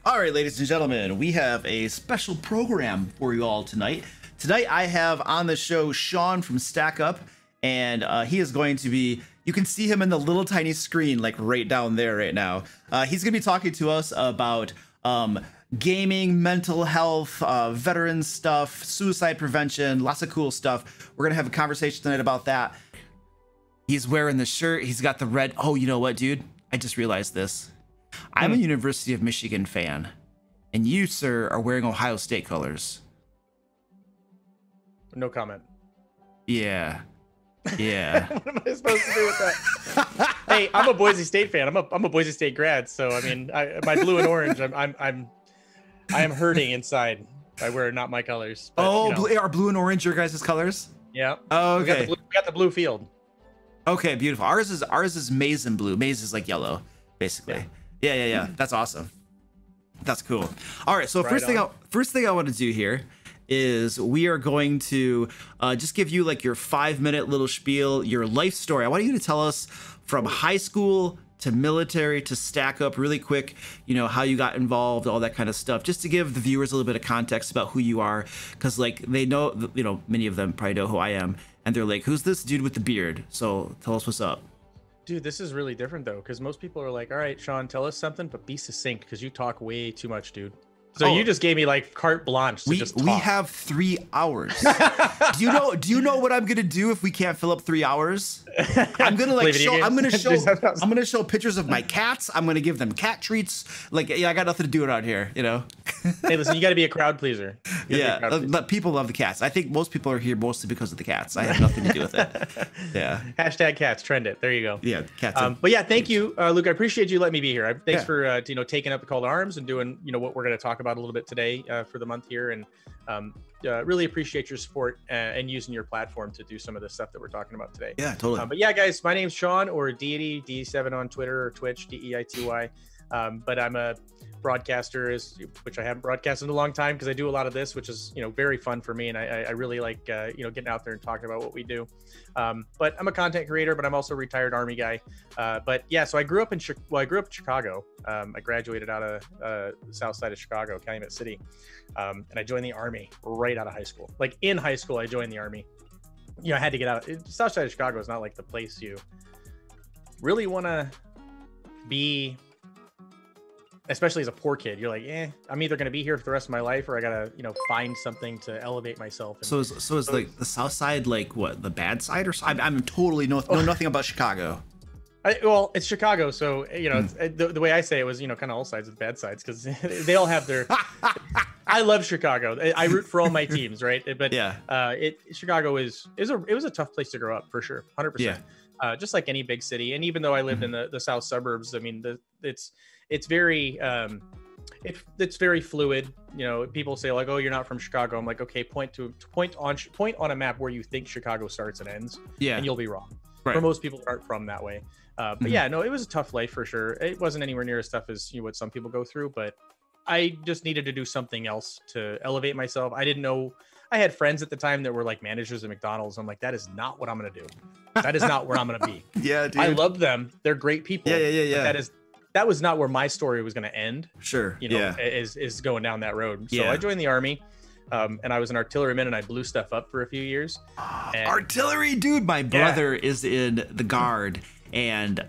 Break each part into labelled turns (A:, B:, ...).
A: All right, ladies and gentlemen, we have a special program for you all tonight. Tonight, I have on the show Sean from Stack Up, and he is going to be, you can see him in the little tiny screen, like right down there right now. He's going to be talking to us about gaming, mental health, veteran stuff, suicide prevention, lots of cool stuff. We're going to have a conversation tonight about that. He's wearing the shirt. He's got the red. Oh, you know what, dude? I just realized this. I'm a University of Michigan fan, and you, sir, are wearing Ohio State colors.
B: No comment.
A: Yeah. Yeah.
B: What am I supposed to do with that? Hey, I'm a Boise State fan. I'm a Boise State grad, so I mean, my blue and orange. I am hurting inside. I wear not my colors. But,
A: oh,
B: you know.
A: Are blue and orange your guys' colors?
B: Yeah.
A: Oh, okay.
B: We got the blue field.
A: Okay, beautiful. Ours is maize and blue. Maize is like yellow, basically. Yeah. That's awesome. That's cool. All right. So first thing I want to do here is we are going to just give you like your 5-minute little spiel, your life story. I want you to tell us from high school to military to Stack Up really quick, you know, how you got involved, all that kind of stuff, just to give the viewers a little bit of context about who you are. Because like they know, you know, many of them probably know who I am. And they're like, who's this dude with the beard? So tell us what's up.
B: Dude, this is really different though, because most people are like, all right, Sean, tell us something, but be succinct because you talk way too much, dude. So you just gave me like carte blanche to just talk.
A: We have 3 hours. do you know what I'm gonna do if we can't fill up 3 hours? I'm gonna like I'm gonna show pictures of my cats. I'm gonna give them cat treats. Like, yeah, I got nothing to do around here, you know.
B: Hey, listen, you got to be a crowd pleaser.
A: But people love the cats. I think most people are here mostly because of the cats. I have nothing to do with it. Yeah.
B: Hashtag cats, trend it. There you go.
A: Yeah, cats.
B: But yeah, thank you, Luke. I appreciate you letting me be here. Thanks for taking up the call to arms and doing what we're going to talk about a little bit today for the month here, and really appreciate your support and using your platform to do some of the stuff that we're talking about today.
A: Yeah, totally.
B: But yeah, guys, my name's Sean, or Deity, D7 on Twitter or Twitch, DEITY. But I'm a broadcaster, which I haven't broadcasted in a long time because I do a lot of this, which is very fun for me, and I really like getting out there and talking about what we do. But I'm a content creator, but I'm also a retired Army guy. But yeah, so I grew up in Chicago. I graduated out of the south side of Chicago, Calumet City, and I joined the Army right out of high school. Like in high school, I joined the Army. I had to get out. South side of Chicago is not like the place you really want to be. Especially as a poor kid, you're like, I'm either going to be here for the rest of my life, or I got to, find something to elevate myself. And
A: so is like the South Side, like what, the bad side, or I'm totally know nothing about Chicago.
B: Well, it's Chicago, so it's, the way I say it was, kind of all sides with bad sides, because they all have their. I love Chicago. I root for all my teams, right? But yeah, Chicago it was a tough place to grow up for sure, 100%. Just like any big city, and even though I lived in the south suburbs, I mean, it's very it's very fluid. People say like, oh, you're not from Chicago. I'm like, okay, point on a map where you think Chicago starts and ends, and you'll be wrong. Right. For most people aren't from that way. But yeah, no, it was a tough life for sure. It wasn't anywhere near as tough as what some people go through, but I just needed to do something else to elevate myself. I didn't know. I had friends at the time that were like managers at McDonald's. I'm like, that is not what I'm going to do. That is not where I'm going to be.
A: Yeah, dude.
B: I love them. They're great people.
A: Yeah.
B: That was not where my story was going to end.
A: Sure.
B: Is going down that road. So I joined the Army, and I was an artilleryman, and I blew stuff up for a few years.
A: Artillery, dude. My brother is in the Guard, and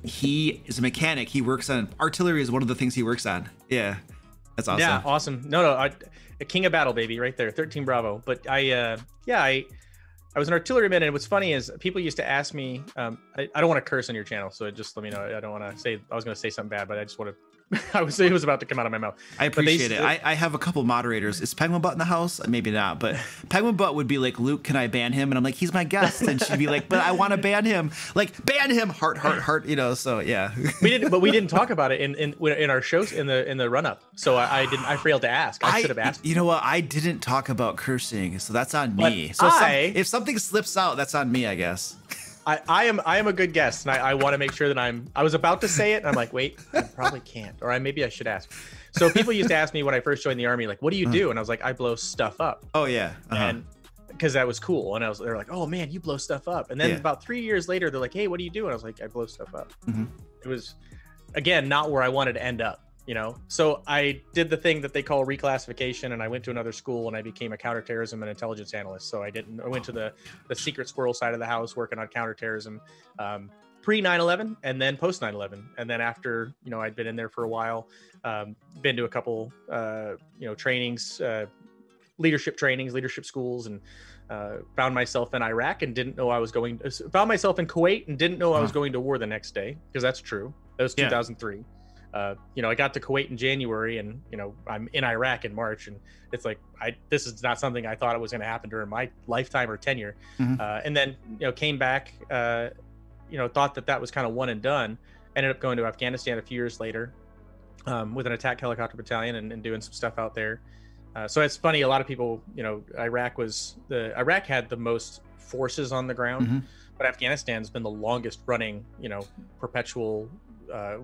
A: he is a mechanic. He works on artillery. Is one of the things he works on. Yeah, that's awesome.
B: Yeah, awesome. No, a king of battle, baby, right there, 13 Bravo. But I was an artilleryman, and what's funny is people used to ask me. I don't want to curse on your channel, so just let me know. I don't want to say. I was going to say something bad, but I just want to. It was about to come out of my mouth.
A: I appreciate it. I have a couple moderators. Is Penguin Butt in the house? Maybe not, but Penguin Butt would be like, Luke, can I ban him? And I'm like, he's my guest. And she'd be like, but I want to ban him. Like, ban him. Heart. So yeah.
B: we didn't talk about it in our shows in the run up. So I failed to ask. I should have asked.
A: You know what? I didn't talk about cursing, so that's on me. So if something slips out, that's on me, I guess.
B: I am a good guest, and I want to make sure that I was about to say it, and I'm like, wait, I probably can't, or maybe I should ask. So people used to ask me when I first joined the Army, like, what do you do? And I was like, I blow stuff up.
A: Oh yeah.
B: And because that was cool, and they're like, oh man, you blow stuff up. And then about 3 years later, they're like, hey, what do you do? And I was like, I blow stuff up. It was, again, not where I wanted to end up. you know. So I did the thing that they call reclassification, and I went to another school and I became a counterterrorism and intelligence analyst. So I went to the secret squirrel side of the house working on counterterrorism, pre 9/11 and then post 9/11. And then after, you know, I'd been in there for a while, been to a couple, you know, trainings, leadership trainings, leadership schools, and found myself in Iraq and didn't know I was going, found myself in Kuwait and didn't know I was going to war the next day, because that's true. That was 2003. You know, I got to Kuwait in January, and, you know, I'm in Iraq in March, and it's like, this is not something I thought it was going to happen during my lifetime or tenure. And then, you know, came back, you know, thought that was kind of one and done. Ended up going to Afghanistan a few years later with an attack helicopter battalion and doing some stuff out there. So it's funny, a lot of people, you know, Iraq had the most forces on the ground, but Afghanistan's been the longest running, you know, perpetual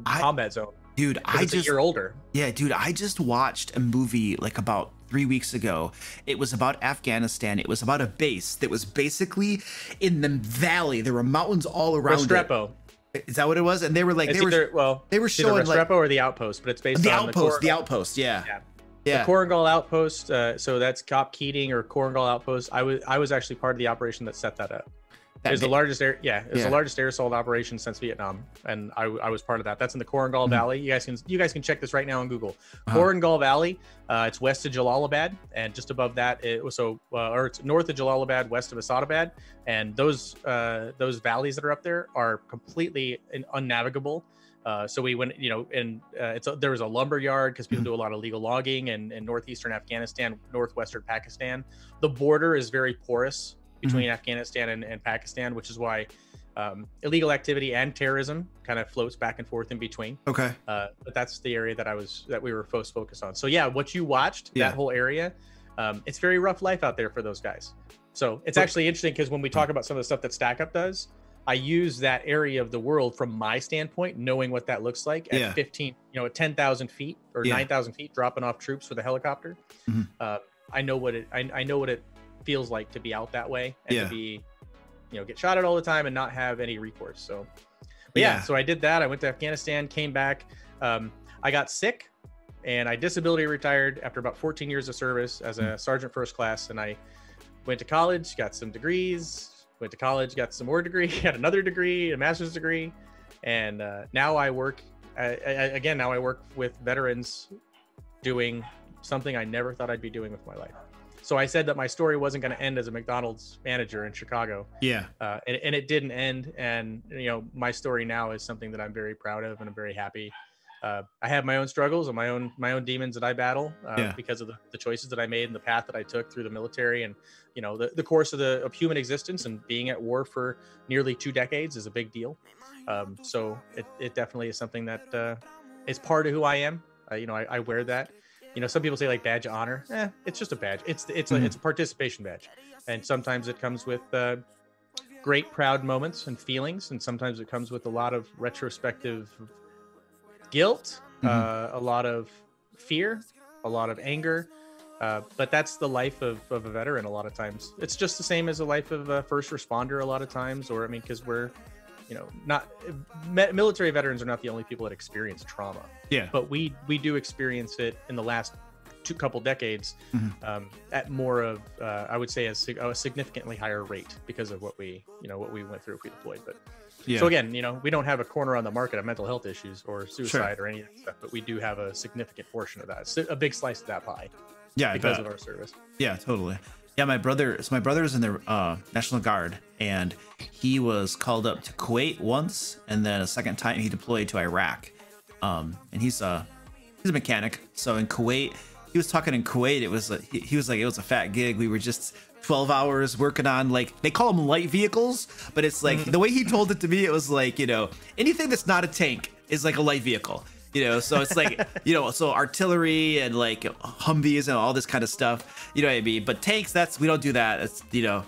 B: combat zone.
A: Dude,
B: a year older.
A: Yeah, dude, I just watched a movie like about 3 weeks ago. It was about Afghanistan. It was about a base that was basically in the valley. There were mountains all around
B: Restrepo.
A: Is that what it was? And they were like, they were showing
B: Restrepo or the outpost, but it's based on
A: the outpost. Yeah.
B: The Korengal outpost. So that's Cop Keating or Korengal outpost. I was actually part of the operation that set that up. It was the largest the largest air assault operation since Vietnam, and I was part of that. That's in the Korengal Valley. You guys can check this right now on Google. Korengal Valley. It's west of Jalalabad, and just above that, it's north of Jalalabad, west of Asadabad, and those valleys that are up there are completely unnavigable. So we went, you know, and there was a lumber yard because people do a lot of illegal logging in northeastern Afghanistan, northwestern Pakistan. The border is very porous between Afghanistan and Pakistan, which is why illegal activity and terrorism kind of floats back and forth in between. Okay. But that's the area that we were focused on. So yeah, what you watched, that whole area, it's very rough life out there for those guys. So it's actually interesting because when we talk about some of the stuff that Stack Up does, I use that area of the world from my standpoint, knowing what that looks like at 15, you know, at 10,000 feet or 9,000 feet, dropping off troops with a helicopter. I know what it feels like to be out that way and to be, you know, get shot at all the time and not have any recourse. So, but so I did that. I went to Afghanistan, came back. I got sick and I disability retired after about 14 years of service as a sergeant first class. And I went to college, got some degrees, went to college, got some more degree, got another degree, a master's degree. And now I work, now I work with veterans doing something I never thought I'd be doing with my life. So I said that my story wasn't going to end as a McDonald's manager in Chicago. Yeah. And it didn't end. And, you know, my story now is something that I'm very proud of and I'm very happy. I have my own struggles and my own demons that I battle because of the choices that I made and the path that I took through the military and, you know, the course of human existence, and being at war for nearly 2 decades is a big deal. So it definitely is something that is part of who I am. You know, I wear that. You know, some people say like badge of honor. It's just a badge. It's a participation badge, and sometimes it comes with great proud moments and feelings, and sometimes it comes with a lot of retrospective guilt, a lot of fear, a lot of anger. But that's the life of a veteran. A lot of times, it's just the same as the life of a first responder. A lot of times, or I mean, because we're, you know, not military veterans are not the only people that experience trauma. Yeah. But we do experience it in the last couple decades at more of I would say a significantly higher rate because of what we went through if we deployed. But so again, you know, we don't have a corner on the market of mental health issues or suicide or any of that stuff, but we do have a significant portion of that. It's a big slice of that pie. Yeah, because of our service. Yeah, totally. Yeah, my brother's in the National Guard, and he was called up to Kuwait once, and then a second time he deployed to Iraq. And he's a mechanic. So in Kuwait, he was talking in Kuwait. It was he was like, it was a fat gig. We were just 12 hours working on, like, they call them light vehicles, but it's like the way he told it to me, it was like, you know, anything that's not a tank is like a light vehicle. You know, so it's like, you know, so artillery and like Humvees and all this kind of stuff, you know what I mean? But tanks, we don't do that. It's, you know,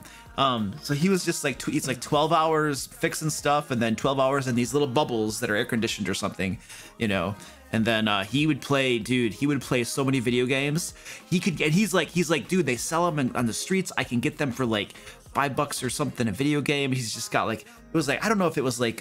B: so he was just like, it's like 12 hours fixing stuff, and then 12 hours in these little bubbles that are air conditioned or something, you know. And then he would play so many video games. He's like, dude, they sell them on the streets. I can get them for like $5 or something, a video game. He's just got like, it was like, I don't know if it was like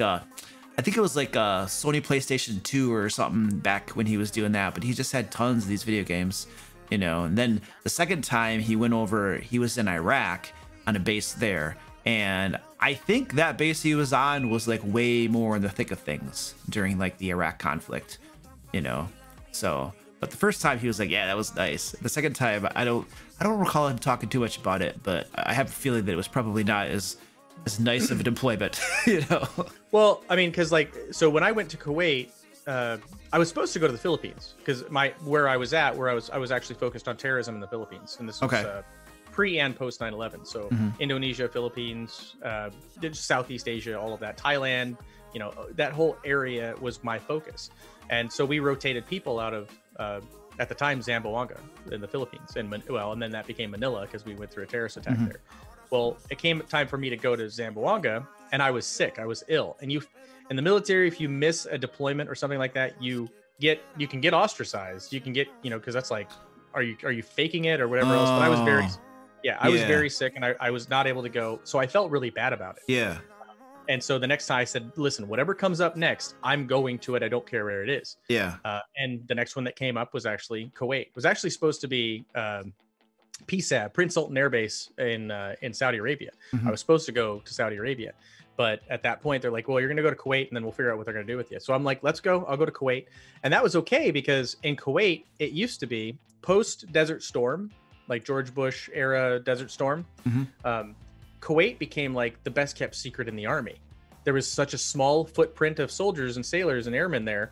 A: I think it was like a Sony PlayStation 2 or something back when he was doing that, but he just had tons of these video games, you know. And then the second time he went over, he was in Iraq on a base there. And I think that base he was on was like way more in the thick of things during like the Iraq conflict, you know. So, but the first time he was like, yeah, that was nice. The second time, I don't recall him talking too much about it, but I have a feeling that it was probably not as nice of a deployment, you know.
B: Well, I mean, because like, so when I went to Kuwait, I was supposed to go to the Philippines because where I was actually focused on terrorism in the Philippines, and this was pre and post 9/11. So Indonesia, Philippines, Southeast Asia, all of that, Thailand, you know, that whole area was my focus. And so we rotated people out of at the time Zamboanga in the Philippines, and then that became Manila because we went through a terrorist attack there. Well, it came time for me to go to Zamboanga, and I was sick. I was ill. And in the military, if you miss a deployment or something like that, you can get ostracized. You can get, you know, because that's like, are you faking it or whatever else? But I was very sick, and I was not able to go. So I felt really bad about it.
A: Yeah.
B: And so the next time I said, listen, whatever comes up next, I'm going to it. I don't care where it is.
A: Yeah.
B: And the next one that came up was actually Kuwait. It was actually supposed to be PSAB, Prince Sultan Air Base in Saudi Arabia. I was supposed to go to Saudi Arabia. But at that point, they're like, well, you're going to go to Kuwait, and then we'll figure out what they're going to do with you. So I'm like, let's go. I'll go to Kuwait. And that was okay because in Kuwait, it used to be post-Desert Storm, like George Bush era Desert Storm. Kuwait became like the best kept secret in the army. There was such a small footprint of soldiers and sailors and airmen there.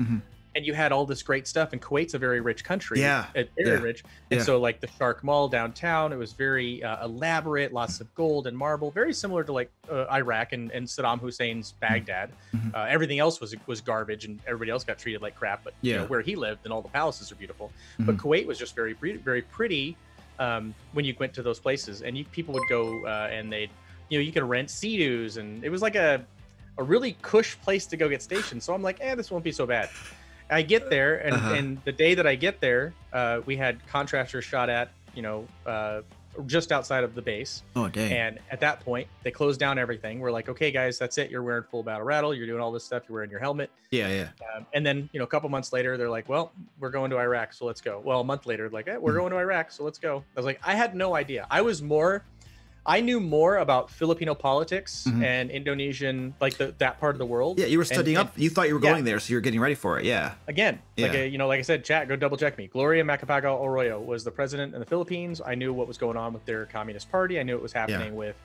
B: And you had all this great stuff. And Kuwait's a very rich country. Very rich. And so like the Shark Mall downtown, it was very elaborate, lots of gold and marble, very similar to like Iraq and Saddam Hussein's Baghdad. Everything else was garbage, and everybody else got treated like crap. But you know, where he lived, and all the palaces are beautiful. But Kuwait was just very, very pretty when you went to those places. And people would go and they'd, you know, you could rent Sea-Doos, and it was like a really cush place to go get stationed. So I'm like, this won't be so bad. I get there, and the day that I get there, we had contractors shot at, you know, just outside of the base.
A: Oh, dang.
B: And at that point, they closed down everything. We're like, okay, guys, that's it. You're wearing full battle rattle. You're doing all this stuff. You're wearing your helmet. And then, you know, a couple months later, they're like, well, we're going to Iraq, so let's go. Well, a month later, like, we're going to Iraq, so let's go. I was like, I had no idea. I knew more about Filipino politics and Indonesian, like that part of the world.
A: Yeah, you were studying up. You thought you were going there, so you were getting ready for it. Yeah.
B: Again, like you know, like I said, chat, go double check me. Gloria Macapagal Arroyo was the president in the Philippines. I knew what was going on with their Communist Party. I knew what was happening with,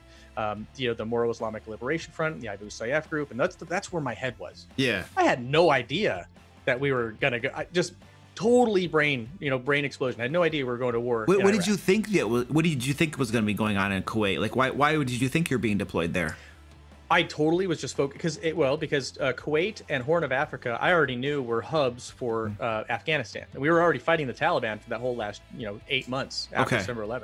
B: you know, the Moro Islamic Liberation Front, the Abu Sayyaf group, and that's where my head was.
A: Yeah.
B: I had no idea that we were gonna go. Totally brain explosion. I had no idea we were going to war.
A: What did you think what did you think was going to be going on in Kuwait? Like, why did you think you're being deployed there?
B: I totally was just focused because Kuwait and Horn of Africa, I already knew were hubs for Afghanistan. And we were already fighting the Taliban for that whole last 8 months after September 11th,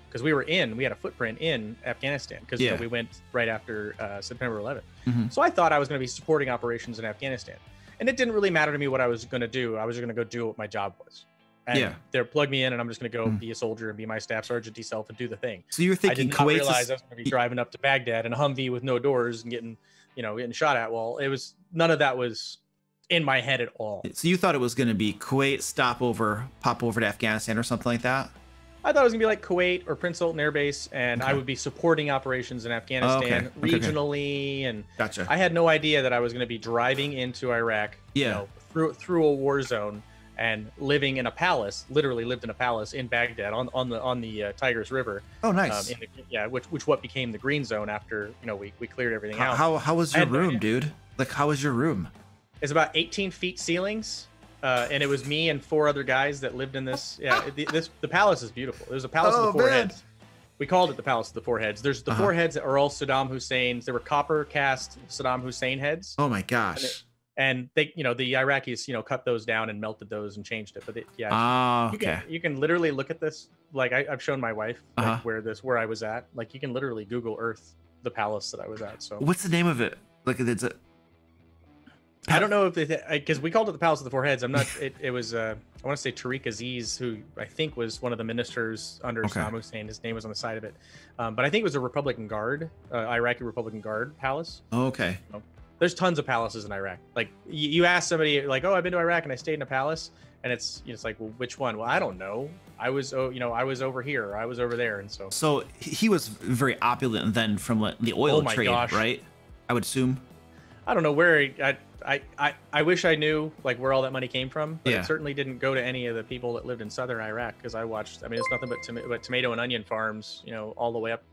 B: because we had a footprint in Afghanistan because we went right after September 11th. So I thought I was going to be supporting operations in Afghanistan. And it didn't really matter to me what I was going to do. I was just going to go do what my job was. And they're plug me in, and I'm just going to go be a soldier and be my staff sergeant self and do the thing.
A: So you're thinking
B: I did not realize I was going to be driving up to Baghdad in a Humvee with no doors and getting shot at. Well, none of that was in my head at all.
A: So you thought it was going to be Kuwait, pop over to Afghanistan or something like that?
B: I thought it was gonna be like Kuwait or Prince Sultan Air Base, and I would be supporting operations in Afghanistan regionally. And
A: gotcha.
B: I had no idea that I was gonna be driving into Iraq, through a war zone and living in a palace. Literally lived in a palace in Baghdad on the Tigris River.
A: Oh, nice.
B: Which what became the green zone after we cleared everything out.
A: How was your room, dude? Like, how was your room?
B: It's about 18 feet ceilings. And it was me and 4 other guys that lived in this. The palace is beautiful. There's a palace of the 4 heads. We called it the Palace of the 4 heads. There's the 4 heads that are all Saddam Hussein's. They were copper cast Saddam Hussein heads.
A: Oh my gosh.
B: And they, the Iraqis, cut those down and melted those and changed it. But you can literally look at this. Like I've shown my wife where I was at. Like you can literally Google Earth the palace that I was at. So
A: what's the name of it? Like it's a.
B: I don't know if because we called it the Palace of the 4 Heads. I'm not. It was I want to say Tariq Aziz, who I think was one of the ministers under Saddam Hussein. His name was on the side of it, but I think it was a Republican Guard, Iraqi Republican Guard palace.
A: Oh, okay.
B: there's tons of palaces in Iraq. Like you ask somebody like, oh, I've been to Iraq and I stayed in a palace, and it's like, well, which one? Well, I don't know. I was over here, or I was over there, and so
A: he was very opulent then from the oil trade, gosh. Right? I would assume.
B: I don't know where I wish I knew like where all that money came from, but it certainly didn't go to any of the people that lived in southern Iraq, because I watched. I mean, it's nothing but tomato and onion farms, all the way up,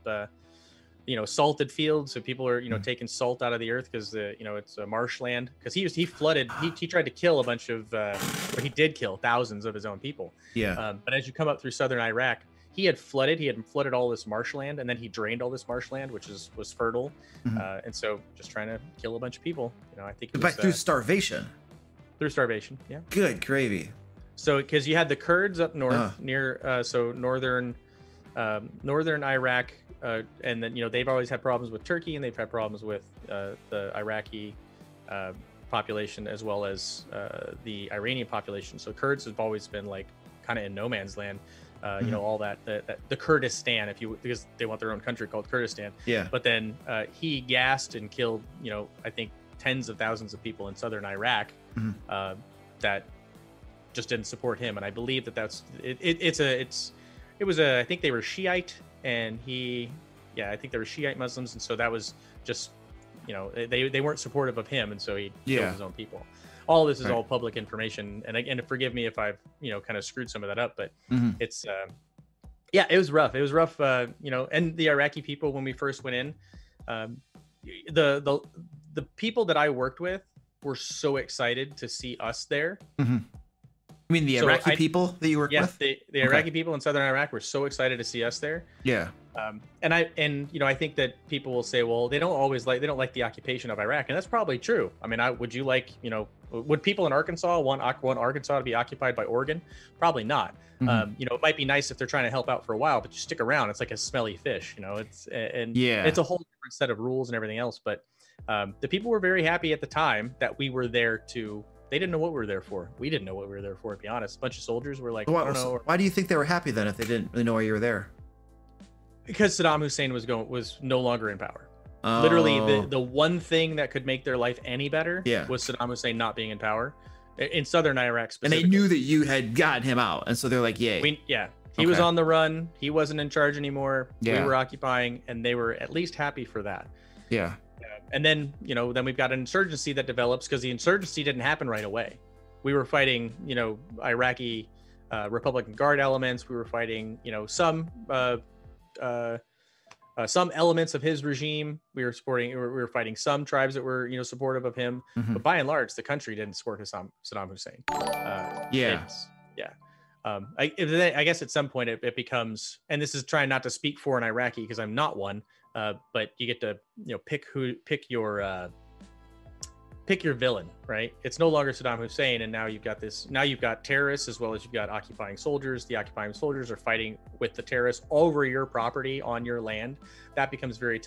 B: salted fields. So people are taking salt out of the earth because it's a marshland. Because he flooded. He tried to kill a bunch of, but he did kill thousands of his own people.
A: Yeah.
B: But as you come up through southern Iraq, he had flooded all this marshland, and then he drained all this marshland, which was fertile. And so just trying to kill a bunch of people. I think it was,
A: through starvation.
B: Through starvation, yeah.
A: Good gravy.
B: So because you had the Kurds up north near northern Iraq, and then they've always had problems with Turkey, and they've had problems with the Iraqi population as well as the Iranian population. So Kurds have always been like kind of in no man's land. All that the Kurdistan, because they want their own country called Kurdistan.
A: Yeah.
B: But then he gassed and killed, I think tens of thousands of people in southern Iraq that just didn't support him. And I believe I think they were Shiite, and I think they were Shiite Muslims, and so that was just they weren't supportive of him, and so he killed his own people. All this is all public information, and forgive me if I've kind of screwed some of that up, but it's it was rough. It was rough, and the Iraqi people, when we first went in, the people that I worked with were so excited to see us there.
A: You mean the Iraqi people that you worked with?
B: Yes, the Iraqi people in southern Iraq were so excited to see us there.
A: Yeah.
B: And I think that people will say, well, they don't like the occupation of Iraq, and that's probably true. I mean, would people in Arkansas want Arkansas to be occupied by Oregon? Probably not. It might be nice if they're trying to help out for a while, but you stick around, it's like a smelly fish. It's a whole different set of rules and everything else. But the people were very happy at the time that we were there to. They didn't know what we were there for. We didn't know what we were there for, to be honest. A bunch of soldiers were like, I don't know.
A: Why do you think they were happy then if they didn't really know why you were there?
B: Because Saddam Hussein was no longer in power. Literally, the one thing that could make their life any better was Saddam Hussein not being in power in southern Iraq specifically.
A: And they knew that you had gotten him out, and so they're like, yay.
B: He was on the run. He wasn't in charge anymore. We were occupying, and they were at least happy for that.
A: Yeah.
B: And then, then we've got an insurgency that develops, because the insurgency didn't happen right away. We were fighting, Iraqi Republican Guard elements. We were fighting, some elements of his regime. We were fighting some tribes that were, supportive of him. But by and large, the country didn't support Saddam Hussein. I guess at some point it becomes, and this is trying not to speak for an Iraqi because I'm not one, but you get to pick your villain, right? It's no longer Saddam Hussein, and now you've got terrorists as well as you've got occupying soldiers. The occupying soldiers are fighting with the terrorists over your property on your land. That becomes very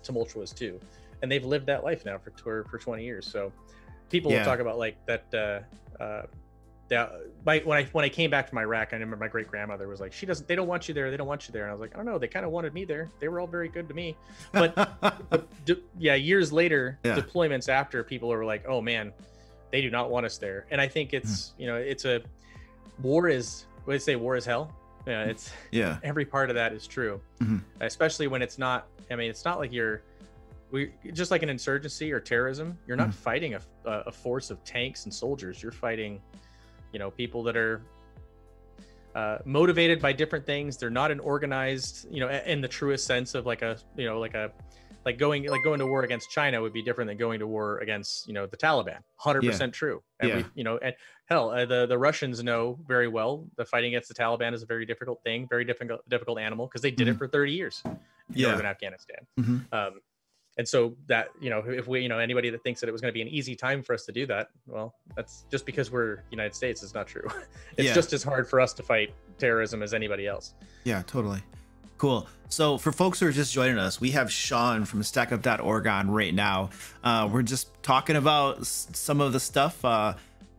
B: tumultuous too, and they've lived that life now for 20 years. So people will talk about like that. When I came back from Iraq, I remember my great grandmother was like, they don't want you there. They don't want you there. And I was like, I don't know. They kind of wanted me there. They were all very good to me. But years later, deployments after, people are like, oh man, they do not want us there. And I think it's, war is hell. Yeah, every part of that is true, especially when it's not, it's not like just like an insurgency or terrorism, you're not fighting a force of tanks and soldiers. You're fighting, people that are motivated by different things. They're not an organized, in the truest sense of like going to war against China would be different than going to war against, the Taliban. 100% true. And and hell, the Russians know very well the fighting against the Taliban is a very difficult thing, very difficult animal, because they did it for 30 years in northern Afghanistan. And so that, if we, anybody that thinks that it was going to be an easy time for us to do that, well, that's just because we're United States. It's not true. It's just as hard for us to fight terrorism as anybody else. Yeah,
A: totally. Cool. So for folks who are just joining us, we have Sean from stackup.org on right now. We're just talking about some of the stuff,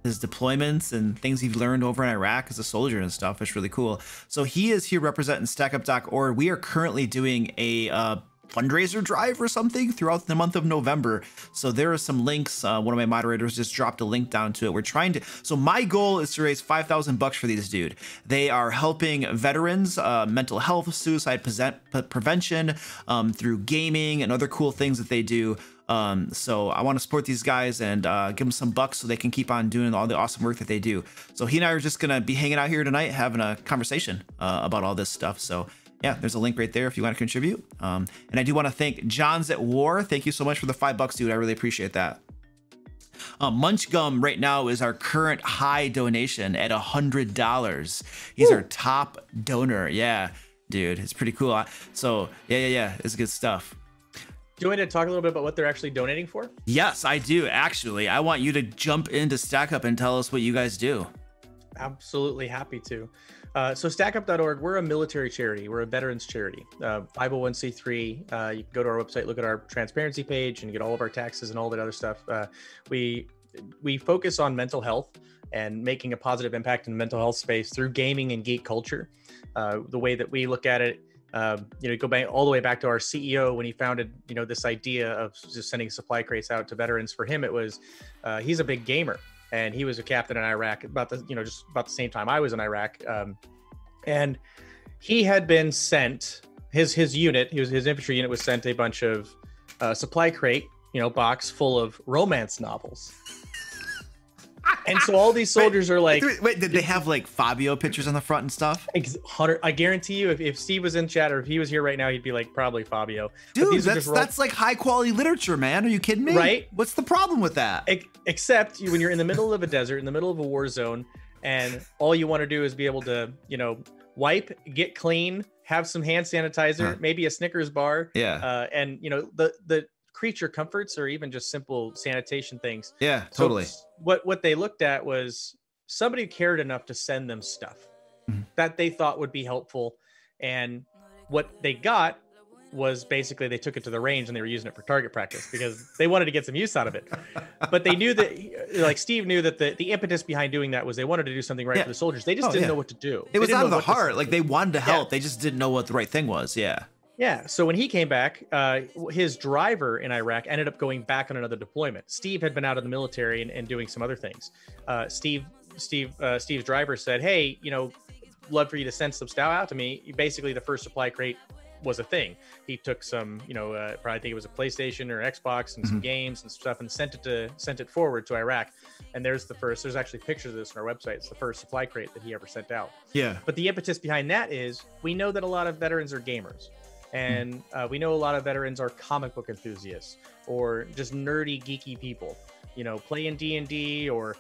A: his deployments and things he's learned over in Iraq as a soldier and stuff. It's really cool. So he is here representing stackup.org. We are currently doing a fundraiser drive or something throughout the month of November. So there are some links. One of my moderators just dropped a link down to it. We're trying to, so my goal is to raise $5,000 for these dude. They are helping veterans, mental health, suicide prevention, through gaming and other cool things that they do. So I want to support these guys and give them some bucks so they can keep on doing all the awesome work that they do. So he and I are just gonna be hanging out here tonight, having a conversation about all this stuff. So yeah, there's a link right there if you want to contribute. And I do want to thank John's at War. Thank you so much for the $5, dude. I really appreciate that. Munch Gum right now is our current high donation at $100. He's our top donor. Yeah, dude, it's pretty cool. So yeah, it's good stuff.
B: Do you want me to talk a little bit about what they're actually donating for?
A: Yes, I do. Actually, I want you to jump into Stack Up and tell us what you guys do.
B: Absolutely happy to. So stackup.org, we're a military charity. We're a veterans charity, 501c3. You can go to our website, look at our transparency page and get all of our taxes and all that other stuff. We focus on mental health and making a positive impact in the mental health space through gaming and geek culture. The way that we look at it, go back all the way back to our CEO when he founded, this idea of just sending supply crates out to veterans. For him, it was, he's a big gamer. And he was a captain in Iraq about just about the same time I was in Iraq. And he had been sent, his unit, his infantry unit was sent a bunch of supply crate, box full of romance novels. And so all these soldiers are like,
A: wait, did they have like Fabio pictures on the front and stuff?
B: I guarantee you, if Steve was in chat or if he was here right now, he'd be like, probably Fabio.
A: Dude, that's like high quality literature, man. Are you kidding me?
B: Right?
A: What's the problem with that?
B: Except when you're in the middle of a desert, in the middle of a war zone, and all you want to do is be able to, wipe, get clean, have some hand sanitizer, maybe a Snickers bar.
A: Yeah.
B: And the creature comforts or even just simple sanitation things.
A: Yeah, totally.
B: So what they looked at was somebody cared enough to send them stuff that they thought would be helpful. And what they got was basically they took it to the range and they were using it for target practice because they wanted to get some use out of it. But they knew that, like Steve knew that the impetus behind doing that was they wanted to do something right for the soldiers. They just didn't know what to do.
A: It was out of the heart. Like they wanted to help. They just didn't know what the right thing was. Yeah.
B: Yeah. So when he came back, his driver in Iraq ended up going back on another deployment. Steve had been out of the military and doing some other things. Steve's driver said, "Hey, love for you to send some stuff out to me." Basically, the first supply crate was a thing. He took some, probably think it was a PlayStation or Xbox and some games and stuff, and sent it forward to Iraq. And there's actually pictures of this on our website. It's the first supply crate that he ever sent out.
A: Yeah.
B: But the impetus behind that is we know that a lot of veterans are gamers. And we know a lot of veterans are comic book enthusiasts or just nerdy, geeky people, playing D&D or,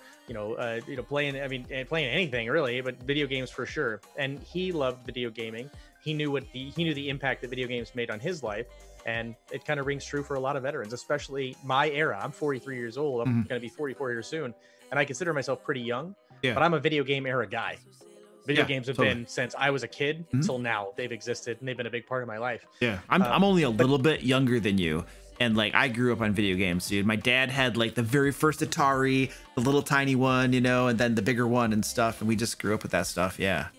B: playing anything really, but video games for sure. And he loved video gaming. He knew the impact that video games made on his life. And it kind of rings true for a lot of veterans, especially my era. I'm 43 years old. I'm going to be 44 here soon. And I consider myself pretty young, but I'm a video game era guy. Video games have been since I was a kid till now. They've existed and they've been a big part of my life.
A: Yeah, I'm only a little bit younger than you, and like I grew up on video games, dude. My dad had like the very first Atari, the little tiny one, and then the bigger one and stuff, and we just grew up with that stuff. Yeah.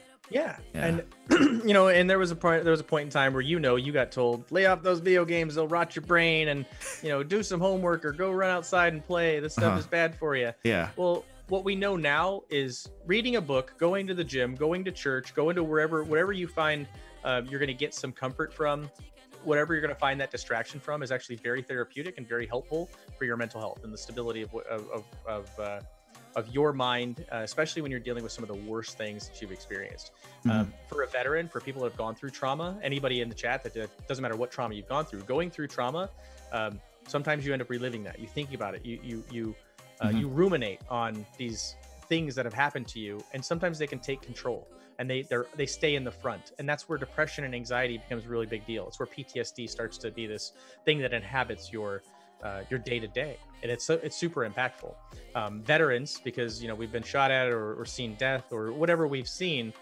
B: And and there was a point in time where you got told, lay off those video games, they'll rot your brain, and do some homework or go run outside and play. This stuff is bad for you.
A: Yeah.
B: Well, what we know now is reading a book, going to the gym, going to church, going to whatever you find you're going to get some comfort from, whatever you're going to find that distraction from is actually very therapeutic and very helpful for your mental health and the stability of your mind, especially when you're dealing with some of the worst things that you've experienced. For a veteran, for people that have gone through trauma, anybody in the chat, that doesn't matter what trauma you've gone through, going through trauma, sometimes you end up reliving that. You think about it. You ruminate on these things that have happened to you, and sometimes they can take control and they stay in the front. And that's where depression and anxiety becomes a really big deal. It's where PTSD starts to be this thing that inhabits your day to day. And it's super impactful. Veterans, because, we've been shot at or seen death or whatever we've seen,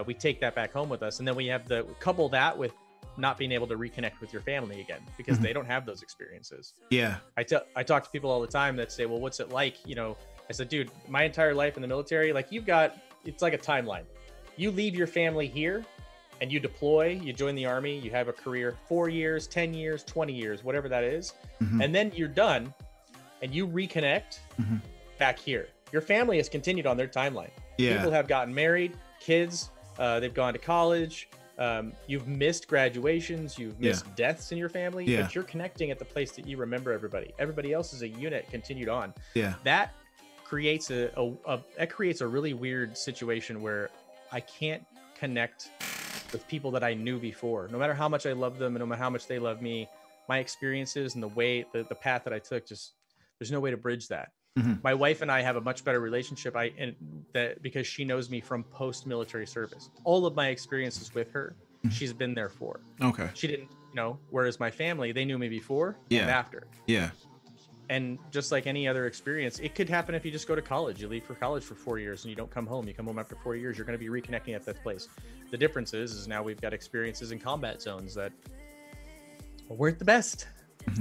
B: we take that back home with us. And then we have to couple that with not being able to reconnect with your family again because they don't have those experiences.
A: Yeah.
B: I talk to people all the time that say, well, what's it like? I said, dude, my entire life in the military, like it's like a timeline. You leave your family here and you deploy, you join the army, you have a career, 4 years, 10 years, 20 years, whatever that is. And then you're done and you reconnect back here. Your family has continued on their timeline. People have gotten married, kids, they've gone to college. You've missed graduations, you've missed deaths in your family, but you're connecting at the place that you remember everybody. Everybody else is a unit continued on. That creates a really weird situation where I can't connect with people that I knew before. No matter how much I love them and no matter how much they love me, my experiences and the path that I took, just there's no way to bridge that. My wife and I have a much better relationship because she knows me from post-military service. All of my experiences with her, she's been there for. Okay. She didn't, whereas my family, they knew me before and after. Yeah. And just like any other experience, it could happen if you just go to college. You leave for college for 4 years and you don't come home. You come home after 4 years, you're going to be reconnecting at that place. The difference is now we've got experiences in combat zones that weren't the best.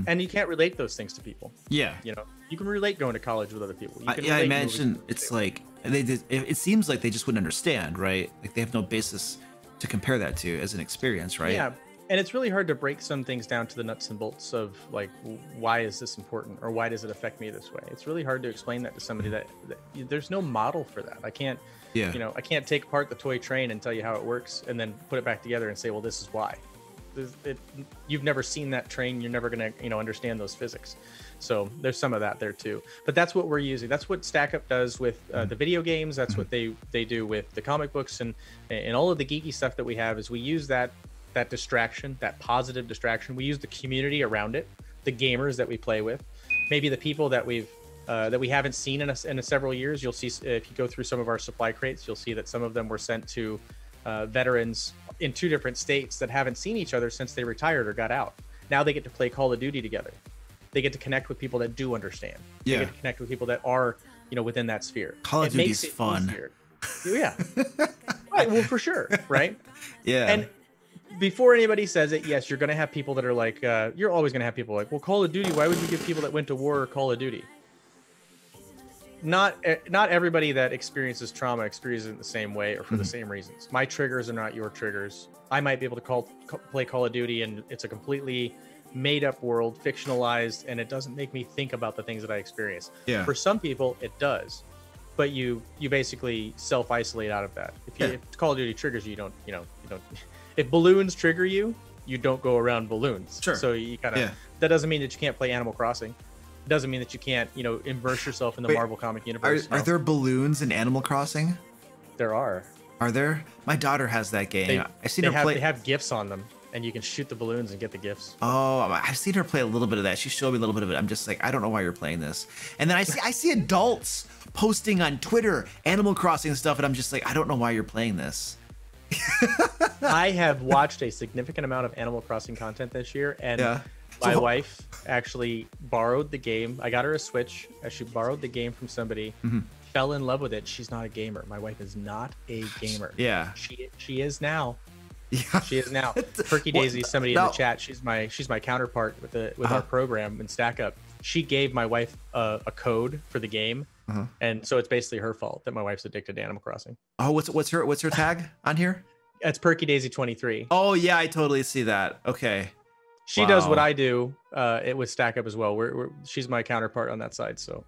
B: And you can't relate those things to people. Yeah. You can relate going to college with other people. You can
A: I imagine it's like, it seems like they just wouldn't understand, right? Like they have no basis to compare that to as an experience, right? Yeah.
B: And it's really hard to break some things down to the nuts and bolts of like, why is this important? Or why does it affect me this way? It's really hard to explain that to somebody that there's no model for that. I can't, I can't take apart the toy train and tell you how it works and then put it back together and say, well, this is why. You've never seen that train, you're never going to understand those physics. So there's some of that there too, but that's what we're using. That's what Stack Up does with the video games. That's what they do with the comic books and all of the geeky stuff that we have. Is we use that distraction, that positive distraction. We use the community around it, the gamers that we play with, maybe the people that we haven't seen in several years. You'll see if you go through some of our supply crates, you'll see that some of them were sent to veterans in 2 different states that haven't seen each other since they retired or got out. Now they get to play Call of Duty together. They get to connect with people that do understand. They get to connect with people that are, within that sphere.
A: Call of Duty's fun.
B: Yeah. Right. Well, for sure. Right. Yeah. And before anybody says it, yes, you're going to have people that are like, you're always going to have people like, well, Call of Duty, why would you give people that went to war Call of Duty? Not everybody that experiences trauma experiences it in the same way or for the same reasons. My triggers are not your triggers. I might be able to play Call of Duty and it's a completely made up world, fictionalized, and it doesn't make me think about the things that I experience. Yeah. For some people, it does, but you basically self-isolate out of that. If Call of Duty triggers you, you don't. If balloons trigger you, you don't go around balloons. Sure. So you kind of that doesn't mean that you can't play Animal Crossing. Doesn't mean that you can't, immerse yourself in the Marvel comic universe.
A: Are there balloons in Animal Crossing?
B: There are.
A: Are there? My daughter has that game. I've seen her play.
B: They have gifts on them, and you can shoot the balloons and get the gifts.
A: Oh, I've seen her play a little bit of that. She showed me a little bit of it. I'm just like, I don't know why you're playing this. And then I see adults posting on Twitter Animal Crossing stuff, and I'm just like, I don't know why you're playing this.
B: I have watched a significant amount of Animal Crossing content this year, and my wife actually borrowed the game. I got her a Switch. She borrowed the game from somebody, fell in love with it. She's not a gamer. My wife is not a gamer. Yeah. She is now. Yeah. She is now. Perky Daisy, somebody in the chat, she's my counterpart with our program in Stack Up. She gave my wife a code for the game. And so it's basically her fault that my wife's addicted to Animal Crossing.
A: Oh, what's her tag on here?
B: It's Perky Daisy 23.
A: Oh yeah, I totally see that. Okay.
B: She does what I do. It with Stack Up as well. She's my counterpart on that side. So,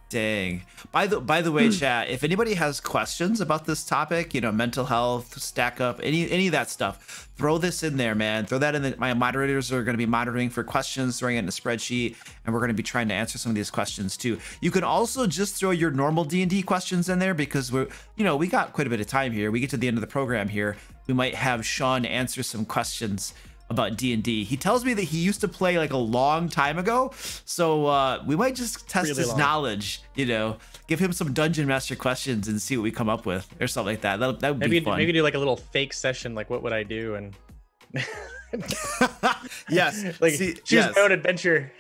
A: dang. By the way, chat. If anybody has questions about this topic, mental health, Stack Up, any of that stuff, throw this in there, man. Throw that in. My moderators are going to be monitoring for questions, throwing it in a spreadsheet, and we're going to be trying to answer some of these questions too. You can also just throw your normal D&D questions in there because we got quite a bit of time here. We get to the end of the program here. We might have Sean answer some questions about D&D. He tells me that he used to play like a long time ago, so we might just test his knowledge, give him some Dungeon Master questions and see what we come up with or something like that. That would be fun.
B: Maybe do like a little fake session, like what would I do? And
A: yes,
B: choose my own adventure.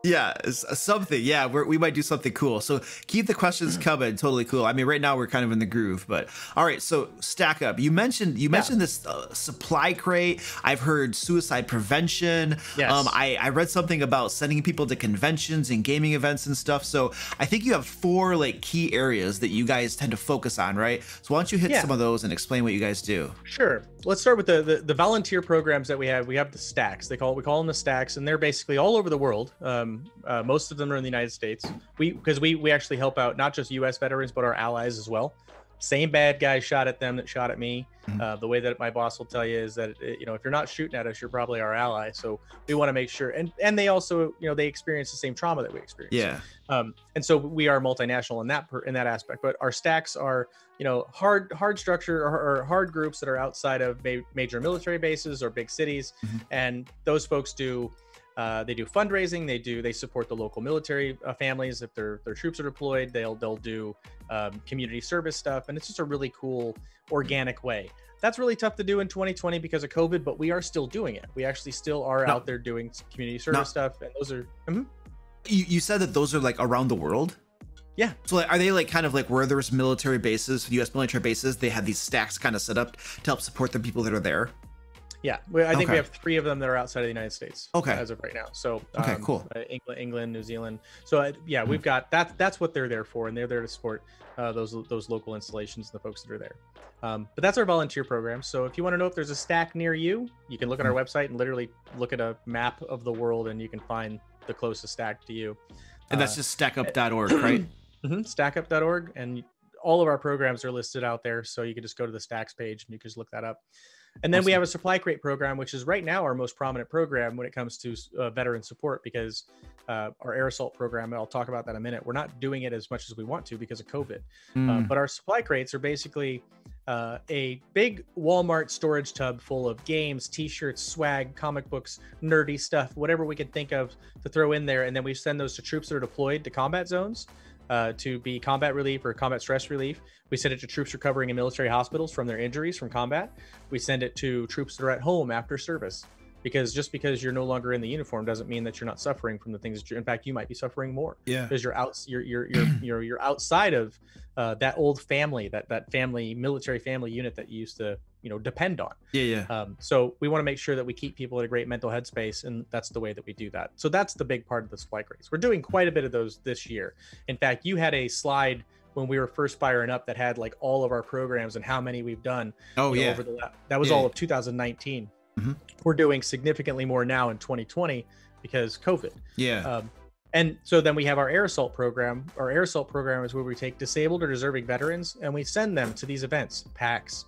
A: Yeah, something. Yeah, we might do something cool. So keep the questions coming. Totally cool. I mean, right now we're kind of in the groove, but all right. So Stack Up. You mentioned this supply crate. I've heard suicide prevention.
B: Yes.
A: I read something about sending people to conventions and gaming events and stuff. So I think you have 4 like key areas that you guys tend to focus on, right? So why don't you hit some of those and explain what you guys do?
B: Sure. Let's start with the volunteer programs that we have. We have the stacks. We call them the stacks, and they're basically all over the world. Most of them are in the United States. Because we actually help out not just U.S. veterans, but our allies as well. Same bad guy shot at them that shot at me. The way that my boss will tell you is that, if you're not shooting at us, you're probably our ally. So we want to make sure, and they also, they experience the same trauma that we experience.
A: Yeah.
B: And so we are multinational in that aspect, but our stacks are, hard structure or hard groups that are outside of major military bases or big cities. And those folks do, they do fundraising. They support the local military families. If their troops are deployed, they'll do community service stuff. And it's just a really cool organic way. That's really tough to do in 2020 because of COVID, but we are still doing it. We actually still are out there doing community service stuff. And those are,
A: you said that those are like around the world?
B: Yeah.
A: So like, are they like kind of like where there's military bases, U.S. military bases, they have these stacks kind of set up to help support the people that are there?
B: Yeah, I think we have 3 of them that are outside of the United States.
A: Okay.
B: As of right now. So
A: cool.
B: England, New Zealand. So we've got that's what they're there for, and they're there to support those local installations and the folks that are there. But that's our volunteer program. So if you want to know if there's a stack near you, you can look at our website and literally look at a map of the world, and you can find the closest stack to you.
A: And that's just stackup.org, right?
B: Stackup.org, and all of our programs are listed out there. So you can just go to the stacks page and you can just look that up. And then we have a supply crate program, which is right now our most prominent program when it comes to veteran support, because our air assault program, I'll talk about that in a minute, we're not doing it as much as we want to because of COVID. But our supply crates are basically a big Walmart storage tub full of games, t-shirts, swag, comic books, nerdy stuff, whatever we can think of to throw in there. And then we send those to troops that are deployed to combat zones. To be combat relief or combat stress relief. We send it to troops recovering in military hospitals from their injuries from combat. We send it to troops that are at home after service, because just because you're no longer in the uniform doesn't mean that you're not suffering from the things that in fact, you might be suffering more.
A: Yeah.
B: Because you're outside of that old family, that family, military family unit that you used to, depend on. So we want to make sure that we keep people in a great mental headspace, and that's the way that we do that. So that's the big part of the supply crates. We're doing quite a bit of those this year. In fact, you had a slide when we were first firing up that had like all of our programs and how many we've done. Over that was all of 2019. We're doing significantly more now in 2020 because COVID. And so then we have our air assault program. Our air assault program is where we take disabled or deserving veterans and we send them to these events, PAX,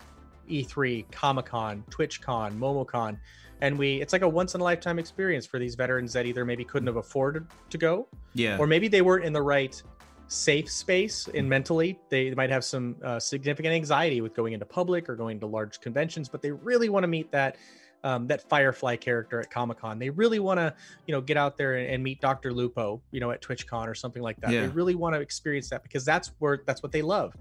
B: E3, Comic-Con, TwitchCon, MomoCon. And it's like a once in a lifetime experience for these veterans that either maybe couldn't have afforded to go, or maybe they weren't in the right safe space and mentally they might have some significant anxiety with going into public or going to large conventions, but they really want to meet that Firefly character at Comic-Con. They really want to, get out there and meet Dr. Lupo, at TwitchCon or something like that. They really want to experience that because that's what they love.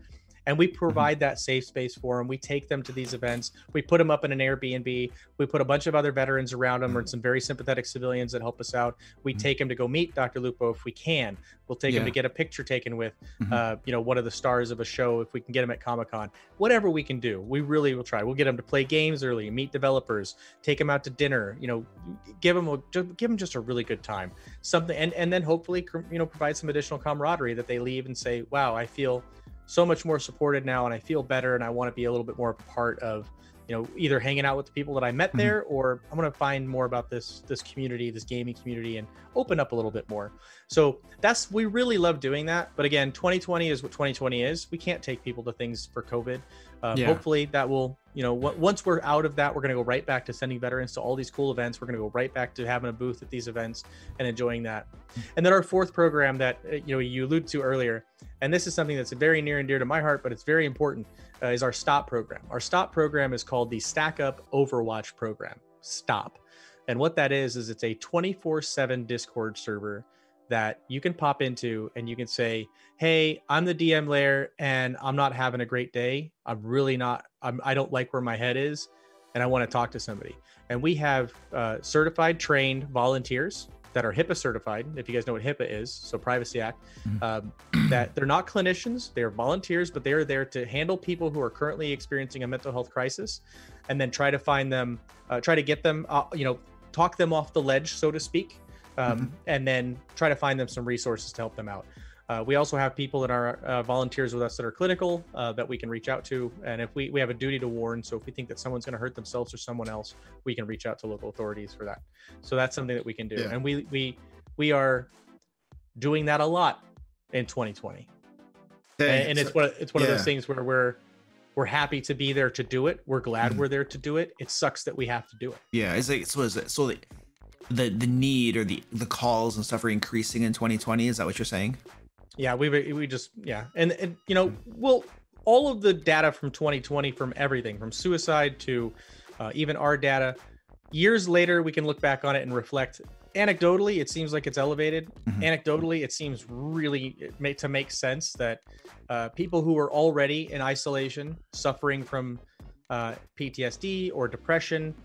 B: And we provide that safe space for them. We take them to these events. We put them up in an Airbnb. We put a bunch of other veterans around them or some very sympathetic civilians that help us out. We take them to go meet Dr. Lupo if we can. We'll take them to get a picture taken with, one of the stars of a show if we can get them at Comic-Con. Whatever we can do, we really will try. We'll get them to play games early, meet developers, take them out to dinner. Give them just a really good time. Something, and then hopefully, provide some additional camaraderie that they leave and say, "Wow, I feel so much more supported now and I feel better and I want to be a little bit more a part of, either hanging out with the people that I met there, or I'm going to find more about this community, this gaming community, and open up a little bit more." So we really love doing that. But again, 2020 is what 2020 is. We can't take people to things for COVID. Hopefully that will, once we're out of that, we're going to go right back to sending veterans to all these cool events. We're going to go right back to having a booth at these events and enjoying that. And then our 4th program that, you alluded to earlier, and this is something that's very near and dear to my heart, but it's very important, is our STOP program. Our STOP program is called the Stack Up Overwatch program, STOP. And what that is it's a 24/7 Discord server that you can pop into and you can say, "Hey, I'm the DM Lair and I'm not having a great day. I don't like where my head is and I want to talk to somebody." And we have certified, trained volunteers that are HIPAA certified, if you guys know what HIPAA is, so Privacy Act, that they're not clinicians, they're volunteers, but they're there to handle people who are currently experiencing a mental health crisis, and then try to find them, try to get them, talk them off the ledge, so to speak, and then try to find them some resources to help them out. We also have people that are volunteers with us that are clinical that we can reach out to. And if we have a duty to warn, so if we think that someone's going to hurt themselves or someone else, we can reach out to local authorities for that. So that's something that we can do. Yeah. And we are doing that a lot in 2020. And it's one of those things where we're happy to be there to do it. We're glad we're there to do it. It sucks that we have to do it.
A: Yeah. It's like, so the need or the calls and stuff are increasing in 2020. Is that what you're saying?
B: Yeah, we just, yeah. And all of the data from 2020, from everything, from suicide to even our data, years later, we can look back on it and reflect. Anecdotally, it seems like it's elevated. Anecdotally, it seems really to make sense that people who are already in isolation, suffering from PTSD or depression,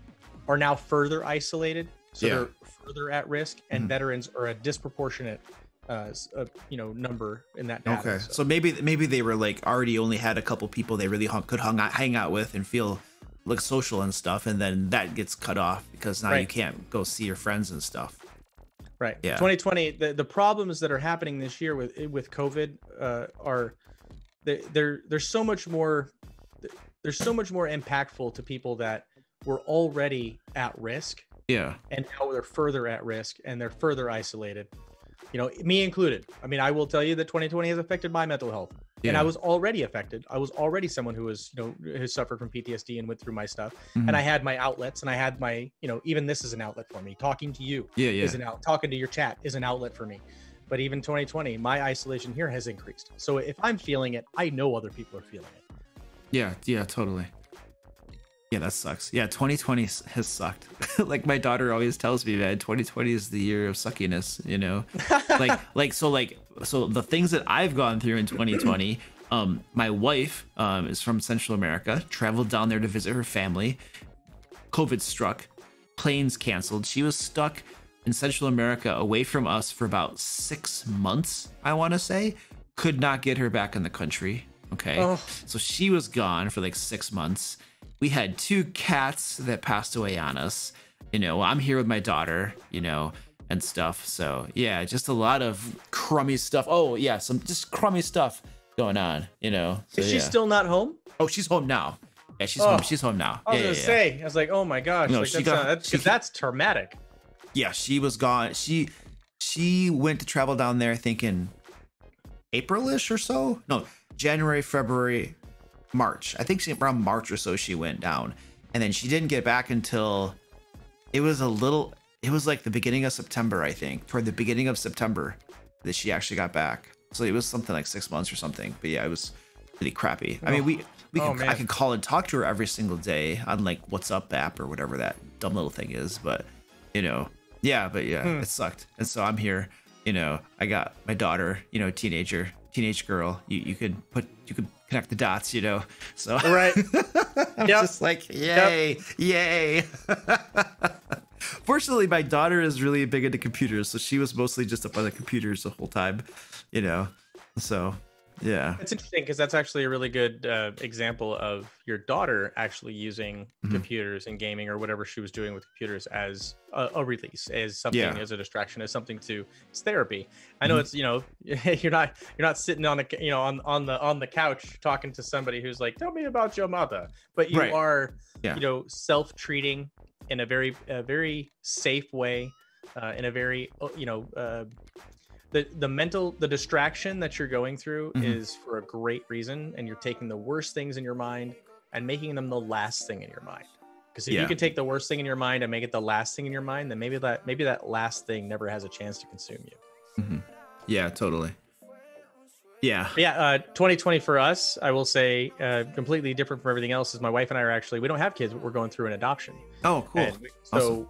B: are now further isolated. So they're further at risk, and veterans are a disproportionate number in that data.
A: Okay, so maybe they were like already only had a couple people they really could hang out with and feel like social and stuff, and then that gets cut off because now you can't go see your friends and stuff.
B: Right. Yeah. 2020. The problems that are happening this year with COVID are they're so much more. They're so much more impactful to people that were already at risk.
A: Yeah.
B: And now they're further at risk and they're further isolated. Me included. I mean, I will tell you that 2020 has affected my mental health, and I was already affected. I was already someone who was, has suffered from PTSD and went through my stuff. And I had my outlets, and I had my, even this is an outlet for me. Talking to you is an out. Talking to your chat is an outlet for me. But even 2020, my isolation here has increased. So if I'm feeling it, I know other people are feeling it.
A: Yeah, totally. Yeah, that sucks. Yeah, 2020 has sucked. Like my daughter always tells me, man, 2020 is the year of suckiness, so the things that I've gone through in 2020, my wife is from Central America, traveled down there to visit her family. COVID struck, planes canceled. She was stuck in Central America away from us for about 6 months, I want to say. Could not get her back in the country. Okay. Oh. So she was gone for like 6 months. We had 2 cats that passed away on us. I'm here with my daughter, and stuff. So yeah, just a lot of crummy stuff. Oh yeah, some just crummy stuff going on, So,
B: is she still not home?
A: Oh, she's home now. Yeah, she's home. She's home now.
B: I was gonna say, I was like, oh my gosh, no, that's traumatic.
A: Yeah, she was gone. She went to travel down there thinking April-ish or so. No, January, February, March. I think around March or so she went down, and then she didn't get back until it was like the beginning of September. I think toward the beginning of September that she actually got back. So it was something like 6 months or something. But yeah, it was really crappy. I mean, I can call and talk to her every single day on like WhatsApp app or whatever that dumb little thing is. But it sucked. And so I'm here. I got my daughter. Teenage girl. You could connect the dots, so
B: right.
A: I'm just like, yay. Fortunately, my daughter is really big into computers, so she was mostly just up on the computers the whole time, so yeah.
B: It's interesting because that's actually a really good example of your daughter actually using computers and gaming or whatever she was doing with computers as a release, as something, as a distraction, as something it's therapy. I know it's, you're not sitting on the, on the couch talking to somebody who's like, tell me about your mother, but you are, self-treating in a very safe way, in a very, the distraction that you're going through is for a great reason, and you're taking the worst things in your mind and making them the last thing in your mind. Because if you can take the worst thing in your mind and make it the last thing in your mind, then maybe that last thing never has a chance to consume you.
A: Yeah, totally. Yeah.
B: 2020 for us, I will say, completely different from everything else, is my wife and I we don't have kids, but we're going through an adoption.
A: Oh, cool.
B: So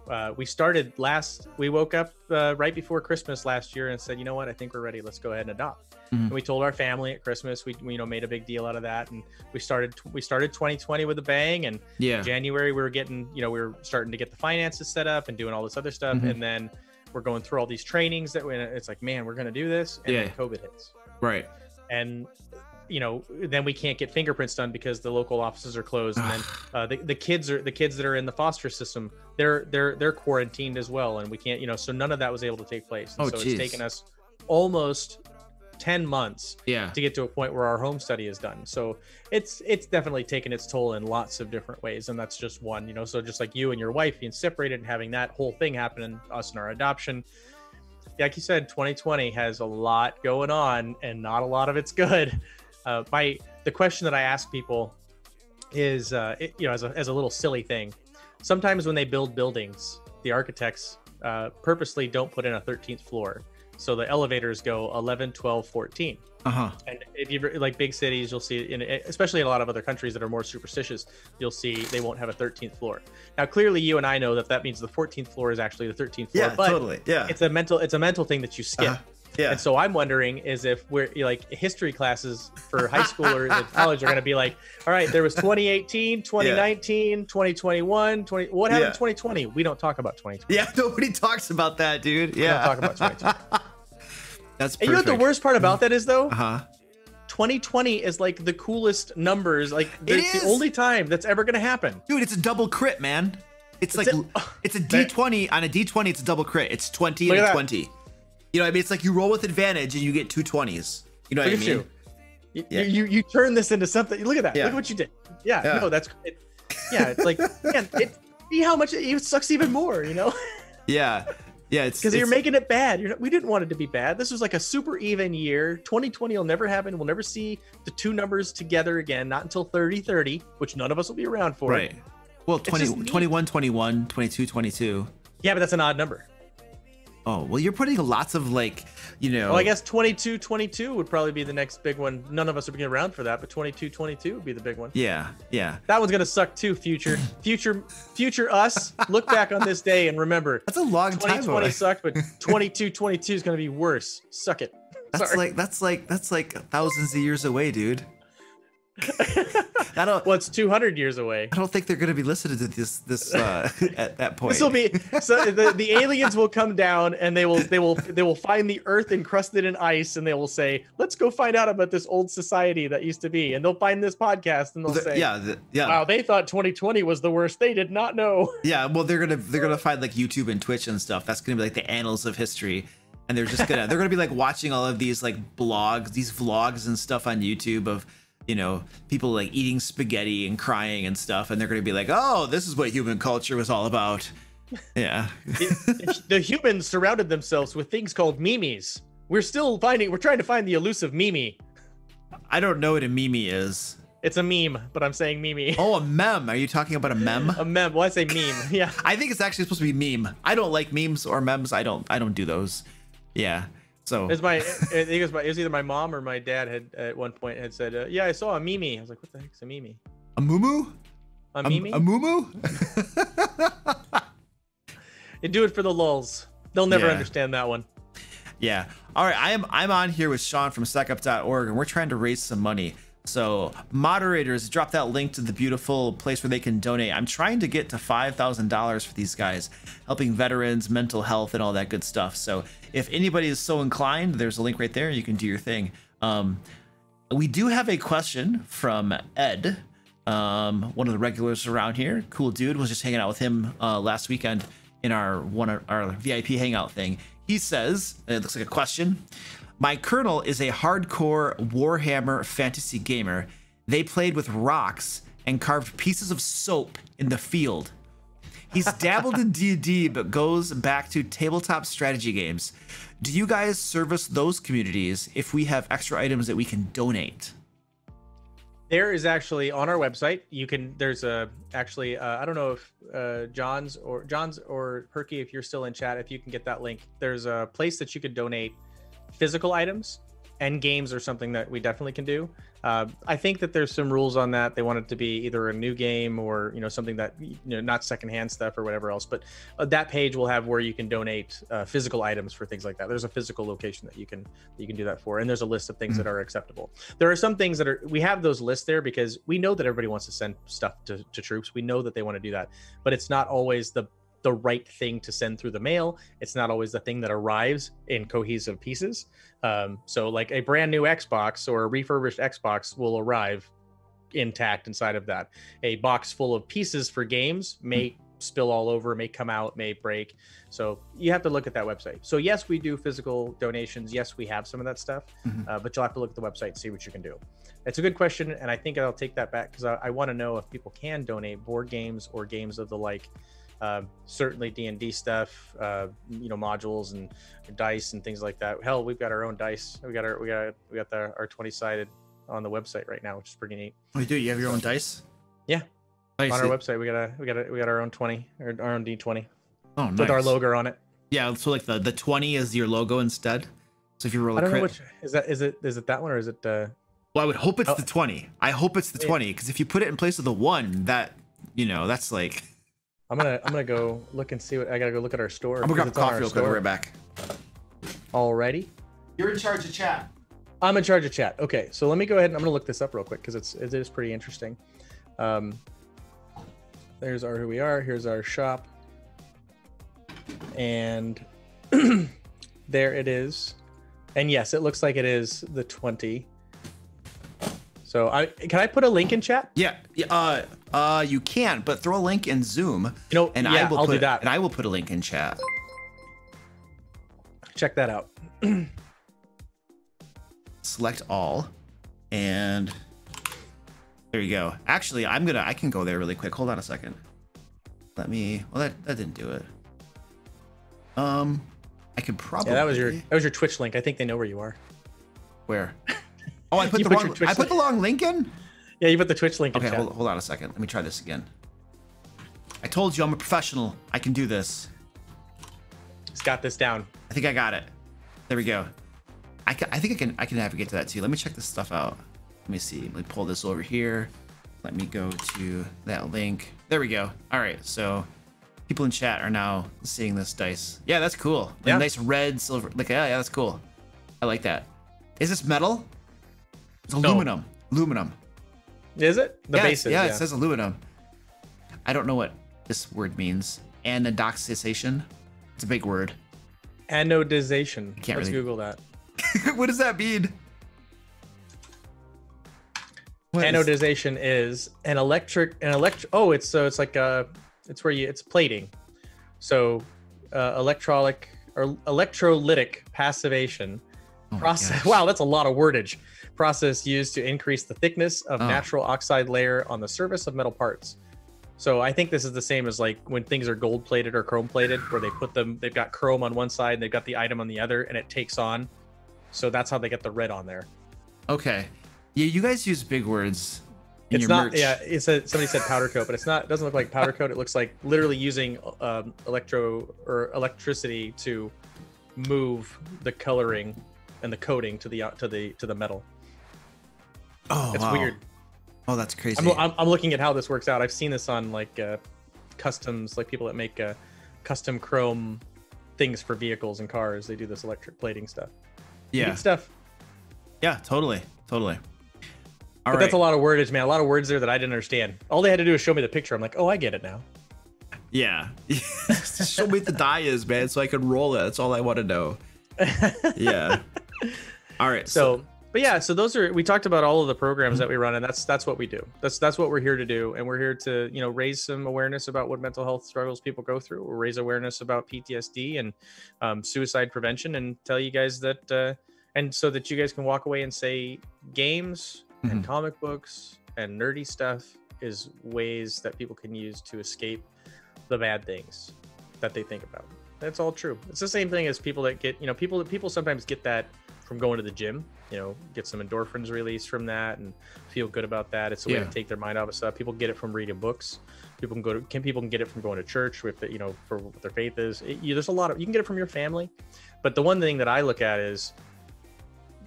B: we woke up right before Christmas last year and said, you know what, I think we're ready. Let's go ahead and adopt. And we told our family at Christmas, we made a big deal out of that. And we started 2020 with a bang. And January we were getting, we were starting to get the finances set up and doing all this other stuff. And then we're going through all these trainings that it's like, man, we're going to do this. And then COVID hits.
A: Right.
B: And, you know, then we can't get fingerprints done because the local offices are closed. And then the kids that are in the foster system, they're quarantined as well. And we can't, you know, so none of that was able to take place. And so it's taken us almost 10 months to get to a point where our home study is done. So it's definitely taken its toll in lots of different ways, and that's just one, you know. So just like you and your wife being separated and having that whole thing happen, and us and our adoption, like you said, 2020 has a lot going on, and not a lot of it's good. The question that I ask people is, you know, as a little silly thing, sometimes when they build buildings, the architects purposely don't put in a 13th floor. So the elevators go 11, 12, 14. And if you like big cities, you'll see, especially in a lot of other countries that are more superstitious, you'll see they won't have a 13th floor. Now, clearly, you and I know that means the 14th floor is actually the 13th floor.
A: Yeah,
B: but
A: totally. Yeah,
B: it's a mental thing that you skip.
A: Yeah.
B: And so I'm wondering is if we're like history classes for high school or college are going to be like, all right, there was 2018, 2019, 2021, what happened in 2020? We don't talk about 2020.
A: Yeah, nobody talks about that, dude.
B: We don't talk about 2020.
A: That's perfect.
B: And you know what the worst part about that is, though? 2020 is like the coolest numbers. Like, it's the only time that's ever going to happen. Dude,
A: it's a double crit, man. It's like, it's a D20. On a D20, it's a double crit. It's 20 and a 20. You know what I mean? It's like you roll with advantage and you get 2 20s. You know what I mean?
B: You turn this into something. Look at that. Look what you did. No, that's it. Yeah, it's like, man, see how much it sucks even more, you know?
A: Yeah, it's
B: because you're making it bad. We didn't want it to be bad. This was like a super even year. 2020 will never happen. We'll never see the two numbers together again, not until 30-30, which none of us will be around for.
A: Right. Well, 21-21, 22-22.
B: Yeah, but that's an odd number.
A: Oh, well, you're putting lots of, like, you know.
B: Well, I guess 22-22 would probably be the next big one. None of us would be around for that, but 22-22 would be the big one.
A: Yeah.
B: That one's gonna suck too. Future us. Look back on this day and remember.
A: That's a long time.
B: 2020 sucked, but 22-22 is gonna be worse. Suck it.
A: That's like thousands of years away, dude.
B: Well, it's 200 years away.
A: I don't think they're going to be listening to this at that point.
B: This will be so the aliens will come down and they will find the Earth encrusted in ice and they will say, "Let's go find out about this old society that used to be." And they'll find this podcast and they'll say, "Wow, they thought 2020 was the worst. They did not know."
A: Yeah, well, they're gonna find like YouTube and Twitch and stuff. That's gonna be like the annals of history. And they're gonna be like watching all of these like blogs, these vlogs and stuff on YouTube of, you know, people like eating spaghetti and crying and stuff, and they're going to be like, "Oh, this is what human culture was all about." Yeah.
B: The humans surrounded themselves with things called memes. We're trying to find the elusive meme.
A: I don't know what a meme is.
B: It's a meme, but I'm saying meme.
A: Oh, a meme. Are you talking about a meme?
B: A meme. Well, I say meme. Yeah.
A: I think it's actually supposed to be meme. I don't like memes or memes. I don't do those. Yeah. So
B: it was either my mom or my dad had at one point had said, "Yeah, I saw a meme." I was like, "What the heck's a meme?"
A: A muumuu?
B: A meme?
A: A muumuu?
B: You do it for the lulz. They'll never understand that one.
A: Yeah. All right. I'm on here with Sean from StackUp.org, and we're trying to raise some money. So moderators, drop that link to the beautiful place where they can donate. I'm trying to get to $5,000 for these guys, helping veterans, mental health, and all that good stuff. So if anybody is so inclined, there's a link right there. You can do your thing. We do have a question from Ed, one of the regulars around here. Cool dude. Was just hanging out with him last weekend in our VIP hangout thing. He says, it looks like a question. My colonel is a hardcore Warhammer fantasy gamer. They played with rocks and carved pieces of soap in the field. He's dabbled in D&D, but goes back to tabletop strategy games. Do you guys service those communities if we have extra items that we can donate?
B: There is actually on our website. There's I don't know if John's or Perky, if you're still in chat, if you can get that link. There's a place that you could donate physical items, and games are something that we definitely can do. I think that there's some rules on that. They want it to be either a new game or, you know, something that, you know, not secondhand stuff or whatever else. But that page will have where you can donate physical items for things like that. There's a physical location that you can do that for, and there's a list of things that are acceptable. There are some things that we have those lists there because we know that everybody wants to send stuff to troops. We know that they want to do that, but it's not always the the right thing to send through the mail. It's not always the thing that arrives in cohesive pieces. So like a brand new Xbox or a refurbished Xbox will arrive intact inside of that. A box full of pieces for games may spill all over, may come out, may break. So you have to look at that website. So yes, we do physical donations. Yes, we have some of that stuff, but you'll have to look at the website and see what you can do. It's a good question, and I think I'll take that back because I want to know if people can donate board games or games of the like. Certainly D&D stuff, modules and dice and things like that. Hell, we've got our own dice. We got our 20-sided on the website right now, which is pretty neat.
A: Oh, you do? You have your own dice?
B: Yeah.
A: Nice.
B: On our website, we got our own 20 or our own D20.
A: Oh, nice.
B: With our logo on it.
A: Yeah, so like the 20 is your logo instead. So if you roll a
B: crit,
A: know
B: which is it that one or is it?
A: Well, I would hope it's the 20. I hope it's the 20 because if you put it in place of the 1, that that's like.
B: I'm gonna go look and see what I gotta go look at our store.
A: I'm gonna grab coffee real quick. We're right back.
B: Alrighty.
A: You're in charge of chat.
B: I'm in charge of chat. Okay, so let me go ahead and I'm gonna look this up real quick because it is pretty interesting. There's our who we are. Here's our shop, and there it is. And yes, it looks like it is the 20. So can I put a link in chat?
A: Yeah. You can, but throw a link in Zoom.
B: And I'll do that.
A: And I will put a link in chat.
B: Check that out.
A: Select all, and there you go. Actually, I can go there really quick. Hold on a second. Well, that didn't do it. I could probably.
B: Yeah, that was your Twitch link. I think they know where you are.
A: Where? Oh, I put the wrong link in?
B: Yeah, you put the Twitch link in.
A: Okay, hold on a second. Let me try this again. I told you I'm a professional. I can do this.
B: Just got this down.
A: I think I got it. There we go. I think I can navigate to that too. Let me check this stuff out. Let me see. Let me pull this over here. Let me go to that link. There we go. All right, so people in chat are now seeing this dice. Yeah, that's cool. Like
B: yeah.
A: Nice red, silver. Like, yeah, that's cool. I like that. Is this metal? It's aluminum. No. Aluminum.
B: Is it? The base is,
A: yeah, it says aluminum. I don't know what this word means. Anodization. It's a big word.
B: Anodization. Let's Google that.
A: What does that mean?
B: Anodization is an electric. Oh, it's like it's where it's plating. So electrolytic passivation process. Wow, that's a lot of wordage. Process used to increase the thickness of natural oxide layer on the surface of metal parts. So I think this is the same as like when things are gold plated or chrome plated, where they've got chrome on one side and they've got the item on the other, and it takes on. So that's how they get the red on there. Okay.
A: Yeah, you guys use big words.
B: It's not. Merch. Yeah, somebody said powder coat, but it's not. It doesn't look like powder coat. It looks like literally using electricity to move the coloring and the coating to the metal.
A: Oh,
B: it's weird.
A: Oh, that's crazy.
B: I'm looking at how this works out. I've seen this on like customs, like people that make custom chrome things for vehicles and cars. They do this electric plating stuff.
A: Yeah.
B: Neat stuff.
A: Yeah, totally.
B: But that's a lot of wordage, man. A lot of words there that I didn't understand. All they had to do is show me the picture. I'm like, oh, I get it now.
A: Yeah. Show me what the die is, man, so I can roll it. That's all I want to know. Yeah. All right.
B: So we talked about all of the programs that we run, and that's what we do. That's what we're here to do, and we're here to raise some awareness about what mental health struggles people go through. We'll raise awareness about PTSD and suicide prevention, and tell you guys that, and so that you guys can walk away and say games and comic books and nerdy stuff is ways that people can use to escape the bad things that they think about. That's all true. It's the same thing as people that get people sometimes get that from going to the gym, get some endorphins released from that and feel good about that. It's a way to take their mind off of stuff. People get it from reading books. People can get it from going to church with for what their faith is. There's a lot of, you can get it from your family. But the one thing that I look at is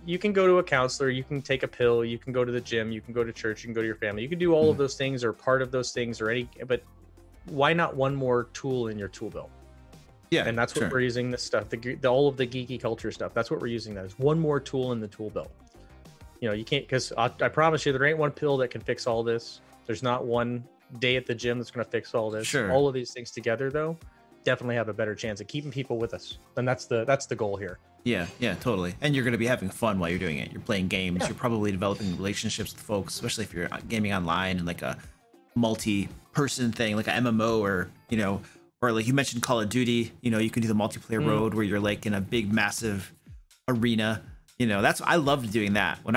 B: you can go to a counselor, you can take a pill, you can go to the gym, you can go to church, you can go to your family. You can do all of those things or part of those things but why not one more tool in your tool belt? Yeah, and that's what we're using this stuff, all of the geeky culture stuff. That's what we're using. That is one more tool in the tool belt. You can't, because I promise you, there ain't one pill that can fix all this. There's not one day at the gym that's going to fix all this. All of these things together, though, definitely have a better chance of keeping people with us. And that's the goal here.
A: Yeah, totally. And you're going to be having fun while you're doing it. You're playing games. You're probably developing relationships with folks, especially if you're gaming online and like a multi-person thing, like an MMO, or or like you mentioned Call of Duty. You can do the multiplayer mode where you're like in a big, massive arena. I loved doing that when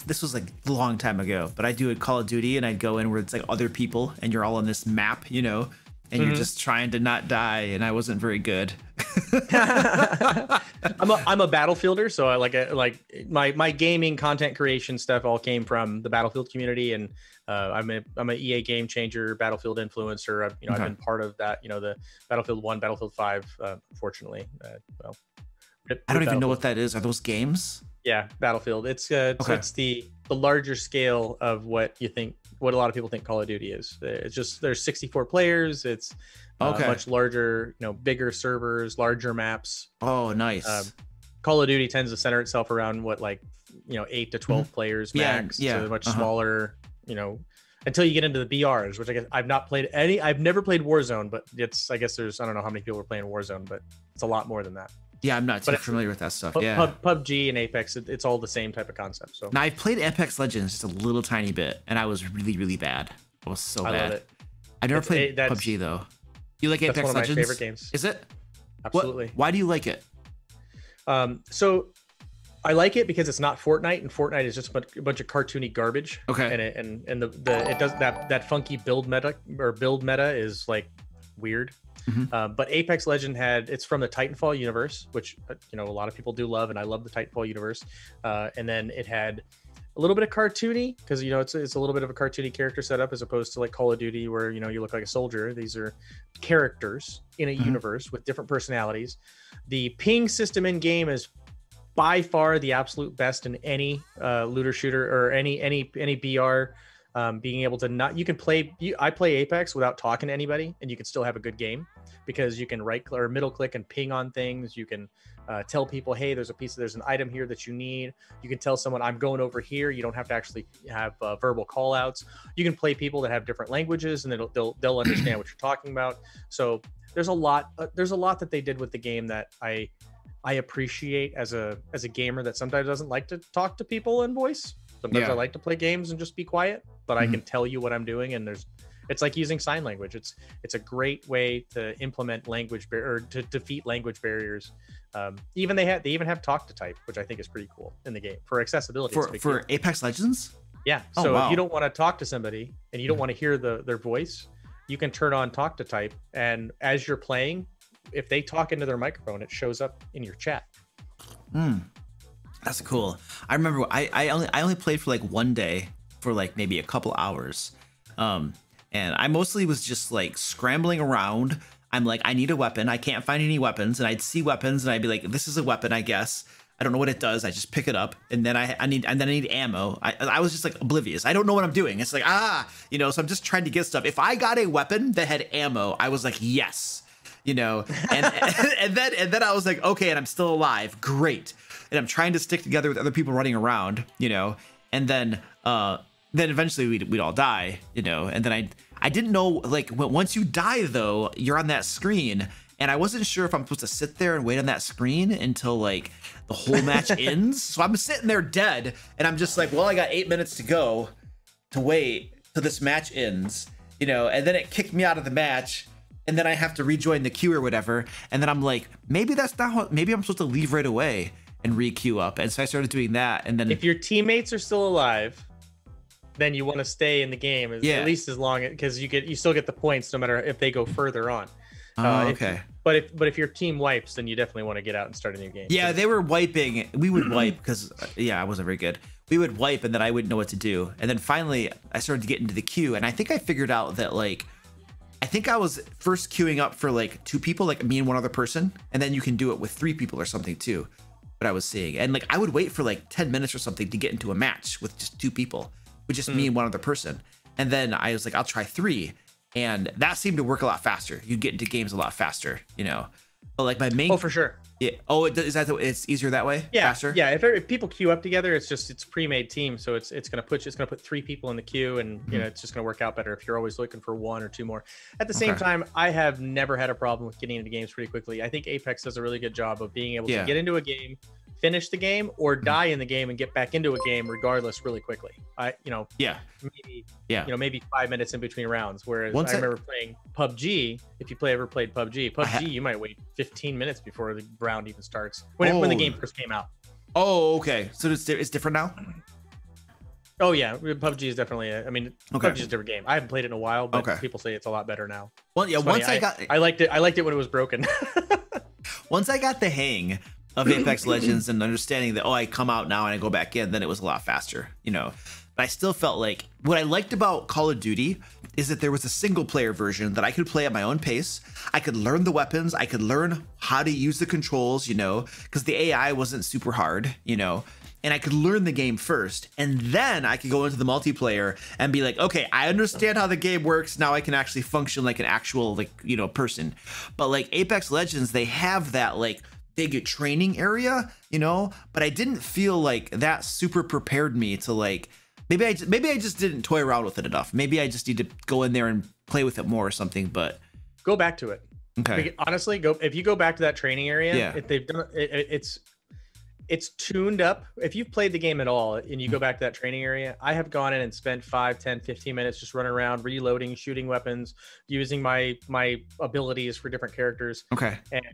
A: this was like a long time ago, but I do a Call of Duty and I'd go in where it's like other people and you're all on this map, and you're just trying to not die, and I wasn't very good.
B: I'm a Battlefielder, so I like my gaming content creation stuff all came from the Battlefield community, and I'm a EA Game Changer Battlefield influencer. I've been part of that. The Battlefield 1, Battlefield 5. Fortunately,
A: I don't even know what that is. Are those games?
B: Yeah, Battlefield. It's the larger scale of what a lot of people think Call of Duty is. It's just there's 64 players. It's much larger, bigger servers, larger maps.
A: Oh, nice.
B: Call of Duty tends to center itself around 8 to 12 players max.
A: Yeah.
B: So much smaller, until you get into the BRs, which I guess I've not played any. I've never played Warzone, but I guess I don't know how many people are playing Warzone, but it's a lot more than that.
A: Yeah, I'm not too familiar with that stuff.
B: PUBG and Apex, it's all the same type of concept. So
A: now I've played Apex Legends just a little tiny bit, and I was really, really bad. I was so bad.
B: I love it.
A: I've never played PUBG though. You like Apex Legends? That's one of my favorite games. Is it?
B: Absolutely.
A: Why do you like it?
B: So I like it because it's not Fortnite, and Fortnite is just a bunch of cartoony garbage.
A: Okay.
B: And it does that funky build meta is like weird. But Apex Legend it's from the Titanfall universe, which a lot of people do love, and I love the Titanfall universe. And then it had a little bit of cartoony, because it's a little bit of a cartoony character setup, as opposed to like Call of Duty, where you look like a soldier. These are characters in a universe with different personalities. The ping system in game is by far the absolute best in any looter shooter or any BR. Being able to I play Apex without talking to anybody, and you can still have a good game, because you can right or middle click and ping on things. You can tell people, hey, there's an item here that you need. You can tell someone, I'm going over here. You don't have to actually have verbal call outs. You can play people that have different languages, and they'll understand what you're talking about. So there's a lot that they did with the game that I appreciate as a gamer that sometimes doesn't like to talk to people in voice. Sometimes I like to play games and just be quiet, but I can tell you what I'm doing, and it's like using sign language. It's a great way to implement or to defeat language barriers. They even have talk to type, which I think is pretty cool in the game for accessibility.
A: For Apex Legends?
B: Yeah. So if you don't want to talk to somebody and you don't want to hear their voice, you can turn on talk to type, and as you're playing, if they talk into their microphone, it shows up in your chat.
A: That's cool. I remember I only played for like one day for like maybe a couple hours. And I mostly was just like scrambling around. I'm like, I need a weapon. I can't find any weapons. And I'd see weapons and I'd be like, this is a weapon, I guess. I don't know what it does. I just pick it up, and then I need ammo. I was just like oblivious. I don't know what I'm doing. It's like, so I'm just trying to get stuff. If I got a weapon that had ammo, I was like, yes, and then I was like, okay, and I'm still alive. Great. And I'm trying to stick together with other people running around, and then eventually we'd all die, and then I didn't know, like, once you die though, you're on that screen, and I wasn't sure if I'm supposed to sit there and wait on that screen until like the whole match ends. So I'm sitting there dead, and I'm just like, well, I got 8 minutes to go to wait till this match ends, and then it kicked me out of the match. And then I have to rejoin the queue or whatever. And then I'm like, maybe that's not how, maybe I'm supposed to leave right away and re-queue up. And so I started doing that. And then
B: if your teammates are still alive, then you want to stay in the game at least as long, because you still get the points no matter if they go further on.
A: Okay.
B: But if your team wipes, then you definitely want to get out and start a new game.
A: Yeah, they were wiping. We would wipe because I wasn't very good. We would wipe, and then I wouldn't know what to do. And then finally I started to get into the queue, and I think I figured out that I think I was first queuing up for like 2 people, like me and one other person, and then you can do it with 3 people or something too. What I was seeing, and like I would wait for like 10 minutes or something to get into a match with just 2 people, with just me and one other person, and then I was like, I'll try 3, and that seemed to work a lot faster. You get into games a lot faster, But like my main,
B: for sure,
A: Yeah. Oh, is that it's easier that way?
B: Yeah.
A: Faster?
B: Yeah. If people queue up together, it's pre-made team, so it's gonna put 3 people in the queue, and you know it's just gonna work out better if you're always looking for 1 or 2 more. At the same time, I have never had a problem with getting into games pretty quickly. I think Apex does a really good job of being able to get into a game, finish the game, or die in the game and get back into a game regardless really quickly. Maybe 5 minutes in between rounds. Whereas I remember playing PUBG. If you ever played PUBG, you might wait 15 minutes before the round even starts when the game first came out.
A: Oh, okay. So it's different now?
B: Oh yeah, PUBG is definitely PUBG is a different game. I haven't played it in a while, but people say it's a lot better now.
A: Well, yeah,
B: I liked it when it was broken.
A: Once I got the hang of Apex Legends and understanding that, I come out now and I go back in, then it was a lot faster, But I still felt like what I liked about Call of Duty is that there was a single player version that I could play at my own pace. I could learn the weapons. I could learn how to use the controls, because the AI wasn't super hard, and I could learn the game first. And then I could go into the multiplayer and be like, okay, I understand how the game works. Now I can actually function like an actual, person. But like Apex Legends, they have that big training area, but I didn't feel like that super prepared me to maybe I just didn't toy around with it enough. Maybe I just need to go in there and play with it more or something, but
B: go back to it.
A: Okay.
B: Honestly, if you go back to that training area, if they've done it's tuned up. If you've played the game at all and you go back to that training area, I have gone in and spent 5, 10, 15 minutes just running around, reloading, shooting weapons, using my abilities for different characters.
A: Okay.
B: And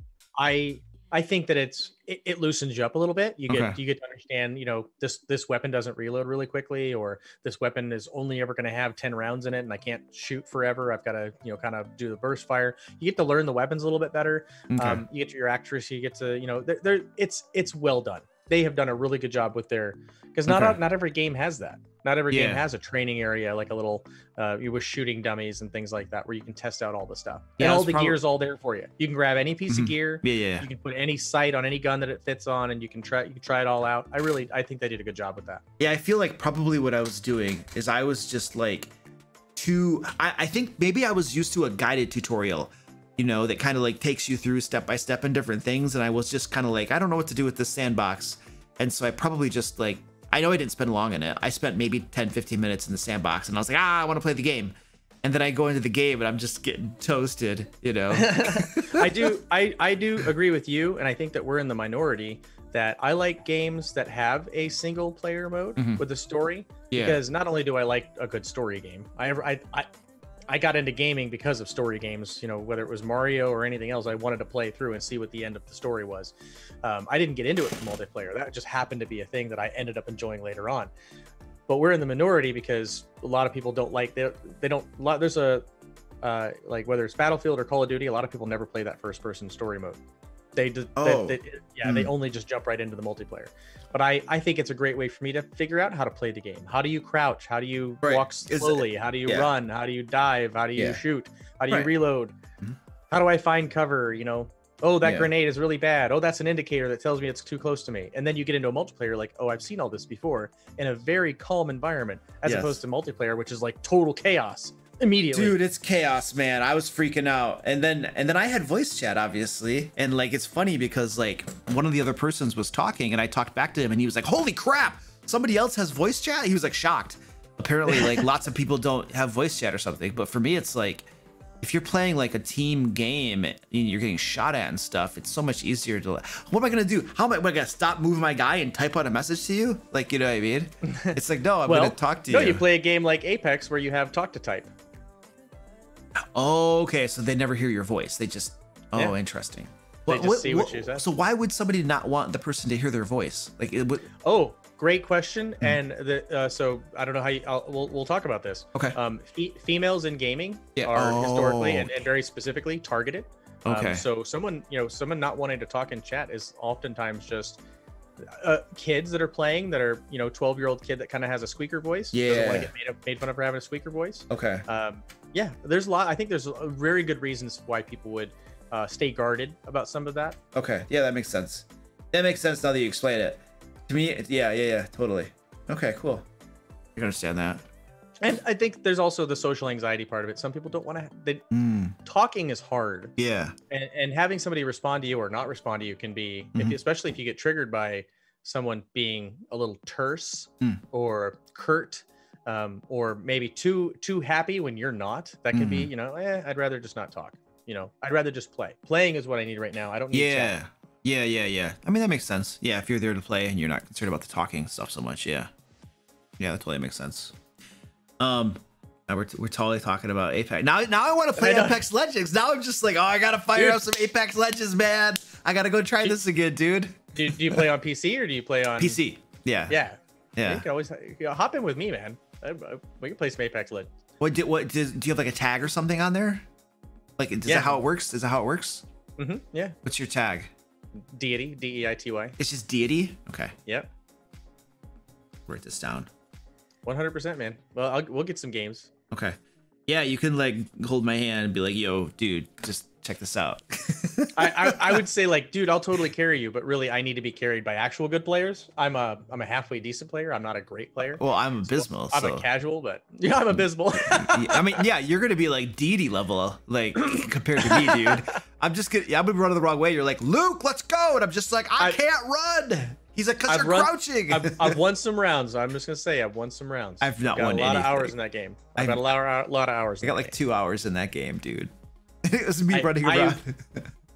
B: I think that it loosens you up a little bit. You get to understand, this weapon doesn't reload really quickly, or this weapon is only ever going to have 10 rounds in it, and I can't shoot forever. I've got to, kind of do the burst fire. You get to learn the weapons a little bit better. You get to your accuracy. You get to, it's well done. They have done a really good job with because not every game has that. Not every game has a training area, like a little, you with shooting dummies and things like that, where you can test out all the stuff. And all the gear is all there for you. You can grab any piece of gear.
A: You
B: can put any sight on any gun that it fits on, and you can try it all out. I think they did a good job with that.
A: Yeah, I feel like probably what I was doing is I was just I think maybe I was used to a guided tutorial, that kind of takes you through step by step and different things. And I was just kind of I don't know what to do with this sandbox. And so I probably just I know I didn't spend long in it. I spent maybe 10, 15 minutes in the sandbox, and I was like, I want to play the game. And then I go into the game and I'm just getting toasted,
B: I do agree with you. And I think that we're in the minority that I like games that have a single player mode with a story, because not only do I like a good story game, I got into gaming because of story games, whether it was Mario or anything else. I wanted to play through and see what the end of the story was. I didn't get into it for multiplayer. That just happened to be a thing that I ended up enjoying later on. But we're in the minority because a lot of people don't there's a, whether it's Battlefield or Call of Duty, a lot of people never play that first person story mode. They only just jump right into the multiplayer. But I think it's a great way for me to figure out how to play the game. How do you crouch? How do you walk slowly? How do you run? How do you dive? How do you shoot? How do you reload? How do I find cover? That grenade is really bad. Oh, that's an indicator that tells me it's too close to me. And then you get into a multiplayer I've seen all this before in a very calm environment, as opposed to multiplayer, which is total chaos. Immediately,
A: dude, it's chaos, man. I was freaking out, and then I had voice chat, obviously, and it's funny because one of the other persons was talking, and I talked back to him, and he was like, "Holy crap, somebody else has voice chat." He was shocked. Apparently, lots of people don't have voice chat or something, but for me, it's if you're playing a team game and you're getting shot at and stuff, it's so much easier to what am I gonna do? How am I gonna stop moving my guy and type out a message to you? You know what I mean? It's no, I'm gonna talk to you.
B: No, you play a game like Apex where you have talk to type.
A: Oh, okay, so they never hear your voice. They just interesting.
B: They just see what you said.
A: So why would somebody not want the person to hear their voice?
B: Oh, great question. And so I don't know how we'll talk about this.
A: Okay.
B: Females in gaming are historically and very specifically targeted.
A: Okay.
B: So someone not wanting to talk in chat is oftentimes just kids that are playing that are 12-year-old kid that kind of has a squeaker voice. Doesn't want to get made fun of for having a squeaker voice.
A: Okay.
B: There's a lot. I think there's very good reasons why people would stay guarded about some of that.
A: Okay. Yeah, that makes sense. That makes sense now that you explain it. To me, yeah, totally. Okay, cool. You understand that.
B: And I think there's also the social anxiety part of it. Some people don't want to. Talking is hard.
A: Yeah.
B: And having somebody respond to you or not respond to you can be, especially if you get triggered by someone being a little terse or curt, or maybe too happy when you're not. That can be, I'd rather just not talk. I'd rather just play. Playing is what I need right now. I don't need chat.
A: Yeah. I mean, that makes sense. Yeah, if you're there to play and you're not concerned about the talking stuff so much, yeah, that totally makes sense. Now we're totally talking about Apex. Now I want to play Apex Legends. Now I'm just like, oh, I gotta fire up some Apex Legends, man. I gotta go try this again, dude.
B: Do you play on PC or do you play on
A: PC? Yeah.
B: You can always hop in with me, man. We can play some Apex Legends.
A: Do you have like a tag or something on there? Like, is that how it works? Is that how it works?
B: Yeah.
A: What's your tag?
B: Deity, Deity.
A: It's just Deity? Okay.
B: Yep.
A: Write this down.
B: 100%, man. Well, we'll get some games.
A: Okay. Yeah, you can like hold my hand and be like, yo, dude, just check this out.
B: I would say like, dude, I'll totally carry you, but really I need to be carried by actual good players. I'm a halfway decent player. I'm not a great player.
A: Well, I'm abysmal.
B: I'm a casual, but yeah, I'm abysmal.
A: I mean, yeah, you're gonna be like Deity level, like compared to me, dude. I'm gonna run the wrong way. You're like, Luke, let's go, and I'm just like, I can't run. He's like, cause you're crouching.
B: I've won some rounds. I'm just gonna say I've won some rounds.
A: I've not won
B: a lot of hours in that game. I've got a lot of hours.
A: I got like 2 hours in that game, dude. It was me running around.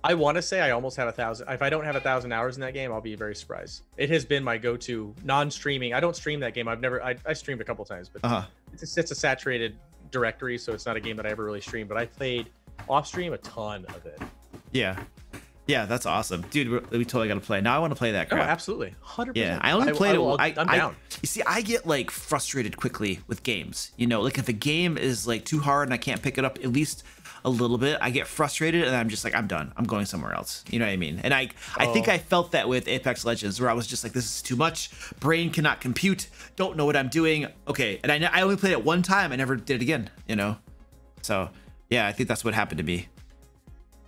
B: I want to say I almost have 1,000. If I don't have 1,000 hours in that game, I'll be very surprised. It has been my go-to non-streaming. I don't stream that game. I streamed a couple times, but it's a saturated directory, so it's not a game that I ever really streamed. But I played off stream a ton of it.
A: Yeah, that's awesome, dude. We totally got to play. Now I want to play that crap.
B: Oh, absolutely, 100%.
A: Yeah, I only played it.
B: I'm down.
A: You see, I get like frustrated quickly with games. Like if a game is like too hard and I can't pick it up at least a little bit, I get frustrated and I'm just like, I'm done. I'm going somewhere else. You know what I mean? And I think I felt that with Apex Legends, where I was just like, this is too much. Brain cannot compute. Don't know what I'm doing. Okay, and I only played it one time. I never did it again. So yeah, I think that's what happened to me.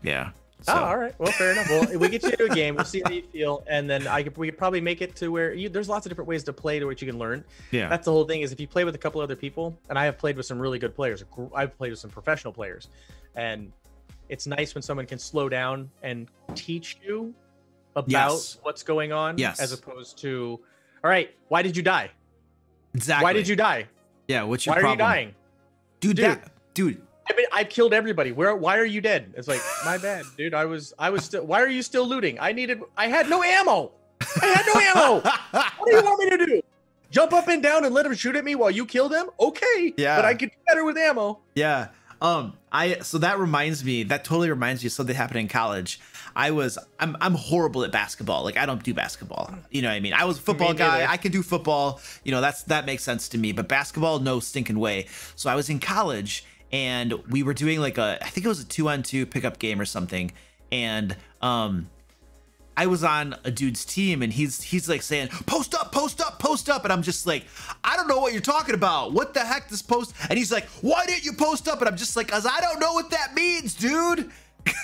A: Yeah. So.
B: Oh, all right. Well, fair enough. Well, we get you into a game. We'll see how you feel, and then we could probably make it to where there's lots of different ways to play to which you can learn.
A: Yeah.
B: That's the whole thing. Is if you play with a couple other people, and I have played with some really good players. I've played with some professional players, and it's nice when someone can slow down and teach you about what's going on, as opposed to, all right, why did you die?
A: Exactly.
B: Why did you die?
A: Yeah. What's your problem?
B: Why are you dying,
A: dude?
B: I mean, I've killed everybody. Why are you dead? It's like, my bad, dude. I was still. Why are you still looting? I had no ammo. What do you want me to do? Jump up and down and let him shoot at me while you kill them? Okay.
A: Yeah.
B: But I could do better with ammo.
A: Yeah. So that totally reminds me of something happened in college. I'm horrible at basketball. Like I don't do basketball. You know what I mean? I was a football guy. I can do football. That makes sense to me, but basketball, no stinking way. So I was in college and we were doing like I think it was a 2-on-2 pickup game or something. And, I was on a dude's team and he's like saying, post up. And I'm just like, I don't know what you're talking about. What the heck this post? And he's like, why didn't you post up? And I'm just like, cause I don't know what that means, dude.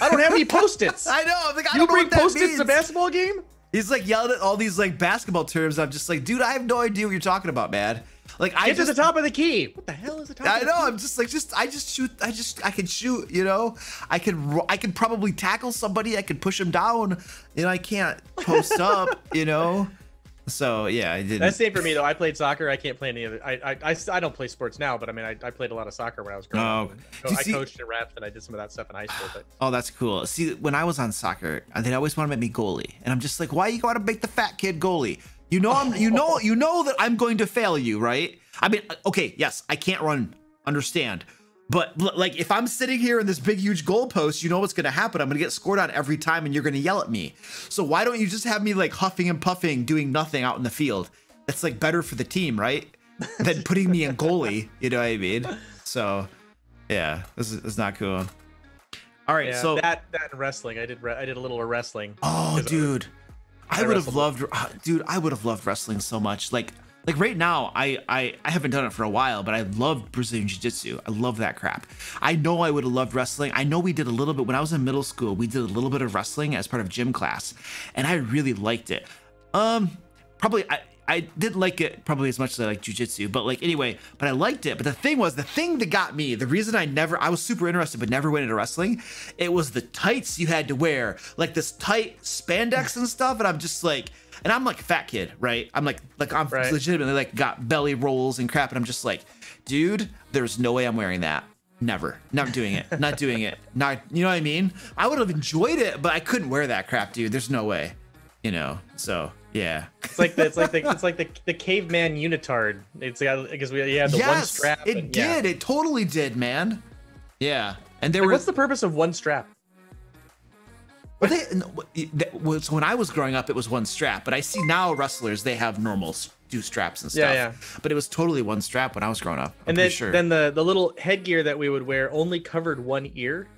B: I don't have any post-its.
A: I know. I'm like, I don't know what that means. You bring
B: post-its to basketball game?
A: He's like yelling at all these like basketball terms. I'm just like, dude, I have no idea what you're talking about, man. Like
B: Get to the top of the key. What the hell is the top of the key?
A: I'm just like, I can shoot, I can probably tackle somebody. I can push him down. I can't post up, So yeah, I didn't.
B: That's the same for me though. I played soccer. I can't play any other. I don't play sports now, but I mean, I played a lot of soccer when I was growing up. I coached and repped, and I did some of that stuff in high school. But
A: oh, that's cool. See, when I was on soccer, they always want to make me goalie, and I'm just like, why you got to make the fat kid goalie? You know that I'm going to fail you, right? I mean, okay, yes, I can't run, understand. But like, if I'm sitting here in this big, huge goalpost, you know what's going to happen. I'm going to get scored on every time and you're going to yell at me. So why don't you just have me like huffing and puffing, doing nothing out in the field? That's like better for the team, right? Than putting me in goalie, you know what I mean? So yeah, this is not cool. All right,
B: yeah,
A: so
B: that wrestling, I did a little wrestling.
A: Oh, dude. I would have loved wrestling so much. Like right now, I haven't done it for a while, but I love Brazilian Jiu-Jitsu. I love that crap. I know I would have loved wrestling. I know we did a little bit when I was in middle school. We did a little bit of wrestling as part of gym class, and I really liked it. Probably I didn't like it probably as much as I like jujitsu, but like anyway, but I liked it. But the thing that got me, the reason I was super interested but never went into wrestling, it was the tights you had to wear, like this tight spandex and stuff. And I'm just like, and I'm like a fat kid, right? I'm like I'm legitimately like got belly rolls and crap, and I'm just like, dude, there's no way I'm wearing that. Never. Not doing it. Not doing it. Not, you know what I mean? I would have enjoyed it, but I couldn't wear that crap, dude. There's no way. You know. So yeah.
B: It's like the caveman unitard. It's because we had the one strap.
A: It did. It totally did, man. Yeah. And there
B: what's the purpose of one strap?
A: Well, so when I was growing up, it was one strap, but I see now wrestlers, they have normal straps and stuff. Yeah. But it was totally one strap when I was growing up.
B: And then the little headgear that we would wear only covered one ear.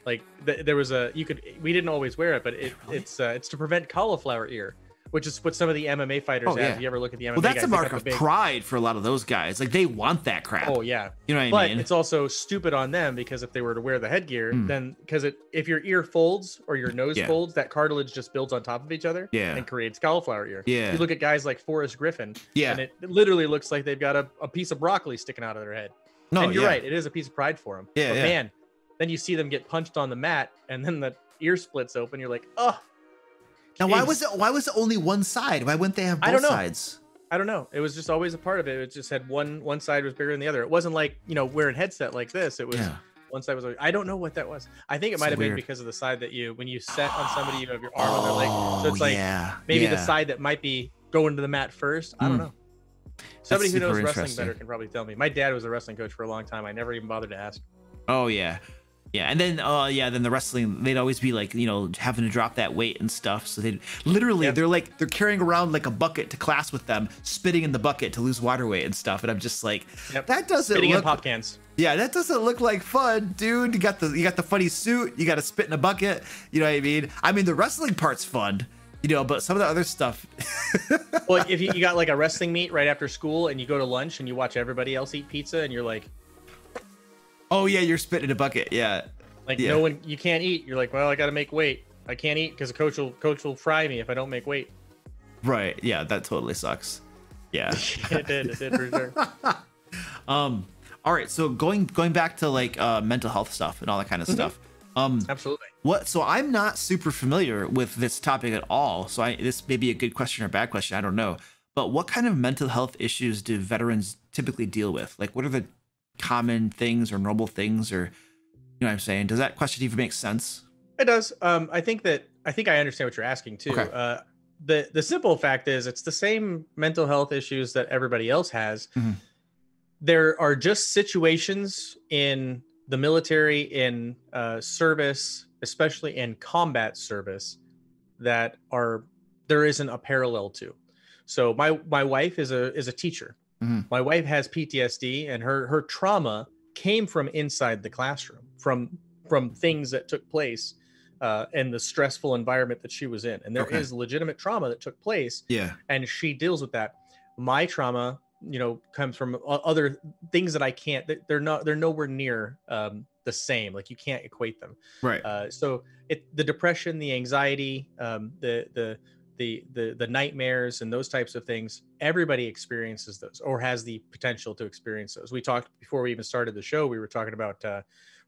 B: Like there was we didn't always wear it, but it's to prevent cauliflower ear, which is what some of the MMA fighters have. If you ever look at the MMA,
A: well, that's a mark of pride for a lot of those guys. Like they want that crap.
B: Oh yeah,
A: you know what I mean.
B: But it's also stupid on them because if they were to wear the headgear, then if your ear folds or your nose folds, that cartilage just builds on top of each other and creates cauliflower ear.
A: Yeah.
B: You look at guys like Forrest Griffin, and it literally looks like they've got a piece of broccoli sticking out of their head. No, and you're right, it is a piece of pride for them.
A: Yeah,
B: but man, then you see them get punched on the mat, and then the ear splits open. You're like, oh.
A: Now, why was it only one side? Why wouldn't they have both sides?
B: I don't know. It was just always a part of it. It just had one side was bigger than the other. It wasn't like, wearing headset like this. It was one side was. I don't know what that was. I think it might have been because of the side that when you set on somebody, you have your arm on their leg. So it's like maybe the side that might be going to the mat first. I don't know. Somebody who knows wrestling better can probably tell me. My dad was a wrestling coach for a long time. I never even bothered to ask.
A: Oh yeah. Yeah, and then then the wrestling, they'd always be like, having to drop that weight and stuff. So they'd literally they're carrying around like a bucket to class with them, spitting in the bucket to lose water weight and stuff. And I'm just like, that doesn't
B: spitting
A: look
B: in pop cans.
A: Yeah, that doesn't look like fun, dude. You got the funny suit, you got to spit in a bucket. You know what I mean? I mean, the wrestling part's fun, but some of the other stuff.
B: Well, if you got like a wrestling meet right after school and you go to lunch and you watch everybody else eat pizza and you're like,
A: oh yeah, you're spitting in a bucket. Yeah.
B: Like no one, you can't eat. You're like, well, I got to make weight. I can't eat because the coach will fry me if I don't make weight.
A: Right. Yeah, that totally sucks. Yeah.
B: It did for sure.
A: All right. So going back to like mental health stuff and all that kind of stuff.
B: Absolutely.
A: So I'm not super familiar with this topic at all. So this may be a good question or bad question. I don't know. But what kind of mental health issues do veterans typically deal with? Like, what are the common things or normal things, or you know what I'm saying? Does that question even make sense?
B: It does. I think I understand what you're asking too. Okay. The simple fact is it's the same mental health issues that everybody else has. Mm-hmm. There are just situations in the military, in service, especially in combat service, that there isn't a parallel to. So my wife is a teacher. Mm-hmm. My wife has PTSD, and her trauma came from inside the classroom, from things that took place and the stressful environment that she was in. And there is legitimate trauma that took place.
A: Yeah.
B: And she deals with that. My trauma, comes from other things that I can't, they're nowhere near the same. Like you can't equate them.
A: Right.
B: So the depression, the anxiety, the nightmares and those types of things, everybody experiences those or has the potential to experience those. We talked before we even started the show, we were talking about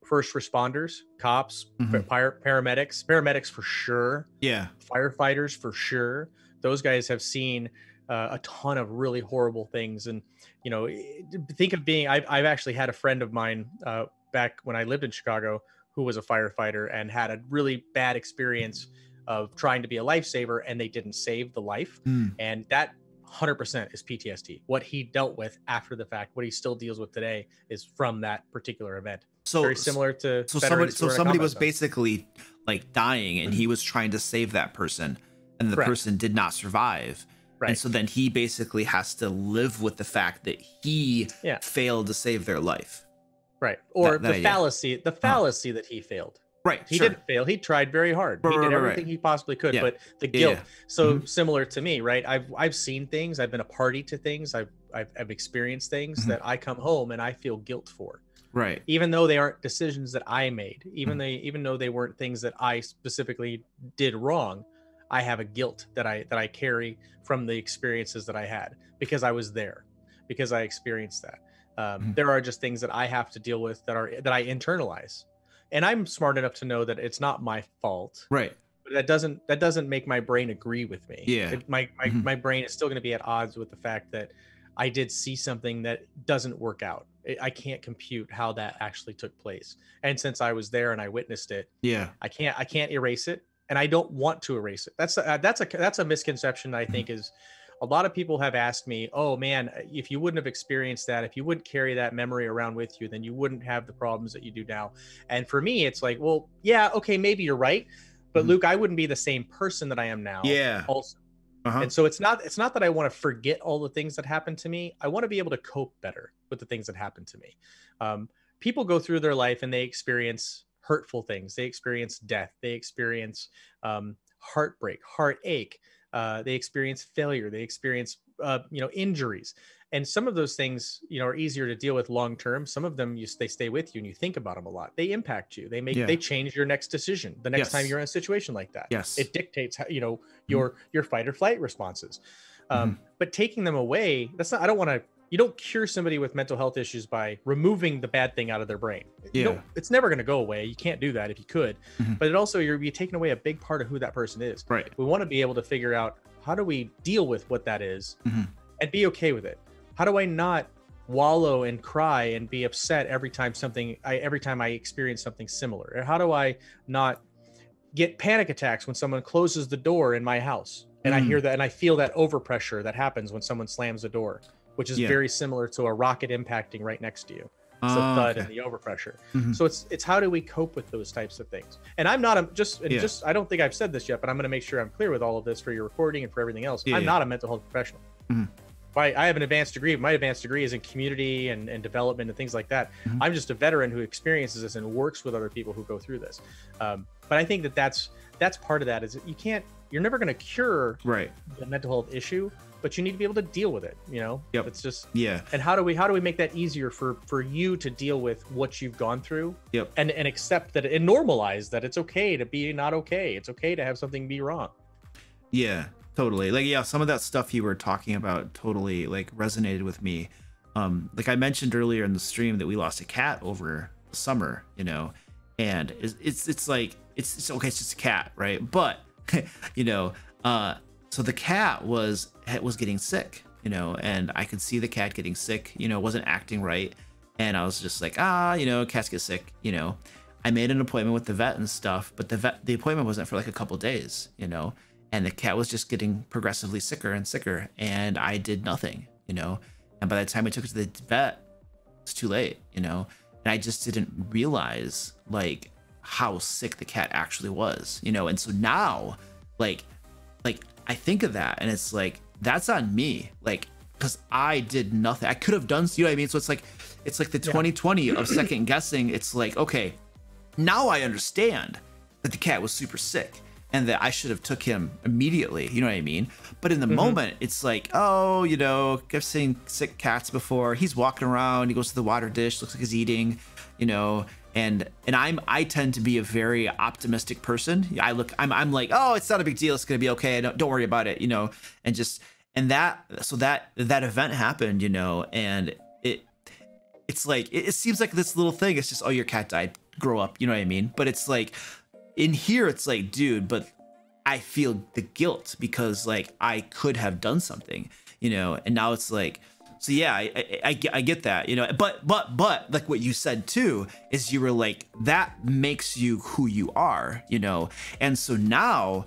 B: first responders, cops, paramedics for sure.
A: Yeah.
B: Firefighters for sure. Those guys have seen a ton of really horrible things. And, think of I've actually had a friend of mine back when I lived in Chicago who was a firefighter and had a really bad experience of trying to be a lifesaver, and they didn't save the life. And that 100% is PTSD. What he dealt with after the fact, what he still deals with today, is from that particular event. So very similar to
A: somebody was basically like dying, and he was trying to save that person, and the person did not survive. Right. And so then he basically has to live with the fact that he failed to save their life.
B: Right. Or the fallacy that he failed.
A: Right.
B: He didn't fail. He tried very hard. He did everything he possibly could, but the guilt. So similar to me, right? I've seen things. I've been a party to things. I've experienced things that I come home and I feel guilt for.
A: Right.
B: Even though they aren't decisions that I made, even though they weren't things that I specifically did wrong, I have a guilt that I carry from the experiences that I had because I was there, because I experienced that. There are just things that I have to deal with that I internalize, and I'm smart enough to know that it's not my fault.
A: Right.
B: But that doesn't make my brain agree with me.
A: Yeah.
B: My brain is still going to be at odds with the fact that I did see something that doesn't work out. I can't compute how that actually took place. And since I was there and I witnessed it, I can't erase it, and I don't want to erase it. That's a misconception I think is a lot of people have asked me, oh man, if you wouldn't have experienced that, if you wouldn't carry that memory around with you, then you wouldn't have the problems that you do now. And for me, it's like, well, yeah, okay, maybe you're right. But Luke, I wouldn't be the same person that I am now.
A: Yeah.
B: Also. And so it's not that I want to forget all the things that happened to me. I want to be able to cope better with the things that happened to me. People go through their life and they experience hurtful things. They experience death. They experience heartbreak, heartache. They experience failure. They experience injuries. And some of those things, are easier to deal with long term. Some of them, they stay with you and you think about them a lot. They impact you. They change your next decision the next time you're in a situation like that.
A: Yes.
B: It dictates how, your fight or flight responses. But taking them away, you don't cure somebody with mental health issues by removing the bad thing out of their brain. It's never going to go away. You can't do that if you could. But it also, you're taking away a big part of who that person is.
A: Right.
B: We want to be able to figure out, how do we deal with what that is and be okay with it? How do I not wallow and cry and be upset every time I experience something similar? Or how do I not get panic attacks when someone closes the door in my house? And I hear that and I feel that overpressure that happens when someone slams the door, which is very similar to a rocket impacting right next to you. It's the thud and the overpressure. So it's how do we cope with those types of things? And I'm not I don't think I've said this yet, but I'm going to make sure I'm clear with all of this for your recording and for everything else. I'm not a mental health professional. I have an advanced degree. My advanced degree is in community and development and things like that. I'm just a veteran who experiences this and works with other people who go through this. But I think that's part of that is you're never going to cure the mental health issue, but you need to be able to deal with it. It's just, and how do we make that easier for you to deal with what you've gone through and accept that and normalize that it's okay to be not okay. It's okay to have something be wrong.
A: Yeah. Totally. Some of that stuff you were talking about totally resonated with me. Like I mentioned earlier in the stream that we lost a cat over the summer, and it's okay. It's just a cat, right? But, so the cat was getting sick, and I could see the cat getting sick, wasn't acting right. And I was just like, cats get sick, I made an appointment with the vet and stuff, but the appointment wasn't for a couple days, and the cat was just getting progressively sicker and sicker, and I did nothing, and by the time I took it to the vet, it's too late, and I just didn't realize how sick the cat actually was, and so now I think of that and it's that's on me, because I did nothing. I could have done, what I mean? So it's like the 2020 of second guessing. It's okay, now I understand that the cat was super sick and that I should have took him immediately, you know what I mean? But in the moment, it's I've seen sick cats before. He's walking around, he goes to the water dish, looks like he's eating, and I tend to be a very optimistic person. I'm like, oh, it's not a big deal, it's gonna be okay, don't worry about it, and that event happened, and it seems like this little thing, it's just, oh, your cat died, grow up, you know what I mean? But it's in here, it's dude, but I feel the guilt because I could have done something, and now it's so yeah, I get that, but what you said too is you were that makes you who you are, and so now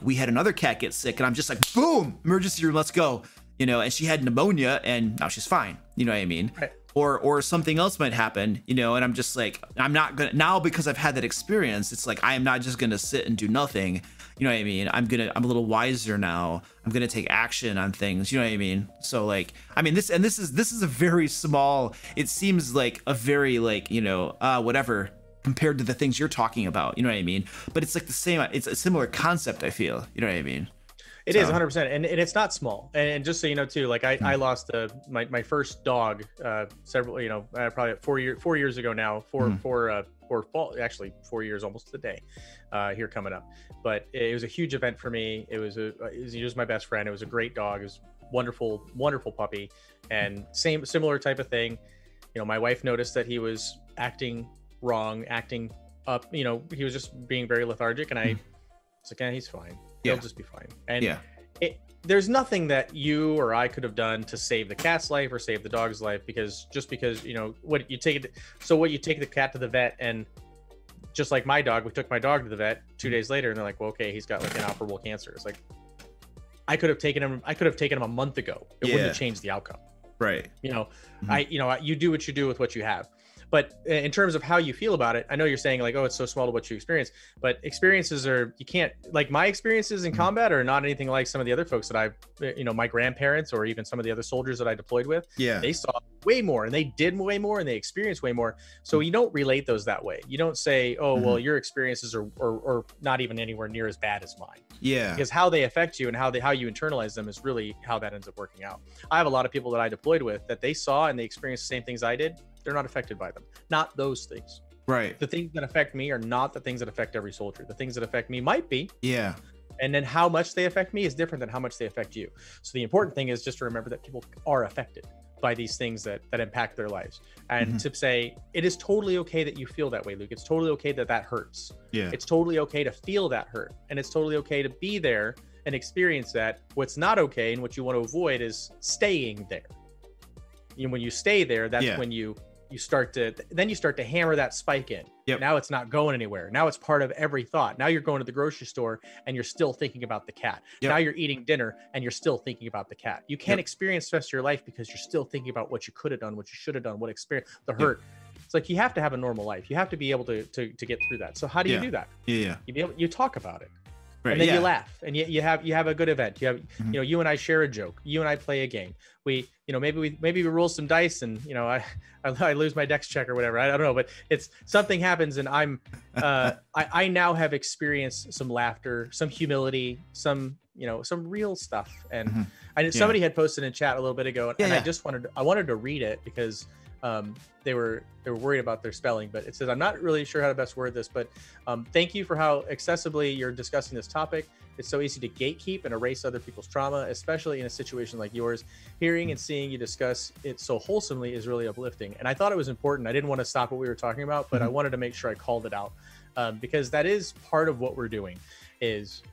A: we had another cat get sick and I'm just boom, emergency room, let's go, and she had pneumonia and now she's fine, you know what I mean? Right. Or something else might happen, and I'm just I'm not gonna, now because I've had that experience, it's I am not just gonna sit and do nothing, you know what I mean? I'm a little wiser now. I'm gonna take action on things, you know what I mean? So this is a very small, it seems a very whatever compared to the things you're talking about, you know what I mean? But it's the same, it's a similar concept, I feel, you know what I mean?
B: It is 100%, and it's not small. And just so you know too, like I lost my first dog several, probably 4 years ago now. Actually 4 years almost to the day here coming up. But it was a huge event for me. He was my best friend. It was a great dog. It was wonderful puppy, and similar type of thing. My wife noticed that he was acting wrong, acting up. He was just being very lethargic, and I was like, he's fine. He'll just be fine. And there's nothing that you or I could have done to save the cat's life or save the dog's life, because what you take the cat to the vet, and just like my dog, we took my dog to the vet 2 days later, and they're like, well, okay, he's got like inoperable cancer. It's like, I could have taken him a month ago. It wouldn't have changed the outcome.
A: Right.
B: You do what you do with what you have. But in terms of how you feel about it, I know you're saying like, oh, it's so small to what you experience, but experiences you can't, like my experiences in combat are not anything like some of the other folks that my grandparents or even some of the other soldiers that I deployed with. Yeah. They saw way more, and they did way more, and they experienced way more. So you don't relate those that way. You don't say, oh, well, your experiences are not even anywhere near as bad as mine. Yeah. Because how they affect you and how you internalize them is really how that ends up working out. I have a lot of people that I deployed with that they saw and they experienced the same things I did. They're not affected by them. Not those things. Right. The things that affect me are not the things that affect every soldier. The things that affect me might be. Yeah. And then how much they affect me is different than how much they affect you. So the important thing is just to remember that people are affected by these things that impact their lives. And to say, it is totally okay that you feel that way, Luke. It's totally okay that hurts. Yeah. It's totally okay to feel that hurt. And it's totally okay to be there and experience that. What's not okay and what you want to avoid is staying there. When you stay there, that's when you start to hammer that spike in. Yep. Now it's not going anywhere. Now it's part of every thought. Now you're going to the grocery store and you're still thinking about the cat. Yep. Now you're eating dinner and you're still thinking about the cat. You can't experience the rest of your life because you're still thinking about what you could have done, what you should have done, what experience, the hurt. It's like, you have to have a normal life. You have to be able to get through that. So how do you do that? You talk about it. Right, and then you laugh, and you have a good event. You have, you and I share a joke. You and I play a game. We, maybe we roll some dice, and I lose my dex check or whatever. I don't know, but it's something happens, and I now have experienced some laughter, some humility, some real stuff. And somebody had posted in chat a little bit ago, and I wanted to read it because they were worried about their spelling, but it says, I'm not really sure how to best word this, but thank you for how accessibly you're discussing this topic. It's so easy to gatekeep and erase other people's trauma, especially in a situation like yours. Hearing and seeing you discuss it so wholesomely is really uplifting. And I thought it was important. I didn't want to stop what we were talking about, but I wanted to make sure I called it out because that is part of what we're doing is,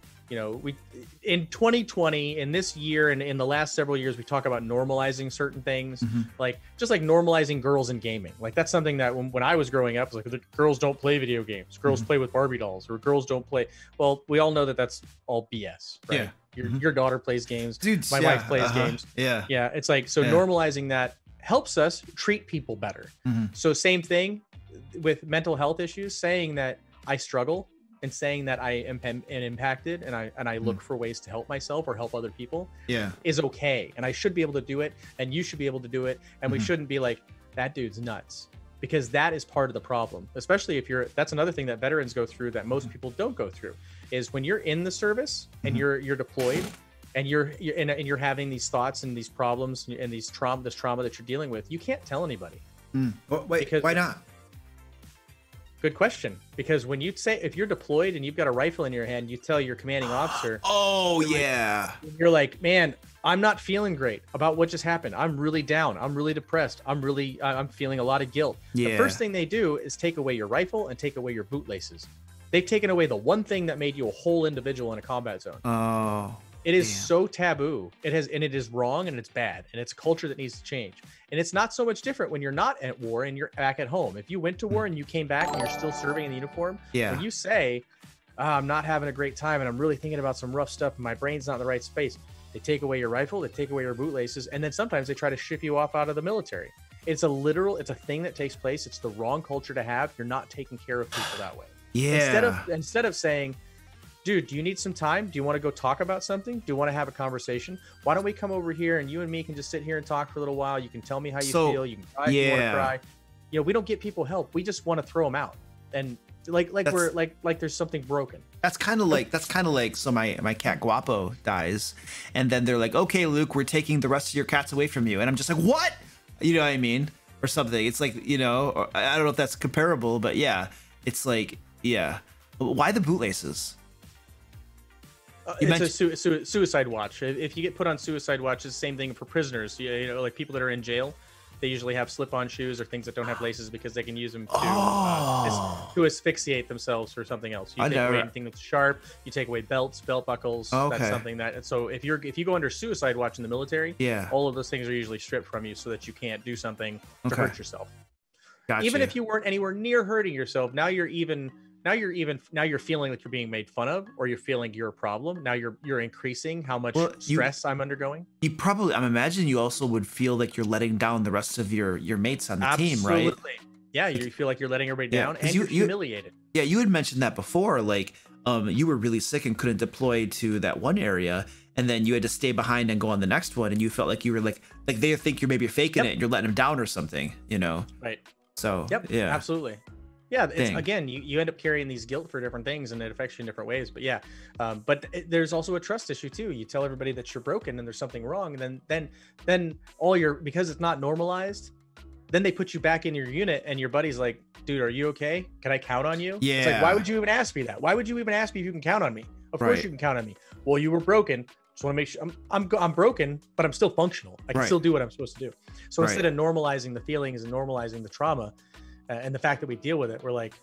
B: we in 2020, in this year and in the last several years, we talk about normalizing certain things, like just like normalizing girls in gaming. Like that's something that when I was growing up, was like, girls don't play video games, girls play with Barbie dolls, or girls don't play. Well, we all know that that's all BS, right? Yeah. Your daughter plays games. Dude, my wife plays games. Yeah. Yeah. It's like, so normalizing that helps us treat people better. So same thing with mental health issues, saying that I struggle and saying that I am impacted and I look for ways to help myself or help other people is okay. And I should be able to do it, and you should be able to do it. And we shouldn't be like, that dude's nuts, because that is part of the problem. Especially if that's another thing that veterans go through that most people don't go through, is when you're in the service and you're deployed and you're having these thoughts and these problems and this trauma that you're dealing with, you can't tell anybody.
A: Well, wait, why not?
B: Good question. Because when if you're deployed and you've got a rifle in your hand, you tell your commanding officer, you're like, man, I'm not feeling great about what just happened. I'm really down. I'm really depressed. I'm feeling a lot of guilt. The first thing they do is take away your rifle and take away your bootlaces. They've taken away the one thing that made you a whole individual in a combat zone. Oh. It is so taboo. It is wrong, and it's bad, and it's a culture that needs to change. And it's not so much different when you're not at war and you're back at home. If you went to war and you came back and you're still serving in the uniform, when you say, I'm not having a great time and I'm really thinking about some rough stuff and my brain's not in the right space, they take away your rifle, they take away your bootlaces, and then sometimes they try to ship you off out of the military. It's a thing that takes place. It's the wrong culture to have. You're not taking care of people that way. Yeah. Instead of saying, dude, do you need some time? Do you want to go talk about something? Do you want to have a conversation? Why don't we come over here and you and me can just sit here and talk for a little while? You can tell me how you feel. You can cry if you want to cry. We don't get people help. We just want to throw them out. And like there's something broken.
A: That's kind of like so my cat Guapo dies, and then they're like, okay, Luke, we're taking the rest of your cats away from you, and I'm just like, what? You know what I mean? Or something. It's like, you know, I don't know if that's comparable, but yeah, it's like, yeah. Why the bootlaces?
B: It's a suicide watch. If you get put on suicide watch, it's the same thing for prisoners. You know, like people that are in jail, they usually have slip-on shoes or things that don't have laces because they can use them to asphyxiate themselves for something else. You take away anything that's sharp. You take away belts, belt buckles. Okay. That's something that. So if you go under suicide watch in the military, all of those things are usually stripped from you so that you can't do something to hurt yourself. Gotcha. Even if you weren't anywhere near hurting yourself, now you're feeling like you're being made fun of, or you're feeling you're a problem. Now you're increasing how much stress I'm undergoing. I'm imagining
A: you also would feel like you're letting down the rest of your mates on the team, right?
B: Absolutely. Yeah, you feel like you're letting everybody down, and you're humiliated.
A: Yeah, you had mentioned that before, like you were really sick and couldn't deploy to that one area, and then you had to stay behind and go on the next one, and you felt like you were like they think you're maybe faking it and you're letting them down or something, you know?
B: Right.
A: So
B: yeah, absolutely. Yeah, it's, again, you end up carrying these guilt for different things, and it affects you in different ways. But yeah, there's also a trust issue too. You tell everybody that you're broken and there's something wrong, and then because it's not normalized, then they put you back in your unit, and your buddy's like, "Dude, are you okay? Can I count on you?"
A: Yeah.
B: It's like, why would you even ask me that? Why would you even ask me if you can count on me? Of course you can count on me. Well, you were broken. Just want to make sure I'm broken, but I'm still functional. I can still do what I'm supposed to do. So instead of normalizing the feelings and normalizing the trauma, and the fact that we deal with it, we're like,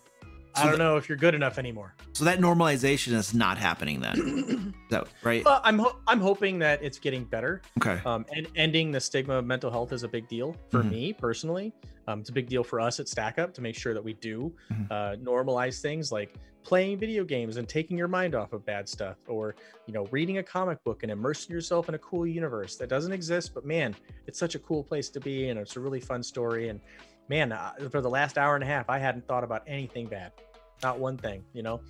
B: I don't know if you're good enough anymore.
A: So that normalization is not happening then. Is that right?
B: Well, I'm hoping that it's getting better.
A: Okay.
B: And ending the stigma of mental health is a big deal for me personally. It's a big deal for us at Stack Up to make sure that we do normalize things like playing video games and taking your mind off of bad stuff, or, you know, reading a comic book and immersing yourself in a cool universe that doesn't exist, but man, it's such a cool place to be, and it's a really fun story. And man, for the last hour and a half, I hadn't thought about anything bad. Not one thing, you know?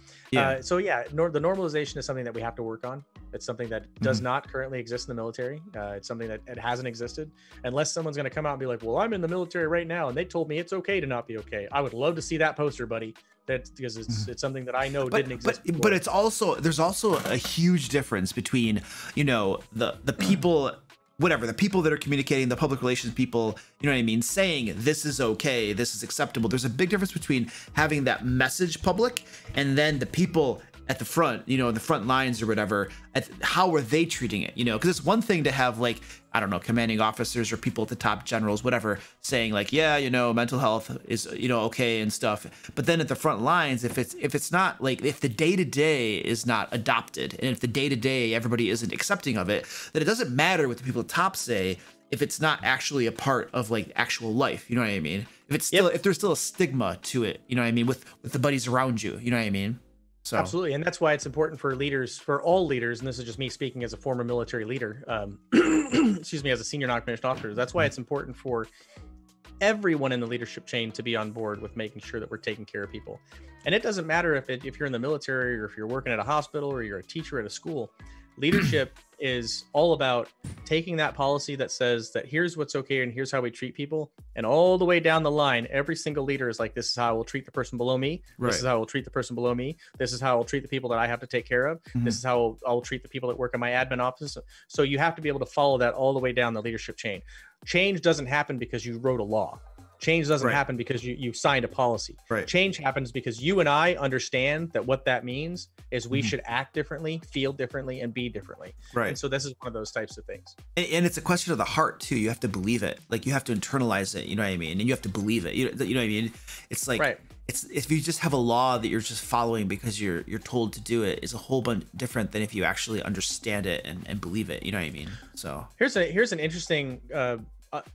B: So yeah, the normalization is something that we have to work on. It's something that does not currently exist in the military. It's something that it hasn't existed. Unless someone's going to come out and be like, well, I'm in the military right now, and they told me it's okay to not be okay. I would love to see that poster, buddy. That's because it's something that I know didn't exist before.
A: But there's also a huge difference between, you know, the people... whatever, the people that are communicating, the public relations people, you know what I mean, saying this is okay, this is acceptable. There's a big difference between having that message public and then the people at the front, you know, the front lines or whatever, how are they treating it, you know? Because it's one thing to have, like, I don't know, commanding officers or people at the top, generals, whatever, saying like, yeah, you know, mental health is, you know, okay and stuff. But then at the front lines, if it's not like, if the day-to-day is not adopted, and if the day-to-day everybody isn't accepting of it, then it doesn't matter what the people at the top say if it's not actually a part of like actual life, you know what I mean? If it's still, if there's still a stigma to it, you know what I mean, with the buddies around you, you know what I mean? So.
B: Absolutely. And that's why it's important for leaders, for all leaders, and this is just me speaking as a former military leader, excuse me, as a senior non-commissioned officer. That's why it's important for everyone in the leadership chain to be on board with making sure that we're taking care of people. And it doesn't matter if you're in the military, or if you're working at a hospital, or you're a teacher at a school. Leadership is all about taking that policy that says that here's what's okay and here's how we treat people, and all the way down the line, every single leader is like, this is how I will treat the person below me. Right. This is how I will treat the person below me. This is how I'll treat the people that I have to take care of. This is how I'll treat the people that work in my admin office. So you have to be able to follow that all the way down the leadership chain. Change doesn't happen because you wrote a law. Change doesn't happen because you signed a policy. Change happens because you and I understand that what that means is we should act differently, feel differently, and be differently. And so this is one of those types of things.
A: And it's a question of the heart too. You have to believe it. Like, you have to internalize it. You know what I mean? And you have to believe it. You know what I mean? It's like, it's, if you just have a law that you're just following because you're told to do it, is a whole bunch different than if you actually understand it and believe it. You know what I mean? So
B: here's an interesting,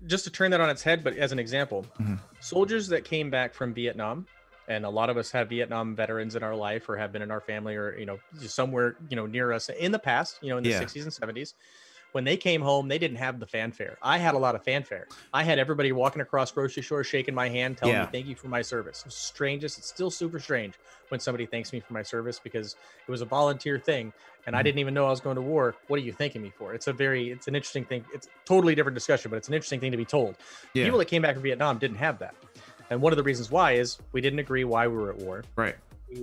B: just to turn that on its head, but as an example, soldiers that came back from Vietnam, and a lot of us have Vietnam veterans in our life, or have been in our family, or, you know, somewhere, you know, near us in the past, you know, in the 60s and 70s, when they came home, they didn't have the fanfare. I had a lot of fanfare. I had everybody walking across grocery stores, shaking my hand, telling me thank you for my service. It's strangest. It's still super strange when somebody thanks me for my service, because it was a volunteer thing, and I didn't even know I was going to war. What are you thanking me for? It's an interesting thing. It's a totally different discussion, but it's an interesting thing to be told. People that came back from Vietnam didn't have that. And one of the reasons why is we didn't agree why we were at war. we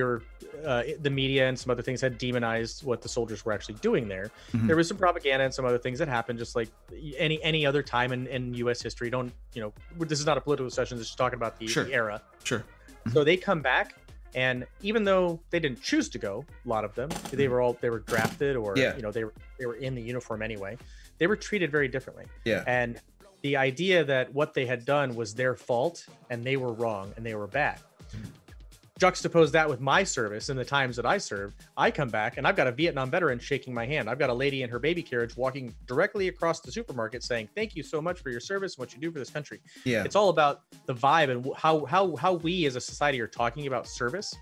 B: were the media and some other things had demonized what the soldiers were actually doing there. There was some propaganda and some other things that happened, just like any other time in U.S. history. Don't, you know, this is not a political session. This is talking about the era.
A: Sure.
B: So they come back, and even though they didn't choose to go, a lot of them, they were drafted, or you know, they were in the uniform anyway. They were treated very differently. And the idea that what they had done was their fault and they were wrong and they were bad. Juxtapose that with my service and the times that I served. I come back and I've got a Vietnam veteran shaking my hand. I've got a lady in her baby carriage walking directly across the supermarket saying, "Thank you so much for your service and what you do for this country." It's all about the vibe and how we as a society are talking about service.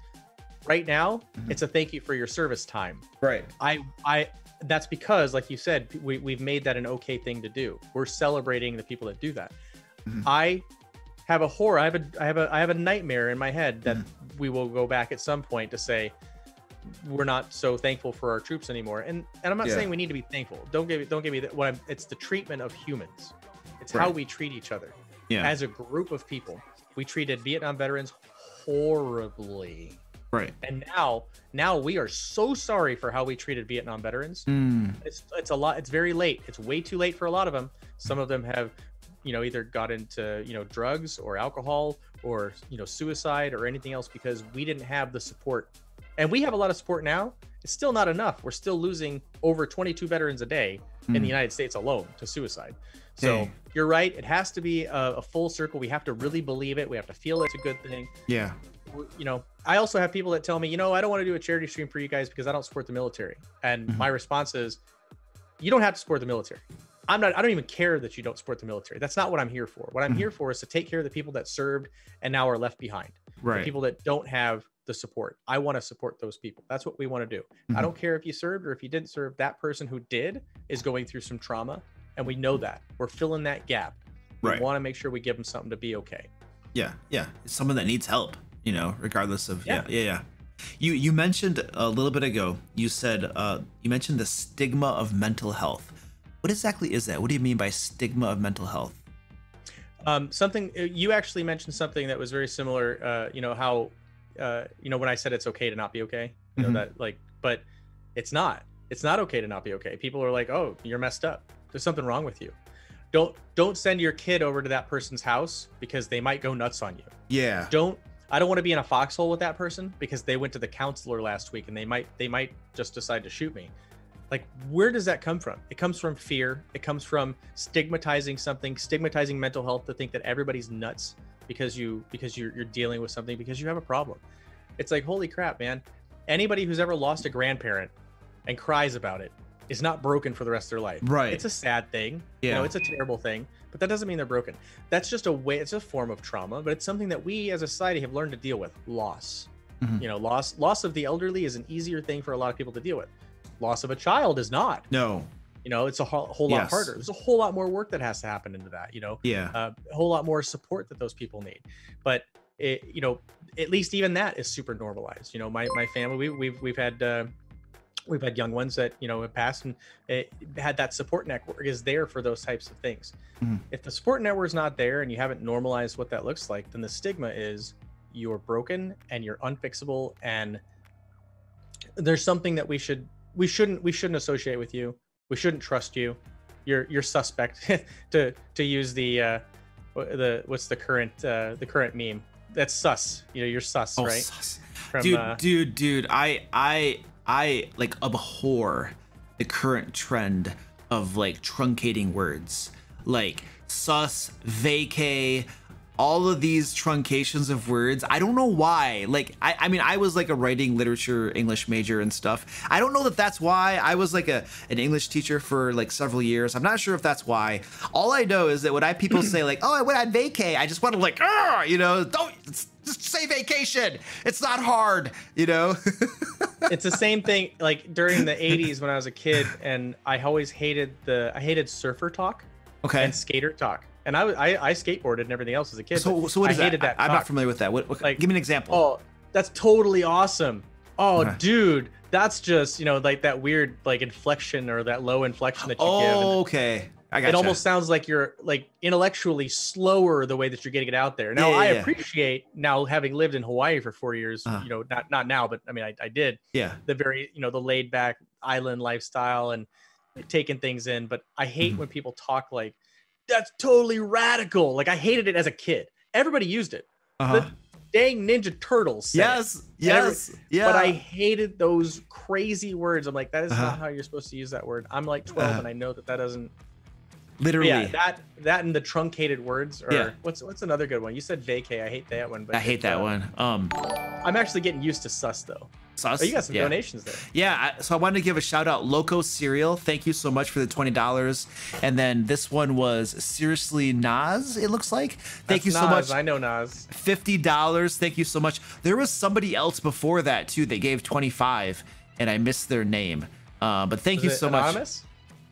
B: Right now, it's a thank you for your service time.
A: Right.
B: That's because, like you said, we've made that an okay thing to do. We're celebrating the people that do that. I have a horror. I have a nightmare in my head that we will go back at some point to say we're not so thankful for our troops anymore. And I'm not saying we need to be thankful. Don't give me that. It's the treatment of humans. It's how we treat each other. As a group of people, we treated Vietnam veterans horribly.
A: Right.
B: And now we are so sorry for how we treated Vietnam veterans. It's a lot. It's very late. It's way too late for a lot of them. Some of them have, you know, either got into, you know, drugs or alcohol or, you know, suicide or anything else because we didn't have the support. And we have a lot of support now. It's still not enough. We're still losing over 22 veterans a day in the United States alone to suicide. So you're right. It has to be a full circle. We have to really believe it. We have to feel it's a good thing.
A: Yeah.
B: You know, I also have people that tell me, you know, I don't want to do a charity stream for you guys because I don't support the military. And my response is, you don't have to support the military. I don't even care that you don't support the military. That's not what I'm here for. What I'm here for is to take care of the people that served and now are left behind.
A: Right.
B: The people that don't have the support. I want to support those people. That's what we want to do. I don't care if you served or if you didn't serve. That person who did is going through some trauma, and we know that. We're filling that gap. We want to make sure we give them something to be okay.
A: Yeah. It's someone that needs help, you know, regardless of You mentioned a little bit ago, you said you mentioned the stigma of mental health. What exactly is that? What do you mean by stigma of mental health?
B: Something you actually mentioned something that was very similar. You know how you know, when I said it's okay to not be okay, you know, that like, but it's not okay to not be okay. People are like, "Oh, you're messed up. There's something wrong with you." Don't send your kid over to that person's house because they might go nuts on you.
A: Yeah.
B: I don't want to be in a foxhole with that person because they went to the counselor last week and they might just decide to shoot me. Like, where does that come from? It comes from fear. It comes from stigmatizing mental health, to think that everybody's nuts because you're dealing with something, because you have a problem. It's like, holy crap, man. Anybody who's ever lost a grandparent and cries about it is not broken for the rest of their life. Right. It's a sad thing. Yeah. You know, it's a terrible thing, but that doesn't mean they're broken. That's just it's a form of trauma, but it's something that we as a society have learned to deal with. Loss. You know, loss of the elderly is an easier thing for a lot of people to deal with. Loss of a child is not. No. You know, it's a whole lot harder. There's a whole lot more work that has to happen into that, you know. A whole lot more support that those people need. But you know, at least even that is super normalized. You know, my family, we've had young ones that, you know, have passed, and it had that support network is there for those types of things. If the support network is not there and you haven't normalized what that looks like, then the stigma is you're broken and you're unfixable, and there's something that we shouldn't associate with you. We shouldn't trust you. You're suspect to use the what's the current meme? That's sus. You know, you're sus, right?
A: Sus. Dude, I like abhor the current trend of like truncating words, like sus, vacay, all of these truncations of words. I don't know why. Like, I mean, I was like a writing, literature, English major and stuff. I don't know that that's why. I was like an English teacher for like several years. I'm not sure if that's why. All I know is that when people say like, "Oh, I went on vacay," I just want to like, you know, just say vacation. It's not hard, you know.
B: It's the same thing like during the 80s when I was a kid, and I always hated surfer talk and skater talk. And I skateboarded and everything else as a kid. So what is that?
A: I'm not familiar with that. What like, give me an example.
B: Oh, that's totally awesome. Oh, dude, that's just, you know, like that weird like inflection or that low inflection that you give.
A: Oh, okay. gotcha.
B: It almost sounds like you're like intellectually slower the way that you're getting it out there. Now I appreciate now having lived in Hawaii for 4 years, you know, not now, but I mean, I did the very, you know, the laid back island lifestyle and taking things in. But I hate when people talk like that's totally radical. Like I hated it as a kid. Everybody used it. The dang Ninja Turtles.
A: Yes.
B: But I hated those crazy words. I'm like, that is not how you're supposed to use that word. I'm like 12 and I know that doesn't.
A: Literally.
B: Yeah, that and the truncated words. Or what's another good one? You said vacay. I hate that one. But
A: I hate that one.
B: I'm actually getting used to sus though.
A: Sus?
B: Oh, you got some donations there.
A: Yeah, so I wanted to give a shout out, Loco Cereal. Thank you so much for the $20. And then this one was Seriously Nas, it looks like. Thank you so much.
B: I know Nas.
A: $50. Thank you so much. There was somebody else before that too. They gave 25 and I missed their name. But thank you so
B: anonymous?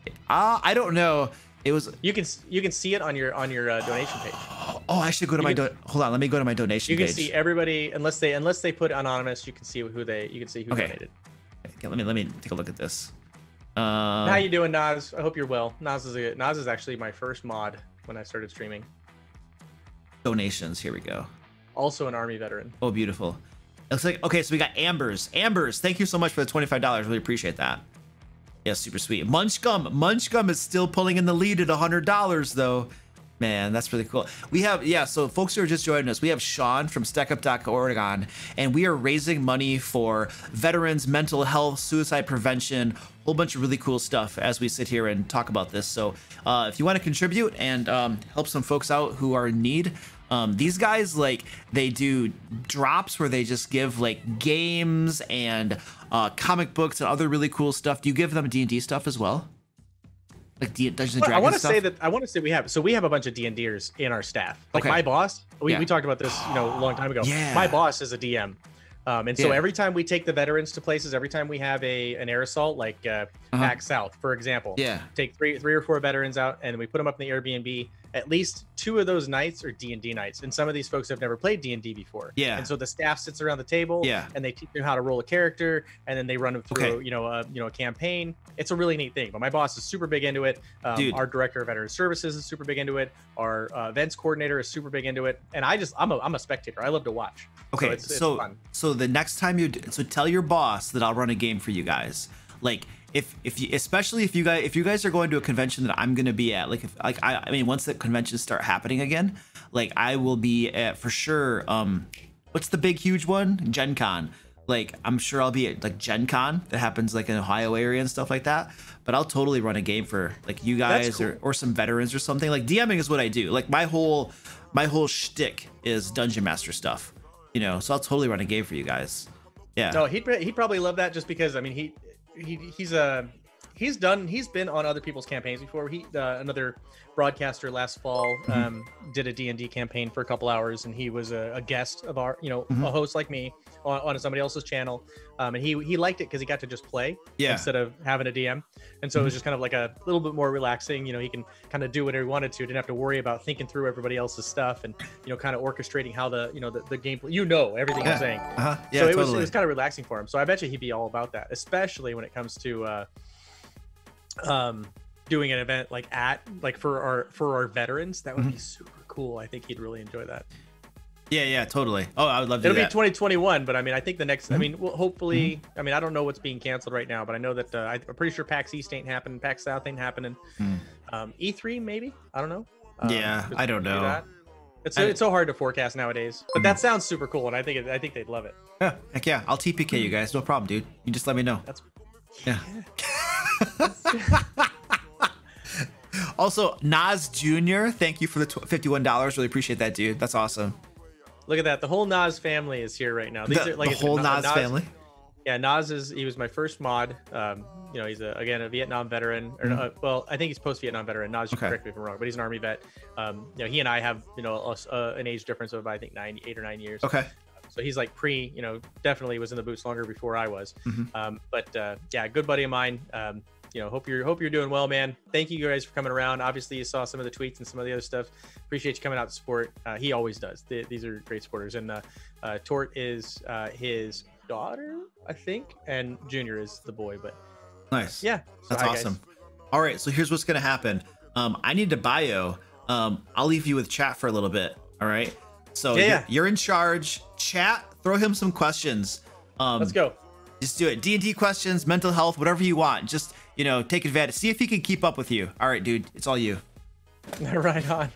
A: Much. I don't know. It was.
B: You can see it on your donation page.
A: Oh, I should go to hold on. Let me go to my donation page.
B: You can see everybody unless they put anonymous. You can see who donated.
A: Okay, let me take a look at this.
B: How you doing, Nas? I hope you're well. Nas is actually my first mod when I started streaming.
A: Donations. Here we go.
B: Also an Army veteran.
A: Oh, beautiful. It looks like okay. So we got Ambers. Thank you so much for the $25. Really appreciate that. Yeah, super sweet. Munchgum is still pulling in the lead at $100 though. Man, that's really cool. We have, so folks who are just joining us, we have Sean from StackUp.Oregon, and we are raising money for veterans, mental health, suicide prevention, a whole bunch of really cool stuff as we sit here and talk about this. So if you want to contribute and help some folks out who are in need, these guys, like, they do drops where they just give like games and comic books and other really cool stuff. Do you give them D&D stuff as well? Like Dungeons and Dragons
B: I want to
A: stuff?
B: say we have a bunch of D&Ders in our staff. Like my boss, we talked about this, you know, a long time ago. Yeah. My boss is a DM. And so every time we take the veterans to places, every time we have an air assault, like back south, for example, take three or four veterans out and we put them up in the Airbnb. At least 2 of those nights are D&D nights, and some of these folks have never played D&D before. Yeah. And so the staff sits around the table, and they teach them how to roll a character, and then they run them through, a campaign. It's a really neat thing. But my boss is super big into it. Our director of veteran services is super big into it. Our events coordinator is super big into it. And I'm a spectator. I love to watch.
A: Okay,
B: so it's fun.
A: So the next time so tell your boss that I'll run a game for you guys. Like, especially if you guys are going to a convention that I'm gonna be at, I mean once the conventions start happening again, like I will be at for sure. What's the big huge one? Gen Con. Like I'm sure I'll be at like Gen Con that happens like in Ohio area and stuff like that. But I'll totally run a game for like you guys or some veterans or something. Like DMing is what I do. Like my whole shtick is Dungeon Master stuff. You know, so I'll totally run a game for you guys. Yeah.
B: No, he'd probably love that just because I mean he's been on other people's campaigns before. Another broadcaster last fall did a D&D campaign for a couple hours, and he was a guest of our, a host like me on somebody else's channel, and he liked it because he got to just play instead of having a DM, and so it was just kind of like a little bit more relaxing. You know, he can kind of do whatever he wanted to, didn't have to worry about thinking through everybody else's stuff and kind of orchestrating how the gameplay, everything I'm saying. So it was kind of relaxing for him. So I bet you he'd be all about that, especially when it comes to doing an event like for our veterans. That would be super cool. I think he'd really enjoy that.
A: Yeah, totally. Oh, I would love to do that.
B: It'll be 2021, but I mean, I think the next, I mean, well, hopefully, I mean, I don't know what's being canceled right now, but I know that I'm pretty sure PAX East ain't happening, PAX South ain't happening. E3 maybe, I don't know.
A: I don't know.
B: It's so hard to forecast nowadays, but that sounds super cool, and I think they'd love it.
A: Yeah, heck yeah, I'll TPK you guys, no problem, dude. You just let me know. Also, Nas Jr., thank you for the $51. Really appreciate that, dude. That's awesome.
B: Look at that. The whole Nas family is here right now. These are like
A: the whole Nas family.
B: Yeah, he was my first mod. He's a Vietnam veteran. Or well, I think he's post-Vietnam veteran. Nas, you can correct me if I'm wrong, but he's an Army vet. He and I have an age difference of I think 8 or 9 years. Okay. So he's like definitely was in the boots longer before I was. Good buddy of mine. Hope you're doing well, man. Thank you guys for coming around. Obviously, you saw some of the tweets and some of the other stuff. Appreciate you coming out to support. He always does. These are great supporters. And Tort is his daughter, I think, and Junior is the boy. But
A: nice.
B: Yeah,
A: that's awesome. Guys. All right, so here's what's gonna happen. I need to bio. I'll leave you with chat for a little bit. All right. So you're in charge. Chat, throw him some questions.
B: Let's go.
A: Just do it. D&D questions, mental health, whatever you want. Just, take advantage. See if he can keep up with you. All right, dude. It's all you.
B: Right on.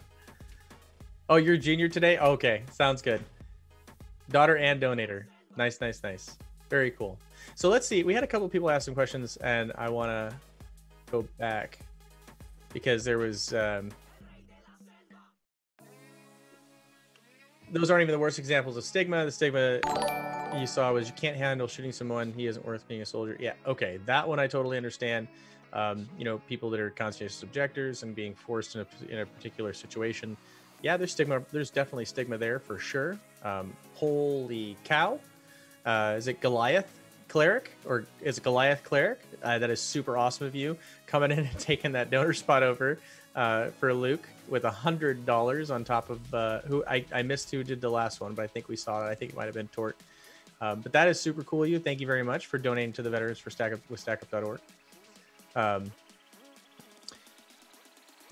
B: Oh, you're junior today? Okay. Sounds good. Daughter and donator. Nice, nice, nice. Very cool. So let's see. We had a couple people ask some questions, and I want to go back because there was... those aren't even the worst examples of stigma. The stigma you saw was you can't handle shooting someone. He isn't worth being a soldier. Yeah, okay, that one I totally understand. People that are conscientious objectors and being forced in a particular situation. Yeah, there's stigma. There's definitely stigma there for sure. Holy cow! Is it Goliath cleric or is it Goliath cleric? That is super awesome of you coming in and taking that donor spot over for Luke with $100 on top of who I missed who did the last one, but I think we saw it. I think it might have been Tort. But that is super cool of you. Thank you very much for donating to the veterans for StackUp.org.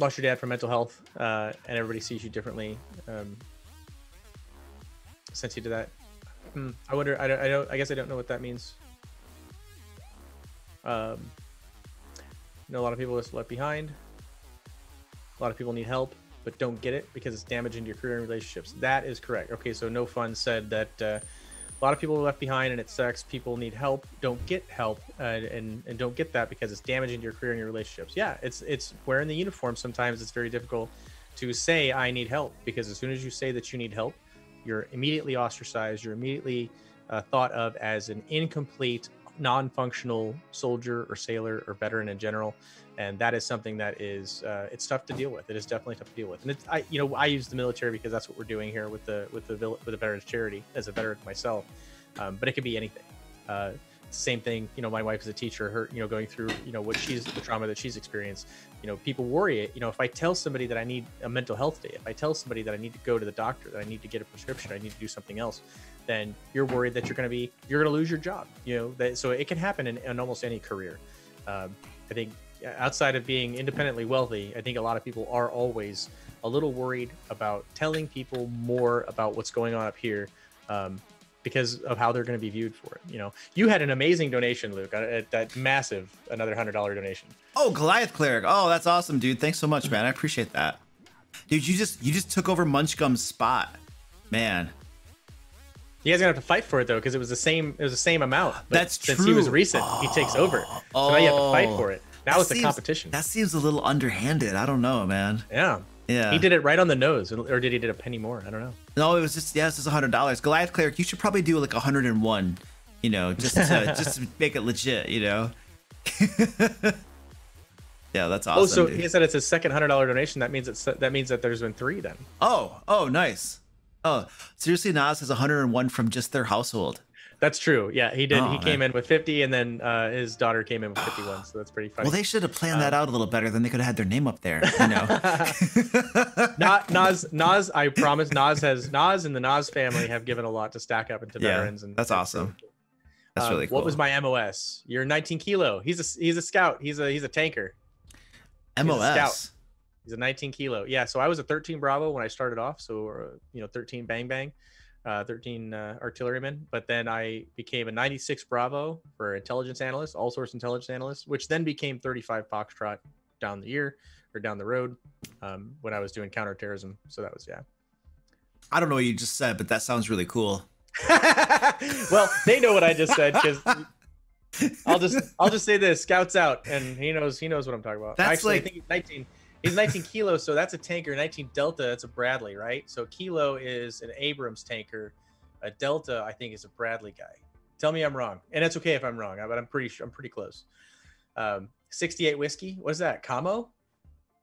B: Lost your dad for mental health, and everybody sees you differently. Since you did that, I wonder. I guess I don't know what that means. A lot of people are left behind. A lot of people need help, but don't get it because it's damaging your career and relationships. That is correct. Okay, so No Fun said that a lot of people are left behind and it sucks. People need help, don't get help, and don't get that because it's damaging your career and your relationships. Yeah, it's wearing the uniform. Sometimes it's very difficult to say I need help because as soon as you say that you need help, you're immediately ostracized. You're immediately thought of as an incomplete, non-functional soldier or sailor or veteran in general. And that is something that is it's tough to deal with. It is definitely tough to deal with. And I use the military because that's what we're doing here with the veterans charity as a veteran myself. But it could be anything. Same thing. My wife is a teacher. Her going through the trauma that she's experienced. People worry. If I tell somebody that I need a mental health day, if I tell somebody that I need to go to the doctor, that I need to get a prescription, I need to do something else, then you're worried that you're going to lose your job. So it can happen in almost any career. I think. Outside of being independently wealthy, I think a lot of people are always a little worried about telling people more about what's going on up here because of how they're going to be viewed for it. You had an amazing donation, Luke, that massive, another $100 donation.
A: Oh, Goliath cleric. Oh, that's awesome, dude. Thanks so much, man. I appreciate that. Dude, you just took over Munchgum's spot, man.
B: You guys are gonna have to fight for it though, because it was the same amount.
A: That's true.
B: Since he was recent, he takes over. So now you have to fight for it. Now it's a competition.
A: That seems a little underhanded. I don't know, man.
B: Yeah. He did it right on the nose, or did he did a penny more? I don't know.
A: No, it was just it's just $100. Goliath cleric, you should probably do like 101. Just to make it legit. Yeah, that's awesome.
B: Oh, so
A: dude.
B: He said it's a second $100 donation. That means that there's been 3 then.
A: Oh, nice. Oh, seriously, Nas has 101 from just their household.
B: That's true. Yeah, he did. He came in with 50, and then his daughter came in with 51. So that's pretty funny.
A: Well, they should have planned that out a little better. Then they could have had their name up there.
B: Not Nas. I promise. Nas and the Nas family have given a lot to Stack Up and to veterans. And
A: that's awesome. That's really cool.
B: What was my MOS? You're 19 kilo. He's a scout. He's a tanker.
A: MOS.
B: He's a 19 kilo. Yeah. So I was a 13 Bravo when I started off. So 13 Bang Bang. 13 artilleryman, but then I became a 96 Bravo for intelligence analyst, all source intelligence analyst, which then became 35 Foxtrot down the road when I was doing counterterrorism. So that was
A: I don't know what you just said, but that sounds really cool.
B: Well, they know what I just said because I'll just say this: Scouts out, and he knows what I'm talking about.
A: That's
B: actually, I think he's 19. He's 19 kilos, so that's a tanker. 19 Delta, that's a Bradley, right? So kilo is an Abrams tanker. A Delta, I think, is a Bradley guy. Tell me I'm wrong, and it's okay if I'm wrong, but I'm pretty sure I'm pretty close. 68 whiskey. What is that? Camo?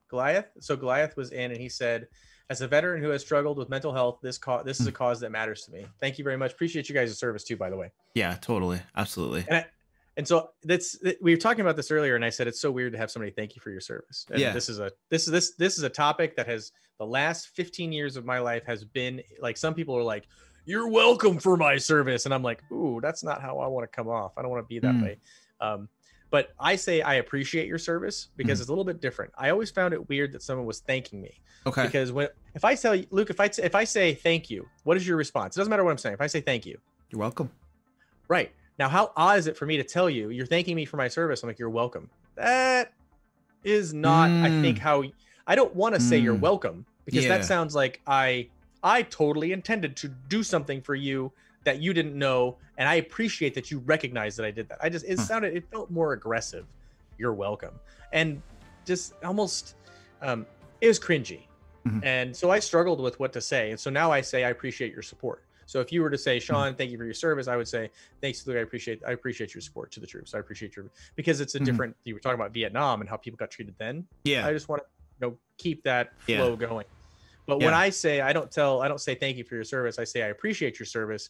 B: Goliath. So Goliath was in, and he said, "As a veteran who has struggled with mental health, this is a cause that matters to me." Thank you very much. Appreciate you guys' service too, by the way.
A: Yeah, totally, absolutely.
B: And so we were talking about this earlier, and I said it's so weird to have somebody thank you for your service. And this is a topic that has the last 15 years of my life has been like, some people are like, "You're welcome for my service," and I'm like, "Ooh, that's not how I want to come off. I don't want to be that way." But I say I appreciate your service because it's a little bit different. I always found it weird that someone was thanking me.
A: Okay.
B: Because if I tell you, Luke, if I say thank you, what is your response? It doesn't matter what I'm saying. If I say thank you,
A: you're welcome.
B: Right. Now, how odd is it for me to tell you you're thanking me for my service? I'm like, you're welcome. That is not, I think, how I don't want to say you're welcome, because that sounds like I totally intended to do something for you that you didn't know, and I appreciate that you recognize that I did that. It felt more aggressive. You're welcome. And just almost it was cringy. And so I struggled with what to say. And so now I say I appreciate your support. So if you were to say, Sean, thank you for your service, I would say, thanks, Luke, I appreciate your support to the troops. I appreciate your, because it's a different, you were talking about Vietnam and how people got treated then. Yeah. I just want to keep that flow going. But when I say, I don't say thank you for your service. I say I appreciate your service.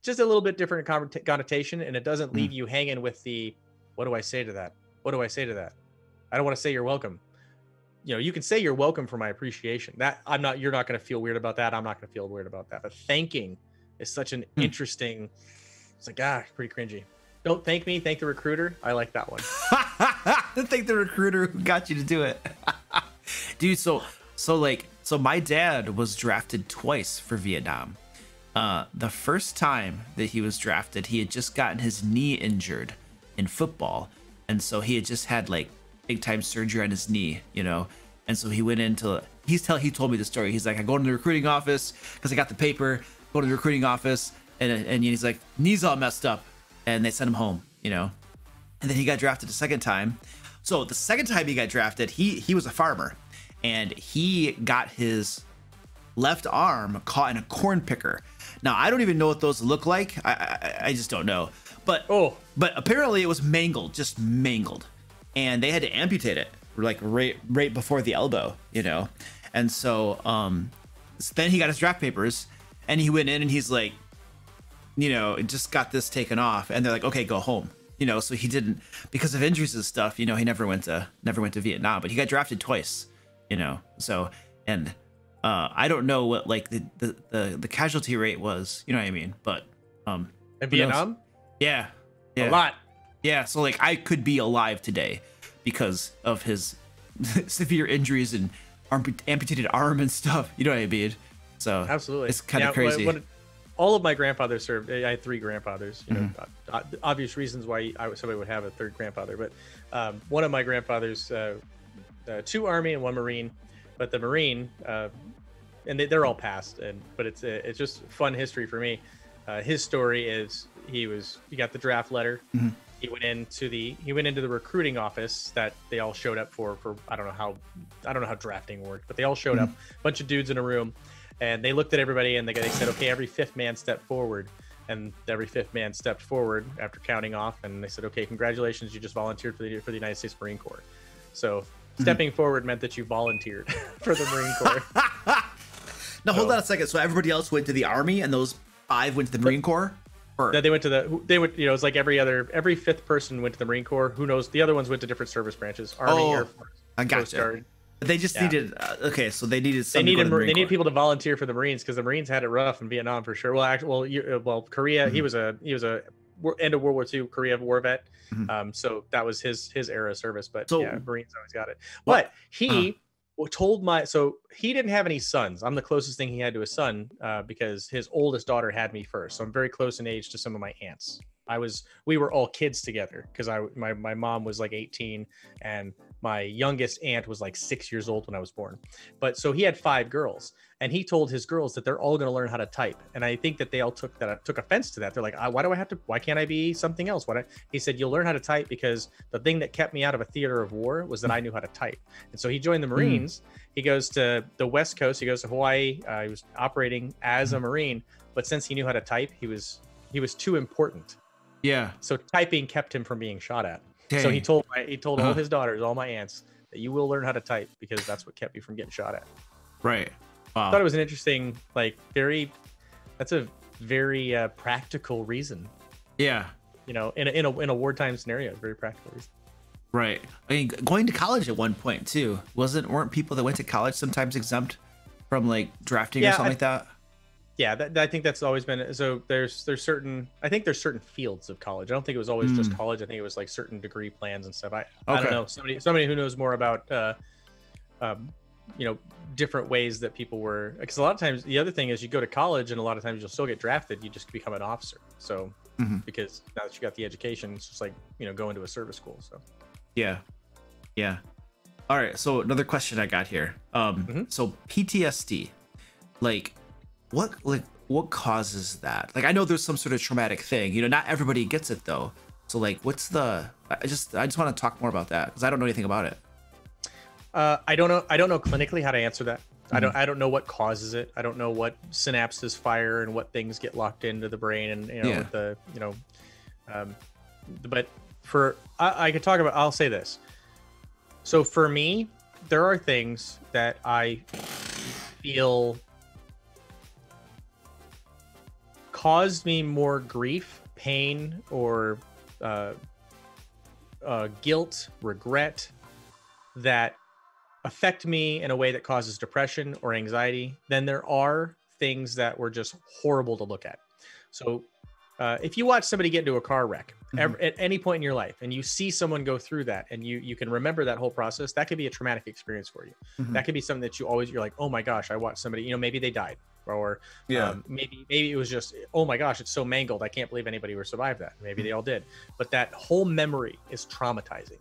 B: Just a little bit different connotation, and it doesn't leave you hanging with the, what do I say to that? What do I say to that? I don't want to say you're welcome. You can say you're welcome for my appreciation. You're not going to feel weird about that. I'm not going to feel weird about that. But thanking is such an interesting, it's like, pretty cringy. Don't thank me, thank the recruiter. I like that one.
A: Thank the recruiter who got you to do it. Dude, so my dad was drafted twice for Vietnam. The first time that he was drafted, he had just gotten his knee injured in football. And so he had just had like big time surgery on his knee, And so he went into, he told me the story. He's like, I go to the recruiting office because I got the paper, go to the recruiting office. And he's like, knee's all messed up. And they sent him home, And then he got drafted a second time. So the second time he got drafted, he was a farmer, and he got his left arm caught in a corn picker. Now, I don't even know what those look like. I just don't know. But apparently it was just mangled. And they had to amputate it like right before the elbow, And so then he got his draft papers, and he went in and he's like, just got this taken off. And they're like, okay, go home. So he didn't, because of injuries and stuff, he never went to Vietnam, but he got drafted twice, So, and I don't know what like the casualty rate was, you know what I mean? But
B: in Vietnam?
A: Yeah.
B: A lot.
A: Yeah, so like I could be alive today because of his severe injuries and amputated arm and stuff, you know what I mean? So
B: absolutely,
A: it's kind of crazy.
B: All of my grandfathers served. I had 3 grandfathers. Obvious reasons why somebody would have a third grandfather. But one of my grandfathers, 2 Army and 1 Marine. But the Marine, and they're all passed. But it's just fun history for me. His story is he got the draft letter. He went into the recruiting office that they all showed up for I don't know how drafting worked, but they all showed up, a bunch of dudes in a room. And they looked at everybody and they said, okay, every 5th man step forward. And every 5th man stepped forward after counting off. And they said, okay, congratulations, you just volunteered for the United States Marine Corps. So stepping forward meant that you volunteered for the Marine Corps.
A: Now, hold on a second. So everybody else went to the Army and those 5 went to the Marine Corps?
B: They went it's like every 5th person went to the Marine Corps. Who knows? The other ones went to different service branches. Army, Air Force,
A: I gotcha. Coast Guard. They just needed so they needed
B: people to volunteer for the Marines because the Marines had it rough in Vietnam for sure. Well, Korea, he was a end of World War II Korea war vet. So that was his era of service. But Marines always got it. But he he didn't have any sons. I'm the closest thing he had to a son because his oldest daughter had me first. So I'm very close in age to some of my aunts. We were all kids together because my mom was like 18 and my youngest aunt was like 6 years old when I was born. But so he had 5 girls, and he told his girls that they're all going to learn how to type. And I think that they all took offense to that. They're like, why can't I be something else? He said, you'll learn how to type because the thing that kept me out of a theater of war was that I knew how to type. And so he joined the Marines. He goes to the West Coast. He goes to Hawaii. He was operating as a Marine, but since he knew how to type, he was too important. Yeah. So typing kept him from being shot at. Dang. So he told all his daughters, all my aunts, that you will learn how to type because that's what kept you from getting shot at. Right. Wow. I thought it was an interesting, that's a very practical reason. Yeah. In a wartime scenario, very practical reason.
A: Right. I mean, going to college at one point too, weren't people that went to college sometimes exempt from like drafting or something like that?
B: Yeah, I think that's always been, so there's certain, I think there's certain fields of college. I don't think it was always just college. I think it was like certain degree plans and stuff. I don't know, somebody who knows more about you know, different ways that people were, because a lot of times the other thing is you go to college and a lot of times you'll still get drafted, you just become an officer. So because now that you got the education, it's just like, you know, going to a service school. So
A: yeah. All right, so another question I got here. So PTSD, like what causes that? Like, I know there's some sort of traumatic thing, you know, not everybody gets it though. So like, what's the, I just want to talk more about that because I don't know anything about it.
B: I don't know clinically how to answer that. I don't know what causes it. I don't know what synapses fire and what things get locked into the brain, and you know, but for I could talk about, I'll say this. So for me, there are things that I feel caused me more grief, pain, or guilt, regret, that affect me in a way that causes depression or anxiety, then there are things that were just horrible to look at. So if you watch somebody get into a car wreck at any point in your life, and you see someone go through that, and you can remember that whole process, that could be a traumatic experience for you. That could be something that you're like, oh my gosh, I watched somebody, you know, maybe they died, or maybe it was just, oh my gosh, it's so mangled, I can't believe anybody would survive that. Maybe they all did, but that whole memory is traumatizing.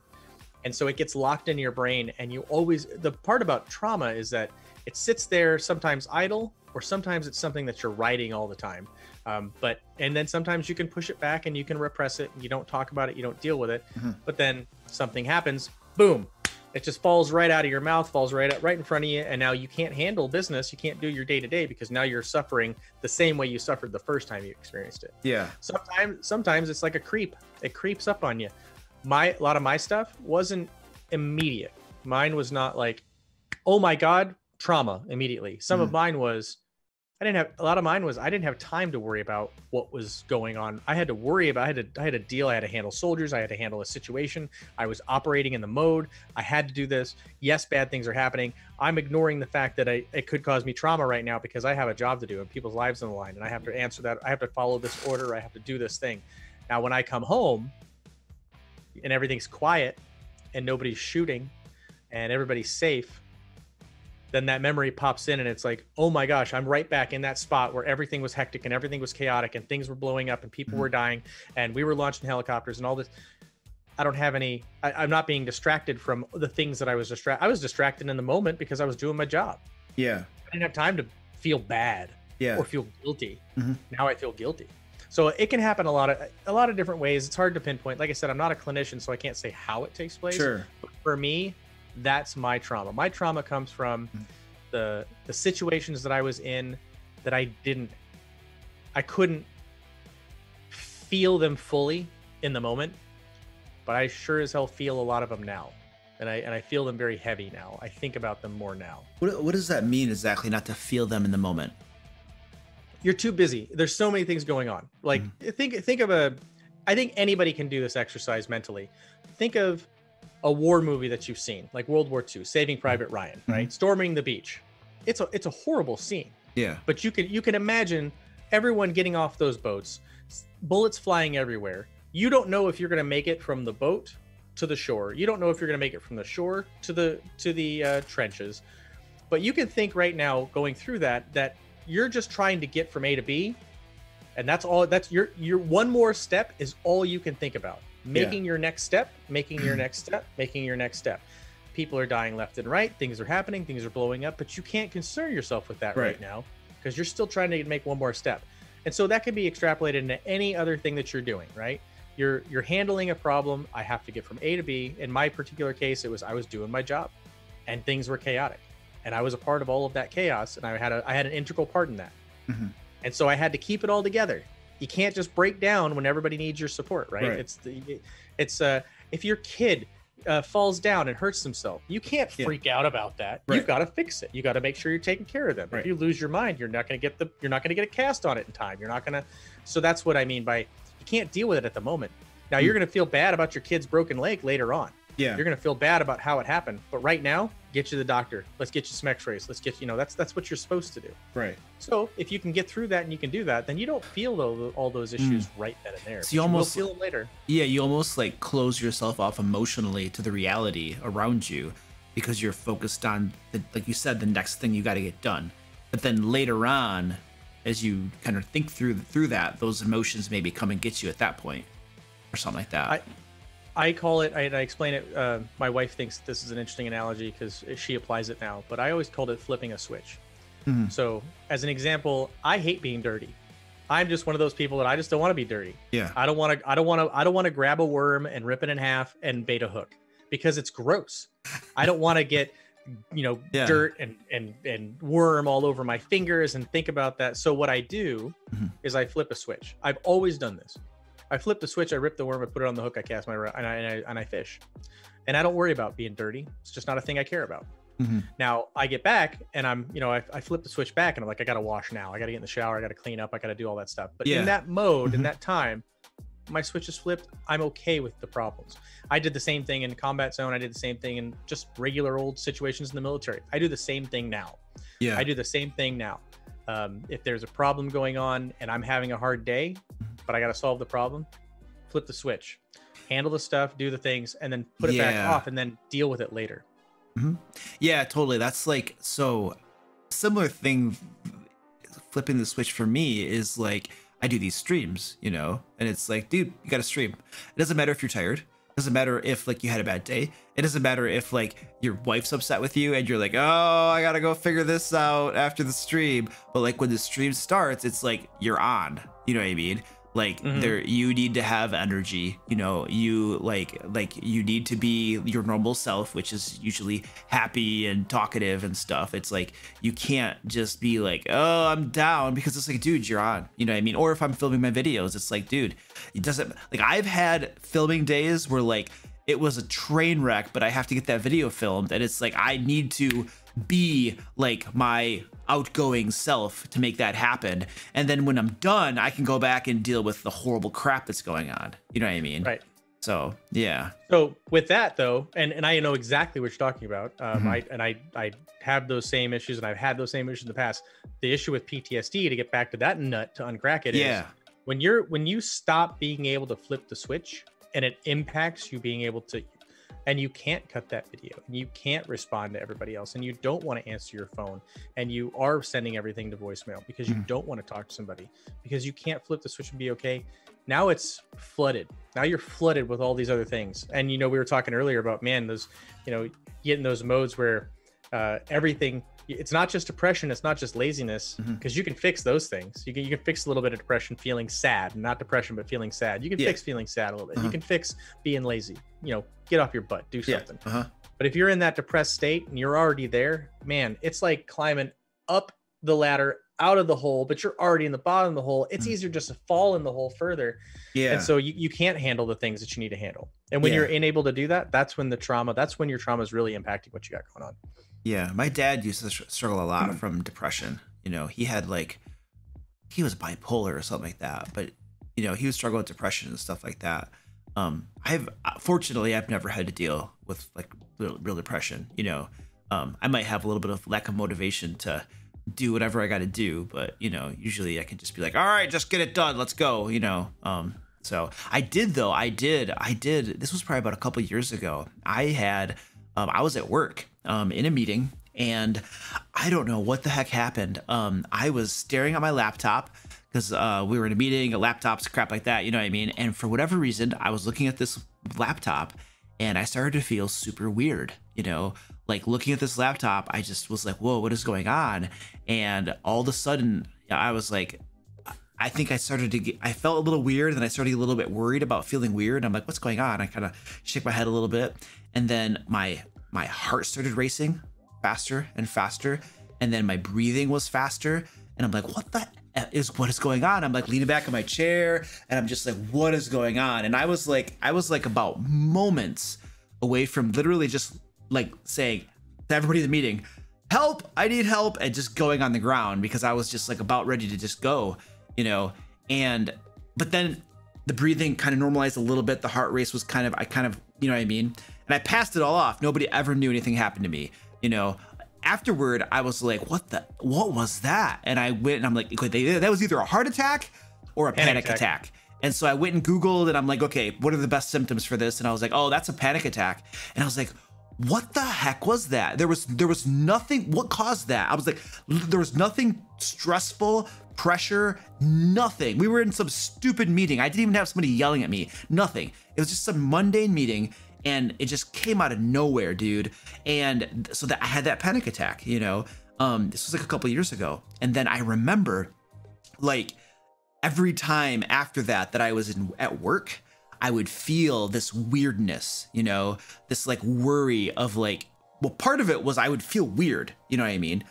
B: And so it gets locked into your brain, and you always, the part about trauma is that it sits there sometimes idle, or sometimes it's something that you're writing all the time. And then sometimes you can push it back and you can repress it and you don't talk about it, you don't deal with it. But then something happens, boom, it just falls right out of your mouth, falls right in front of you. And now you can't handle business. You can't do your day to day because now you're suffering the same way you suffered the first time you experienced it. Yeah. Sometimes it's like a creep. It creeps up on you. A lot of my stuff wasn't immediate. Mine was not like, oh my God, trauma immediately. Some of mine was, I didn't have time to worry about what was going on. I had to worry about, I had to deal, I had to handle soldiers, I had to handle a situation. I was operating in the mode. I had to do this. Yes, bad things are happening. I'm ignoring the fact that it could cause me trauma right now because I have a job to do and people's lives on the line, and I have to answer that. I have to follow this order. I have to do this thing. Now, when I come home and everything's quiet and nobody's shooting and everybody's safe, then that memory pops in and it's like, oh my gosh, I'm right back in that spot where everything was hectic and everything was chaotic and things were blowing up and people were dying and we were launching helicopters and all this. I don't have any, I'm not being distracted from the things that I was distracted. I was distracted in the moment because I was doing my job. Yeah. I didn't have time to feel bad or feel guilty. Now I feel guilty. So it can happen a lot of different ways. It's hard to pinpoint. Like I said, I'm not a clinician, so I can't say how it takes place. Sure. But for me, that's my trauma. My trauma comes from the situations that I was in that I couldn't feel them fully in the moment, but I sure as hell feel a lot of them now. And I feel them very heavy now. I think about them more now.
A: What does that mean exactly, not to feel them in the moment?
B: You're too busy. There's so many things going on. Like think of I think anybody can do this exercise mentally. Think of a war movie that you've seen, like World War II, Saving Private Ryan, right? Storming the beach. It's a horrible scene. Yeah. But you can imagine everyone getting off those boats, bullets flying everywhere. You don't know if you're going to make it from the boat to the shore. You don't know if you're going to make it from the shore to the trenches. But you can think right now, going through that you're just trying to get from A to B, and that's all. That's your one more step is all you can think about. Making your next step, making your next step, making your next step. People are dying left and right. Things are happening. Things are blowing up. But you can't concern yourself with that right now because you're still trying to make one more step. And so that can be extrapolated into any other thing that you're doing, right? You're handling a problem. I have to get from A to B. In my particular case, I was doing my job, and things were chaotic, and I was a part of all of that chaos, and I had an integral part in that. And so I had to keep it all together. You can't just break down when everybody needs your support, right? It's if your kid falls down and hurts themselves, you can't freak out about that. You've got to fix it. You got to make sure you're taking care of them. If you lose your mind, you're not going to get a cast on it in time. You're not going to. So that's what I mean by you can't deal with it at the moment. Now you're going to feel bad about your kid's broken leg later on.
A: Yeah.
B: You're going to feel bad about how it happened. But right now, get you to the doctor. Let's get you some x-rays. Let's get, that's what you're supposed to do.
A: Right.
B: So if you can get through that and you can do that, then you don't feel all those issues right then and there.
A: So you almost
B: will feel them later.
A: Yeah. You almost like close yourself off emotionally to the reality around you because you're focused on, like you said, the next thing you got to get done. But then later on, as you kind of think through that, those emotions maybe come and get you at that point or something like that.
B: I call it, I explain it, my wife thinks this is an interesting analogy because she applies it now, but I always called it flipping a switch. So as an example, I hate being dirty. I'm just one of those people that I just don't want to be dirty.
A: Yeah.
B: I don't want to grab a worm and rip it in half and bait a hook because it's gross. I don't want to get, dirt and worm all over my fingers and think about that. So what I do is I flip a switch. I've always done this. I flip the switch, I rip the worm, I put it on the hook, I cast my rod, and I fish. And I don't worry about being dirty. It's just not a thing I care about. Now I get back and I flip the switch back and I'm like, I got to wash now. I got to get in the shower. I got to clean up. I got to do all that stuff. But in that mode, in that time, my switch is flipped. I'm okay with the problems. I did the same thing in combat zone. I did the same thing in just regular old situations in the military. I do the same thing now. I do the same thing now. If there's a problem going on and I'm having a hard day, but I got to solve the problem, flip the switch, handle the stuff, do the things, and then put it back off and then deal with it later.
A: Yeah, totally. That's like, so similar thing. Flipping the switch for me is like, I do these streams, and it's like, dude, you got to stream. It doesn't matter if you're tired. It doesn't matter if like you had a bad day. It doesn't matter if like your wife's upset with you and you're like, oh, I got to go figure this out after the stream. But like when the stream starts, it's like you're on, you know what I mean? Like you need to have energy, you like you need to be your normal self, which is usually happy and talkative and stuff. It's like, you can't just be like, oh, I'm down, because it's like, dude, you're on, you know what I mean? Or if I'm filming my videos, it's like, dude, it doesn't, like, I've had filming days where like it was a train wreck, but I have to get that video filmed. And it's like, I need to be like my outgoing self to make that happen. And then when I'm done, I can go back and deal with the horrible crap that's going on. You know what I mean?
B: Right.
A: So, yeah.
B: So with that though, and I know exactly what you're talking about. I have those same issues and I've had those same issues in the past. The issue with PTSD, to get back to that nut, to uncrack it, is when you stop being able to flip the switch and it impacts you being able to, and you can't cut that video and you can't respond to everybody else and you don't want to answer your phone and you are sending everything to voicemail because you don't want to talk to somebody because you can't flip the switch and be okay. Now it's flooded. Now you're flooded with all these other things. And, we were talking earlier about, man, those, getting those modes where everything, it's not just depression. It's not just laziness, because you can fix those things. You can fix a little bit of depression, feeling sad, not depression, but feeling sad. You can fix feeling sad a little bit. You can fix being lazy, get off your butt, do something. But if you're in that depressed state and you're already there, man, it's like climbing up the ladder out of the hole, but you're already in the bottom of the hole. It's easier just to fall in the hole further. And so you can't handle the things that you need to handle. And when you're unable to do that, that's when your trauma is really impacting what you got going on.
A: Yeah. My dad used to struggle a lot from depression. He had he was bipolar or something like that, but he was struggling with depression and stuff like that. Fortunately, I've never had to deal with like real depression. I might have a little bit of lack of motivation to do whatever I got to do, but usually I can just be like, all right, just get it done, let's go. So I did, this was probably about a couple years ago. I was at work in a meeting, and I don't know what the heck happened. I was staring at my laptop because we were in a meeting, laptops, crap like that, you know what I mean? And for whatever reason, I was looking at this laptop and I started to feel super weird, like looking at this laptop, I just was like, whoa, what is going on? And all of a sudden I was like, I think I felt a little weird, and I started a little bit worried about feeling weird. I'm like, what's going on? I kind of shake my head a little bit. And then my heart started racing faster and faster. And then my breathing was faster. And I'm like, what is going on? I'm like leaning back in my chair and I'm just like, what is going on? And I was like about moments away from literally just like saying to everybody in the meeting, help, I need help, and just going on the ground because I was just like about ready to just go, but then the breathing kind of normalized a little bit. The heart race was I kind of, you know what I mean? And I passed it all off. Nobody ever knew anything happened to me, you know. Afterward, I was like, what was that? And I went and I'm like, okay, that was either a heart attack or a panic attack. And so I went and Googled and I'm like, okay, what are the best symptoms for this? And I was like, oh, that's a panic attack. And I was like, what the heck was that? There was nothing. What caused that? I was like, there was nothing stressful, pressure, nothing. We were in some stupid meeting. I didn't even have somebody yelling at me. Nothing. It was just some mundane meeting. And it just came out of nowhere, dude. And so that I had that panic attack, you know. This was like a couple years ago. And then I remember, like, every time after that I was at work, I would feel this weirdness, you know, this like worry of like, well, part of it was I would feel weird, you know what I mean?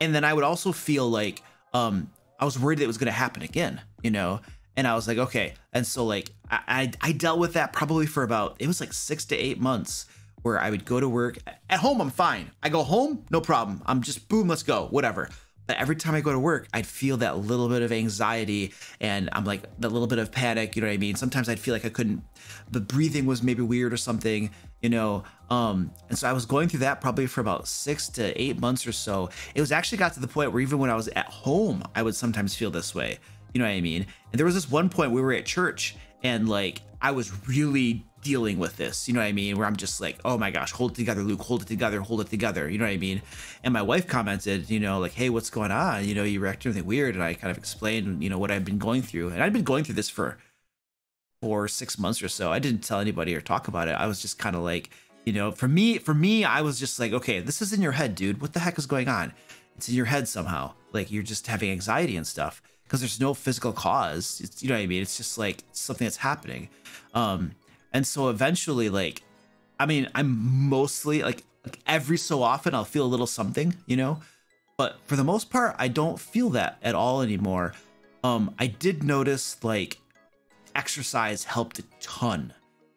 A: And then I would also feel like I was worried that it was going to happen again, you know. And I was like, okay. And so like, I dealt with that probably for about, it was like 6 to 8 months where I would go to work. At home, I'm fine. I go home, no problem. I'm just boom, let's go, whatever. But every time I go to work, I'd feel that little bit of anxiety and I'm like that little bit of panic, you know what I mean? Sometimes I'd feel like the breathing was maybe weird or something, you know? And so I was going through that probably for about 6 to 8 months or so. It was actually got to the point where even when I was at home, I would sometimes feel this way. You know what I mean? And there was this one point we were at church and like, I was really dealing with this, you know what I mean? Where I'm just like, oh my gosh, hold it together, Luke, hold it together, hold it together. You know what I mean? And my wife commented, you know, like, hey, what's going on? You know, you were acting really weird. And I kind of explained, you know, what I've been going through. And I'd been going through this for 4 or 6 months or so. I didn't tell anybody or talk about it. I was just kind of like, you know, for me, I was just like, okay, this is in your head, dude. What the heck is going on? It's in your head somehow. Like you're just having anxiety and stuff. Because there's no physical cause, you know what I mean? It's just like something that's happening. And so eventually, like, I mean, I'm mostly like every so often I'll feel a little something, you know, but for the most part, I don't feel that at all anymore. I did notice like exercise helped a ton,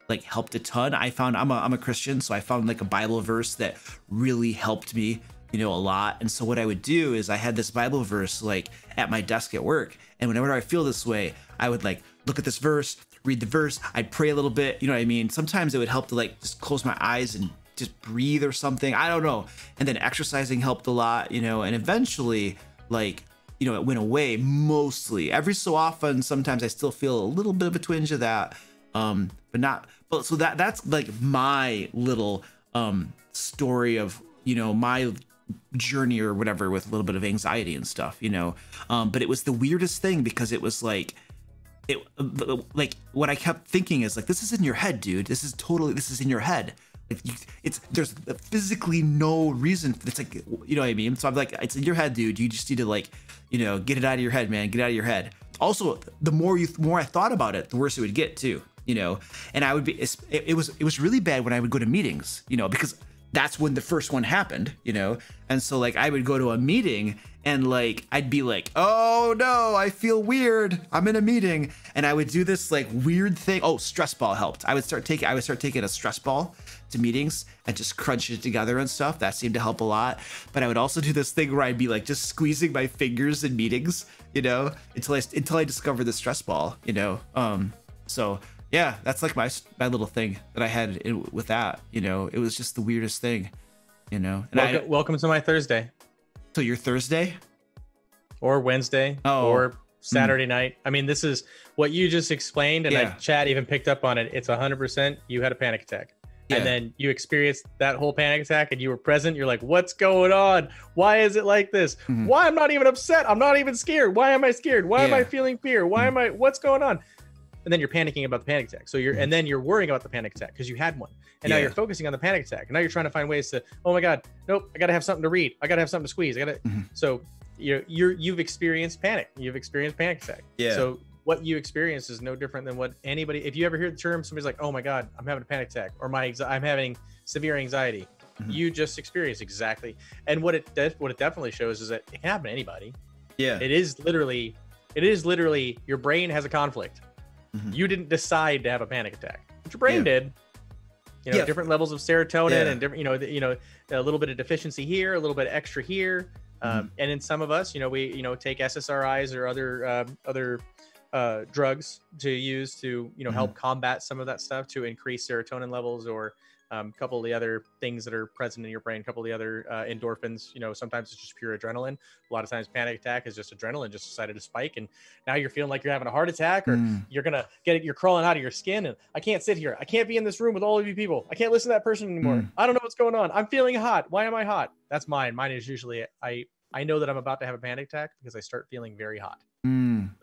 A: I found I'm a Christian. So I found like a Bible verse that really helped me, you know, a lot. And so what I would do is I had this Bible verse like at my desk at work. And whenever I feel this way, I would like look at this verse, read the verse, I'd pray a little bit, you know what I mean? Sometimes it would help to like just close my eyes and just breathe or something. I don't know. And then exercising helped a lot, you know, and eventually like, you know, it went away mostly. Every so often, sometimes I still feel a little bit of a twinge of that. But so that's like my little story of, you know, my journey or whatever with a little bit of anxiety and stuff, you know. But it was the weirdest thing because it was like what I kept thinking is like, this is in your head, dude. This is in your head. Like there's physically no reason. It's like, you know what I mean? So I'm like, it's in your head, dude. You just need to like, you know, get it out of your head, man. Get it out of your head. Also, the more I thought about it, the worse it would get too, you know. And I would be, it was really bad when I would go to meetings, you know, because that's when the first one happened, you know? And so like I would go to a meeting and like I'd be like, oh no, I feel weird, I'm in a meeting. And I would do this like weird thing. Oh, stress ball helped. I would start taking a stress ball to meetings and just crunch it together and stuff. That seemed to help a lot. But I would also do this thing where I'd be like just squeezing my fingers in meetings, you know, until I discovered the stress ball, you know. So yeah, that's like my little thing that I had with that, you know. It was just the weirdest thing, you know. And
B: welcome to my Thursday.
A: So your Thursday?
B: Or Wednesday, or Saturday night. I mean, this is what you just explained, and Chad even picked up on it. It's 100% you had a panic attack. Yeah. And then you experienced that whole panic attack and you were present. You're like, what's going on? Why is it like this? Mm-hmm. Why I'm not even upset? I'm not even scared. Why am I scared? Why am I feeling fear? Why am I, what's going on? And then you're panicking about the panic attack. So and then you're worrying about the panic attack because you had one. And now you're focusing on the panic attack. And now you're trying to find ways to, oh my God, nope, I got to have something to read. I got to have something to squeeze. So you've experienced panic. You've experienced panic attack. Yeah. So what you experience is no different than what anybody, if you ever hear the term, somebody's like, oh my God, I'm having a panic attack, or I'm having severe anxiety. Mm-hmm. You just experienced exactly. And what it definitely shows is that it can happen to anybody. Yeah. It is literally your brain has a conflict. Mm-hmm. You didn't decide to have a panic attack, but your brain did. You know, different levels of serotonin and different, a little bit of deficiency here, a little bit extra here. And in some of us, we, take SSRIs or other drugs to use to, help combat some of that stuff, to increase serotonin levels or A couple of the other things that are present in your brain, a couple of the other endorphins. Sometimes it's just pure adrenaline. A lot of times panic attack is just adrenaline just decided to spike, and now you're feeling like you're having a heart attack, or you're crawling out of your skin, and I can't sit here, I can't be in this room with all of you people, I can't listen to that person anymore. I don't know what's going on, I'm feeling hot, why am I hot? That's mine is usually I know that I'm about to have a panic attack because I start feeling very hot.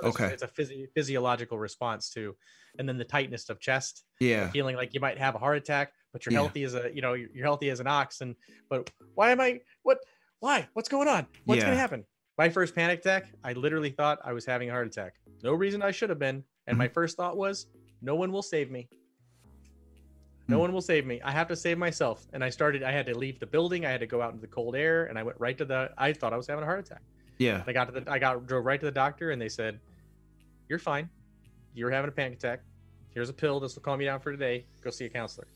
A: Okay.
B: It's a physiological response to, and then the tightness of chest, feeling like you might have a heart attack, but you're healthy as you're healthy as an ox. But what's going on? What's going to happen? My first panic attack, I literally thought I was having a heart attack. No reason I should have been. And my first thought was, no one will save me. No one will save me. I have to save myself. And I had to leave the building. I had to go out into the cold air, and I went right to I thought I was having a heart attack.
A: Yeah.
B: Drove right to the doctor, and they said, you're fine. You're having a panic attack. Here's a pill. This will calm you down for today. Go see a counselor.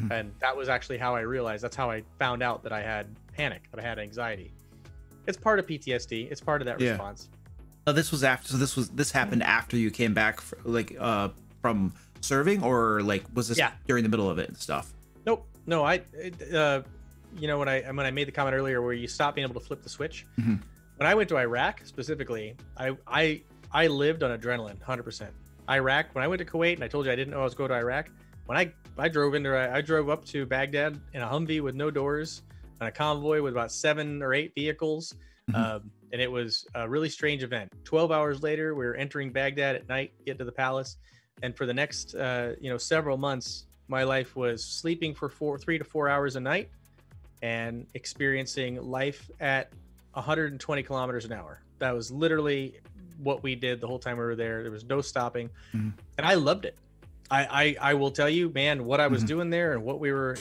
B: And that was actually how I realized, that's how I found out that I had panic, that I had anxiety. It's part of PTSD. It's part of that response.
A: This happened after you came back from serving, or was this during the middle of it and stuff?
B: Nope. No, when I made the comment earlier where you stop being able to flip the switch, when I went to Iraq specifically, I lived on adrenaline 100%. Iraq, when I went to Kuwait, and I told you I didn't know I was going to Iraq, when I drove up to Baghdad in a Humvee with no doors on a convoy with about 7 or 8 vehicles. And it was a really strange event. 12 hours later, we were entering Baghdad at night, get to the palace. And for the next, several months, my life was sleeping for 3 to 4 hours a night and experiencing life at 120 kilometers an hour. That was literally what we did the whole time we were there. There was no stopping. And I loved it. I will tell you, man, what I was doing there and what we were,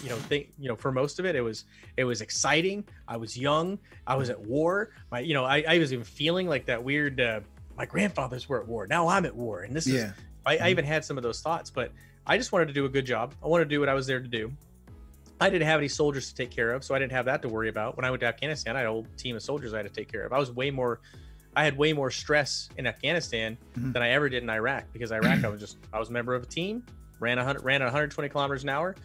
B: for most of it, it was exciting. I was young. I was at war. I was even feeling like that weird, my grandfathers were at war. Now I'm at war. And this is, I even had some of those thoughts, but I just wanted to do a good job. I wanted to do what I was there to do. I didn't have any soldiers to take care of, so I didn't have that to worry about. When I went to Afghanistan, I had a whole team of soldiers I had to take care of. I had way more stress in Afghanistan than I ever did in Iraq, because Iraq, I was a member of a team, ran at 120 kilometers an hour,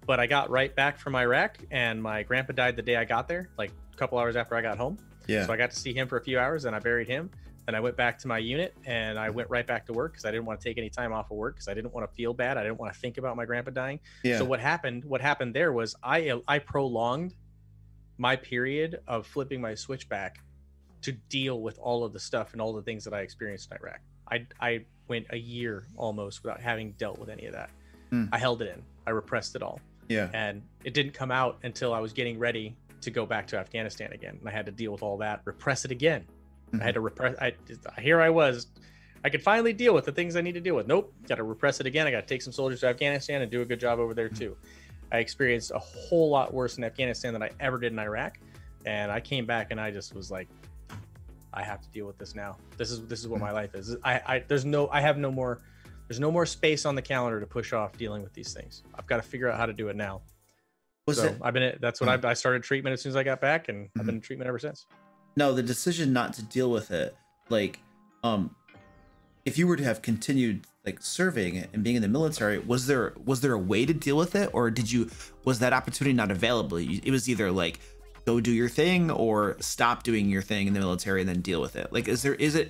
B: but I got right back from Iraq, and my grandpa died the day I got there, like a couple hours after I got home. So I got to see him for a few hours, and I buried him. And I went back to my unit, and I went right back to work because I didn't want to take any time off of work, because I didn't want to feel bad. I didn't want to think about my grandpa dying. So what happened there was I prolonged my period of flipping my switch back to deal with all of the stuff and all the things that I experienced in Iraq. I went a year almost without having dealt with any of that. I held it in. I repressed it all. And it didn't come out until I was getting ready to go back to Afghanistan again. And I had to deal with all that, repress it again. I had to repress. Here I was. I could finally deal with the things I need to deal with. Nope. Got to repress it again. I got to take some soldiers to Afghanistan and do a good job over there too. I experienced a whole lot worse in Afghanistan than I ever did in Iraq. And I came back and I just was like, I have to deal with this now. This is what my life is. There's no more space on the calendar to push off dealing with these things. I've got to figure out how to do it now. I started treatment as soon as I got back, and I've been in treatment ever since.
A: No, the decision not to deal with it, if you were to have continued serving and being in the military, was there a way to deal with it, or was that opportunity not available? It was either go do your thing or stop doing your thing in the military and then deal with it.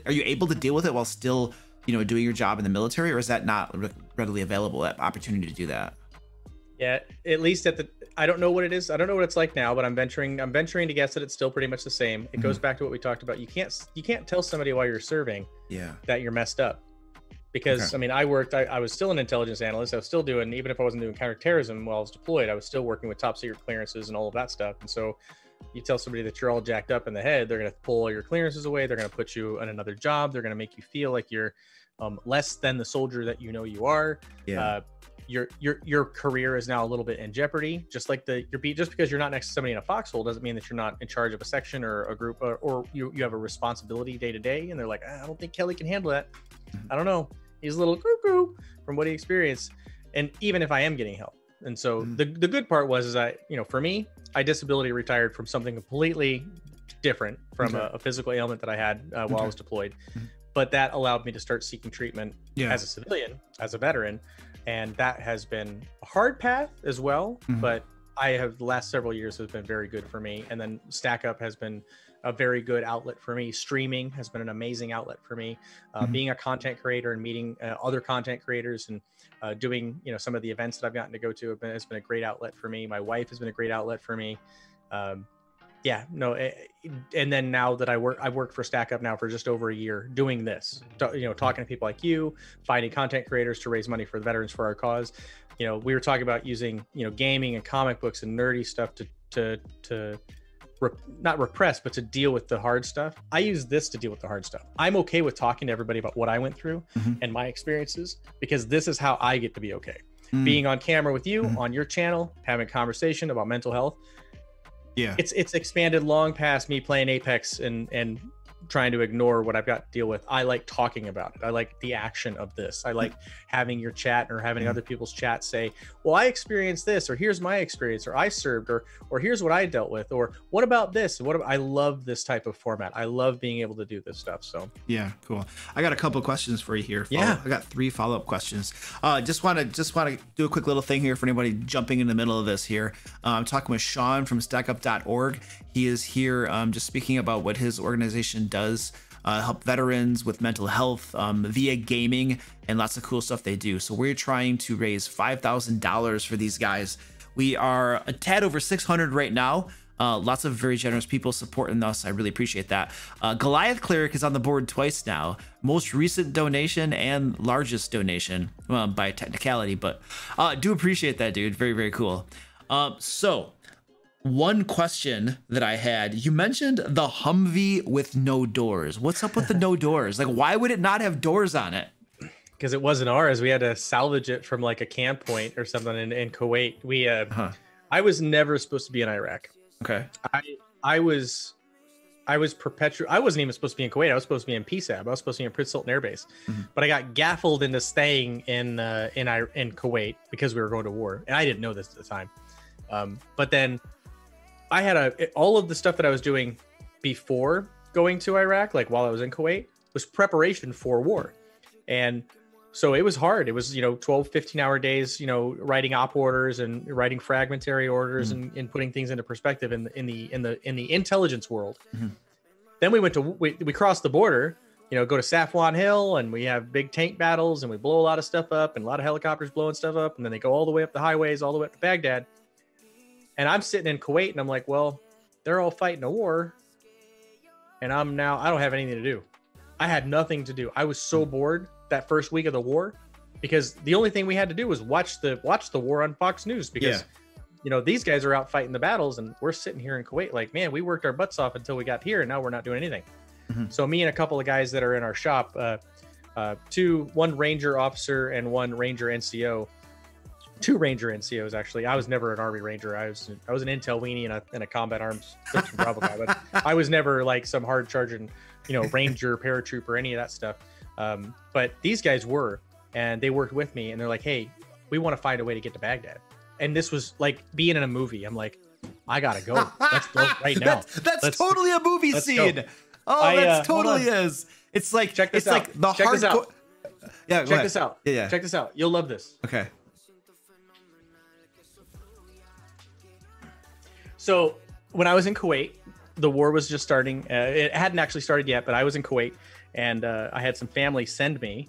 A: Are you able to deal with it while still, doing your job in the military, or is that not readily available, that opportunity to do that?
B: Yeah, at least I don't know what it is. I don't know what it's like now, but I'm venturing to guess that it's still pretty much the same. It goes back to what we talked about. You can't tell somebody while you're serving that you're messed up, because I was still an intelligence analyst. I was still doing, even if I wasn't doing counterterrorism while I was deployed, I was still working with top secret clearances and all of that stuff. And so you tell somebody that you're all jacked up in the head, they're going to pull all your clearances away. They're going to put you on another job. They're going to make you feel like you're less than the soldier that you are. Your career is now a little bit in jeopardy. Just like just because you're not next to somebody in a foxhole doesn't mean that you're not in charge of a section or a group, or you have a responsibility day to day. And they're like, I don't think Kelly can handle that. I don't know. He's a little cuckoo from what he experienced. And even if I am getting help. And so the good part was for me, I disability retired from something completely different from a physical ailment that I had while I was deployed. But that allowed me to start seeking treatment as a civilian, as a veteran. And that has been a hard path as well, but the last several years has been very good for me. And then Stack Up has been a very good outlet for me. Streaming has been an amazing outlet for me. Being a content creator and meeting other content creators and doing, some of the events that I've gotten to go to has been a great outlet for me. My wife has been a great outlet for me. And then now that I've worked for Stack Up now for just over a year doing this, talking to people like you, finding content creators to raise money for the Veterans for Our Cause. We were talking about using, gaming and comic books and nerdy stuff to not repress, but to deal with the hard stuff. I use this to deal with the hard stuff. I'm okay with talking to everybody about what I went through and my experiences, because this is how I get to be okay. Being on camera with you on your channel, having a conversation about mental health. Yeah, it's expanded long past me playing Apex and trying to ignore what I've got to deal with. I like talking about it. I like the action of this. I like having your chat or having other people's chat say, well, I experienced this, or here's my experience, or I served, or here's what I dealt with, or what about this? I love this type of format. I love being able to do this stuff. So
A: yeah, cool. I got a couple of questions for you here. I got 3 follow-up questions. Just want to do a quick little thing here for anybody jumping in the middle of this here. I'm talking with Sean from stackup.org. He is here just speaking about what his organization does, help veterans with mental health via gaming and lots of cool stuff they do. So we're trying to raise $5,000 for these guys. We are a tad over 600 right now. Lots of very generous people supporting us. I really appreciate that. Goliath Cleric is on the board twice now. Most recent donation and largest donation by technicality, but do appreciate that, dude. Very, very cool. So one question that I had, you mentioned the Humvee with no doors. What's up with the no doors? Like, why would it not have doors on it?
B: Because it wasn't ours. We had to salvage it from like a camp point or something in Kuwait. I was never supposed to be in Iraq.
A: Okay.
B: I wasn't even supposed to be in Kuwait. I was supposed to be in PSAB. I was supposed to be in Prince Sultan Air Base, but I got gaffled into staying in Kuwait because we were going to war, and I didn't know this at the time. But then I had all of the stuff that I was doing before going to Iraq, like while I was in Kuwait, was preparation for war. And so it was hard. It was, 12, 15-hour days, writing op orders and writing fragmentary orders and putting things into perspective in the intelligence world. Then we crossed the border, go to Safwan Hill, and we have big tank battles, and we blow a lot of stuff up, and a lot of helicopters blowing stuff up, and then they go all the way up the highways, all the way up to Baghdad. And I'm sitting in Kuwait, and I'm like, well, they're all fighting a war, and I don't have anything to do. I had nothing to do. I was so bored that first week of the war, because the only thing we had to do was watch the war on Fox News, because these guys are out fighting the battles, and we're sitting here in Kuwait like, man, we worked our butts off until we got here, and now we're not doing anything. So me and a couple of guys that are in our shop, one Ranger officer and one Ranger NCO, 2 Ranger NCOs actually. I was never an Army Ranger. I was an intel weenie and a combat arms Bravo guy, but I was never like some hard charging, Ranger, paratrooper, any of that stuff. But these guys were, and they worked with me, and they're like, hey, we want to find a way to get to Baghdad. And this was like being in a movie. I'm like, I gotta go. Let's go right now.
A: That's totally a movie scene. Go. Oh, that totally is. It's like,
B: check this
A: out.
B: Like the
A: check
B: this out.
A: Yeah,
B: check this out.
A: Yeah.
B: Check this out. You'll love this.
A: Okay.
B: So when I was in Kuwait, the war was just starting. It hadn't actually started yet, but I was in Kuwait, and I had some family send me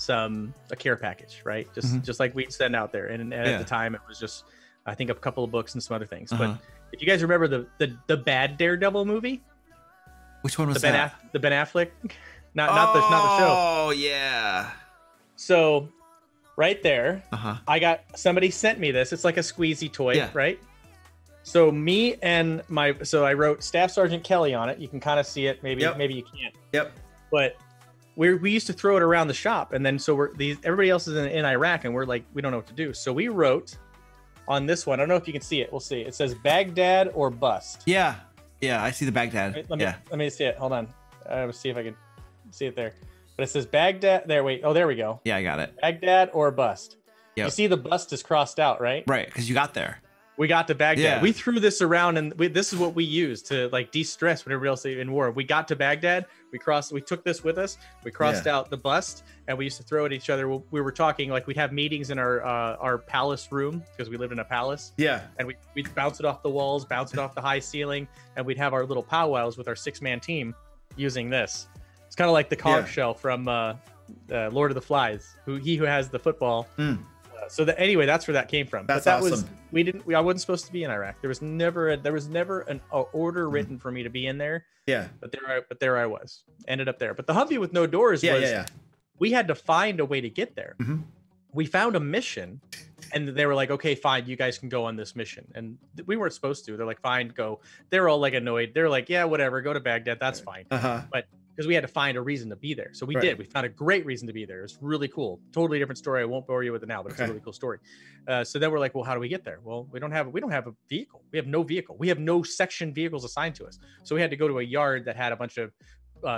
B: a care package, right? Just like we'd send out there. And at the time, it was just, I think, a couple of books and some other things. But if you guys remember the bad Daredevil movie,
A: which one was that?
B: The Ben Affleck, not the show.
A: Oh yeah.
B: So right there, somebody sent me this. It's like a squeezy toy, right? So me and I wrote Staff Sergeant Kelly on it. You can kind of see it. Maybe you can't.
A: Yep.
B: But we used to throw it around the shop, and then so everybody else is in Iraq, and we're like, we don't know what to do. So we wrote on this one. I don't know if you can see it. We'll see. It says Baghdad or bust.
A: Yeah, I see the Baghdad.
B: Let me see it. Hold on. Let's see if I can see it there. But it says Baghdad. There. Wait. Oh, there we go.
A: Yeah, I got it.
B: Baghdad or bust.
A: Yep.
B: You see the bust is crossed out, right?
A: Right, because you got there.
B: We got to Baghdad.
A: Yeah.
B: We threw this around, and this is what we used to like de-stress when everybody else is in war. We got to Baghdad. We took this with us. We crossed out the bust, and we used to throw it at each other. We were talking like we'd have meetings in our palace room because we lived in a palace.
A: Yeah.
B: And we'd bounce it off the walls, bounce it off the high ceiling, and we'd have our little powwows with our 6-man team using this. It's kind of like the conch shell from Lord of the Flies, who has the football. Anyway, that's where that came from.
A: That's
B: but that
A: awesome.
B: I wasn't supposed to be in Iraq. There was never an order written for me to be in there.
A: Yeah.
B: But there I was. Ended up there. But the Humvee with no doors we had to find a way to get there. We found a mission, and they were like, okay, fine, you guys can go on this mission. And we weren't supposed to. They're like, fine, go. They're all like annoyed. They're like, yeah, whatever, go to Baghdad. That's fine. But because we had to find a reason to be there. So we did. We found a great reason to be there. It's really cool. Totally different story. I won't bore you with it now, but it's a really cool story. So then we're like, well, how do we get there? Well, we don't have a vehicle. We have no vehicle. We have no section vehicles assigned to us. So we had to go to a yard that had a bunch of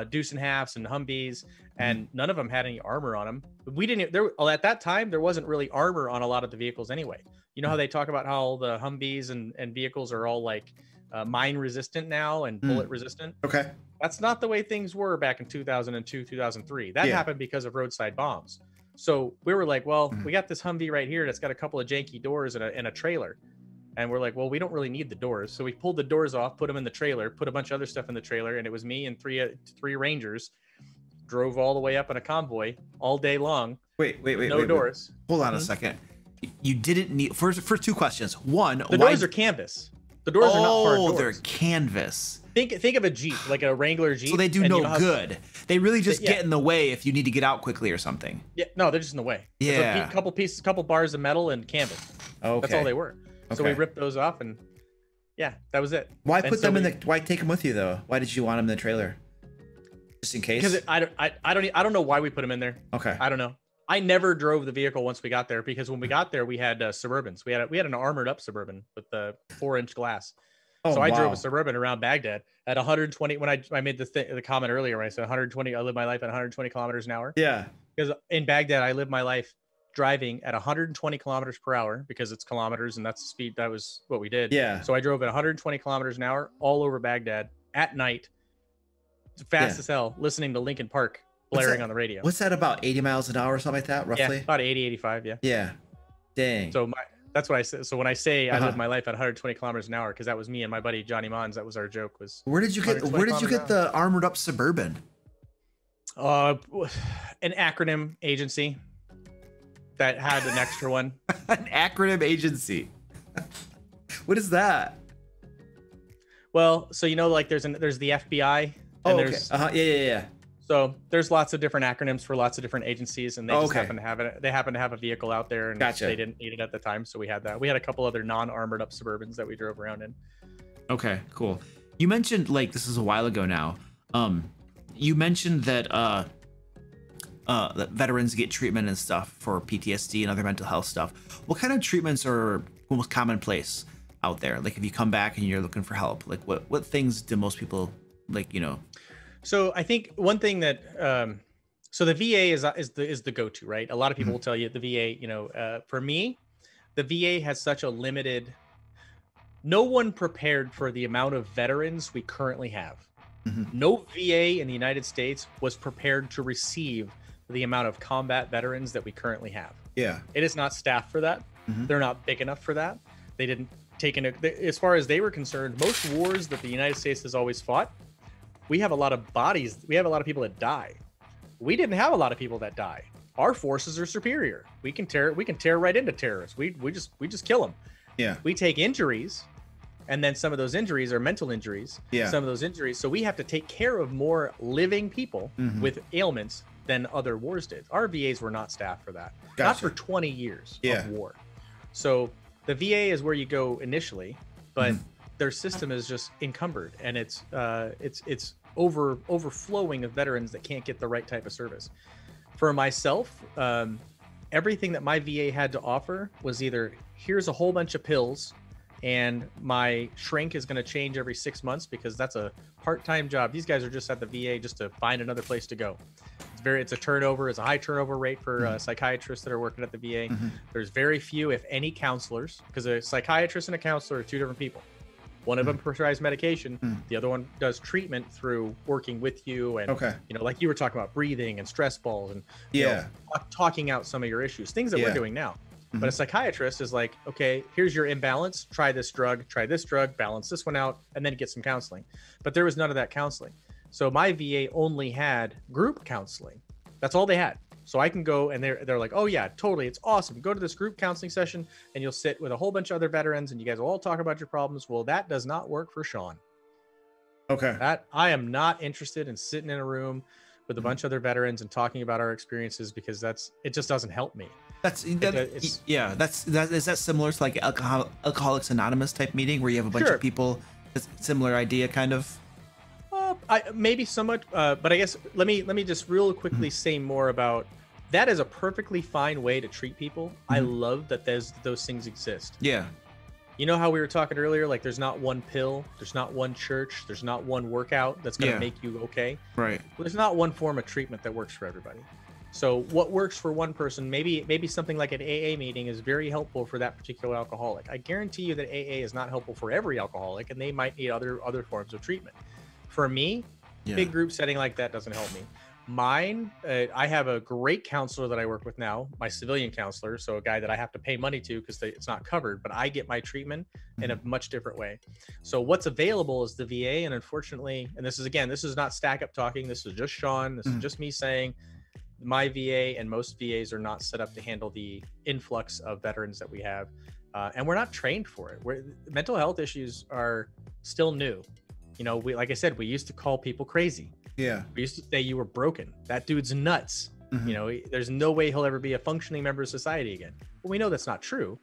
B: deuce and halves and Humvees, and none of them had any armor on them. We didn't at that time, there wasn't really armor on a lot of the vehicles anyway. You know how they talk about how the Humvees and vehicles are all like mine resistant now and bullet resistant?
A: Okay.
B: That's not the way things were back in 2002, 2003. That happened because of roadside bombs. So we were like, well, we got this Humvee right here that's got a couple of janky doors and a trailer. And we're like, well, we don't really need the doors. So we pulled the doors off, put them in the trailer, put a bunch of other stuff in the trailer. And it was me and three Rangers drove all the way up in a convoy all day long.
A: Wait.
B: No doors.
A: Hold on a second. You didn't need, for 2 questions. One,
B: the doors are canvas. The doors are not hard doors.
A: Oh, they're canvas.
B: Think of a Jeep, like a Wrangler Jeep.
A: So they do no good. They really just get in the way if you need to get out quickly or something.
B: Yeah, no, they're just in the way.
A: Yeah.
B: It's a couple bars of metal and canvas. Okay. That's all they were. So we ripped those off, and that was it.
A: Why put them in the? Why take them with you though? Why did you want them in the trailer? Just in case.
B: Because I don't know why we put them in there.
A: Okay.
B: I don't know. I never drove the vehicle once we got there, because when we got there, we had Suburbans. We had an armored up Suburban with the 4-inch glass. So I drove a Suburban around Baghdad at 120. When I made the comment earlier, when I said 120, I live my life at 120 kilometers an hour.
A: Yeah.
B: Because in Baghdad, I live my life driving at 120 kilometers per hour, because it's kilometers and that's the speed. That was what we did.
A: Yeah.
B: So I drove at 120 kilometers an hour all over Baghdad at night, fast as hell, listening to Linkin Park blaring on the radio.
A: What's that, about 80 miles an hour or something like that, roughly?
B: Yeah, about 80, 85. Yeah.
A: Yeah. Dang.
B: So that's what I said. So when I say I live my life at 120 kilometers an hour, because that was me and my buddy Johnny Mons. That was our joke. Was
A: where did you get the armored up Suburban?
B: An acronym agency that had an extra one.
A: An acronym agency. What is that?
B: Well, so like there's the FBI. And there's
A: Yeah.
B: So there's lots of different acronyms for lots of different agencies, and they just happen to have it. They happen to have a vehicle out there, and they didn't need it at the time, so we had that. We had a couple other non-armored up Suburbans that we drove around in. Okay,
A: cool. You mentioned, like, this is a while ago now. You mentioned that that veterans get treatment and stuff for PTSD and other mental health stuff. What kind of treatments are most commonplace out there? Like, if you come back and you're looking for help, like what things do most people like?
B: So I think one thing that so the VA is the go-to, right? A lot of people will tell you the VA. For me, the VA has such a limited. No one prepared for the amount of veterans we currently have. No VA in the United States was prepared to receive the amount of combat veterans that we currently have.
A: Yeah,
B: it is not staffed for that. They're not big enough for that. They didn't take as far as they were concerned. Most wars that the United States has always fought, we have a lot of bodies. We have a lot of people that die. We didn't have a lot of people that die. Our forces are superior. We can tear right into terrorists. We just kill them.
A: Yeah.
B: We take injuries, and then some of those injuries are mental injuries.
A: Yeah.
B: Some of those injuries. So we have to take care of more living people with ailments than other wars did. Our VAs were not staffed for that.
A: Gotcha.
B: Not for 20 years of war. So the VA is where you go initially, but their system is just encumbered, and it's overflowing of veterans that can't get the right type of service. For myself, everything that my VA had to offer was either, here's a whole bunch of pills, and my shrink is going to change every 6 months because that's a part-time job. These guys are just at the VA just to find another place to go. it's a high turnover rate for psychiatrists that are working at the VA. There's very few, if any, counselors, because a psychiatrist and a counselor are two different people. One of them prescribes medication. The other one does treatment through working with you and, you know, like you were talking about breathing and stress balls and you know, talking out some of your issues, things that we're doing now. But a psychiatrist is like, okay, here's your imbalance. Try this drug, balance this one out, and then get some counseling. But there was none of that counseling. So my VA only had group counseling. That's all they had. So I can go and they're like, oh yeah, totally. It's awesome. Go to this group counseling session and you'll sit with a whole bunch of other veterans and you guys will all talk about your problems. Well, that does not work for Sean.
A: Okay.
B: That I am not interested in sitting in a room with a bunch of other veterans and talking about our experiences because it just doesn't help me. Is
A: that similar to like Alcoholics Anonymous type meeting where you have a bunch of people, similar idea kind of?
B: Maybe somewhat, but I guess let me just real quickly say more about that. Is a perfectly fine way to treat people. I love that those things exist.
A: Yeah.
B: You know how we were talking earlier, like there's not one pill, there's not one church, there's not one workout that's going to make you okay.
A: Right.
B: Well, there's not one form of treatment that works for everybody. So what works for one person, maybe something like an AA meeting is very helpful for that particular alcoholic. I guarantee you that AA is not helpful for every alcoholic, and they might need other forms of treatment. For me, big group setting like that doesn't help me. Mine, I have a great counselor that I work with now, my civilian counselor, so a guy that I have to pay money to because it's not covered, but I get my treatment in a much different way. So what's available is the VA, and unfortunately, and this is not Stack Up talking, this is just Sean, this is just me saying, my VA and most VAs are not set up to handle the influx of veterans that we have, and we're not trained for it. Mental health issues are still new. You know, like I said, we used to call people crazy.
A: Yeah.
B: We used to say you were broken. That dude's nuts. You know, there's no way he'll ever be a functioning member of society again. Well, we know that's not true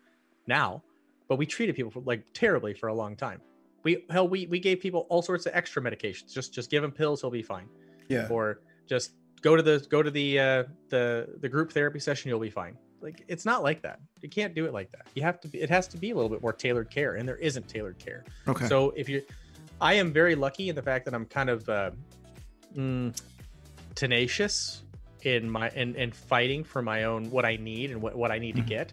B: now, but we treated people terribly for a long time. We gave people all sorts of extra medications. Just give him pills, he'll be fine.
A: Yeah.
B: Or just go to the group therapy session, you'll be fine. Like, it's not like that. You can't do it like that. It has to be a little bit more tailored care, and there isn't tailored care.
A: Okay.
B: So I am very lucky in the fact that I'm kind of tenacious in fighting for my own what I need and what I need to get.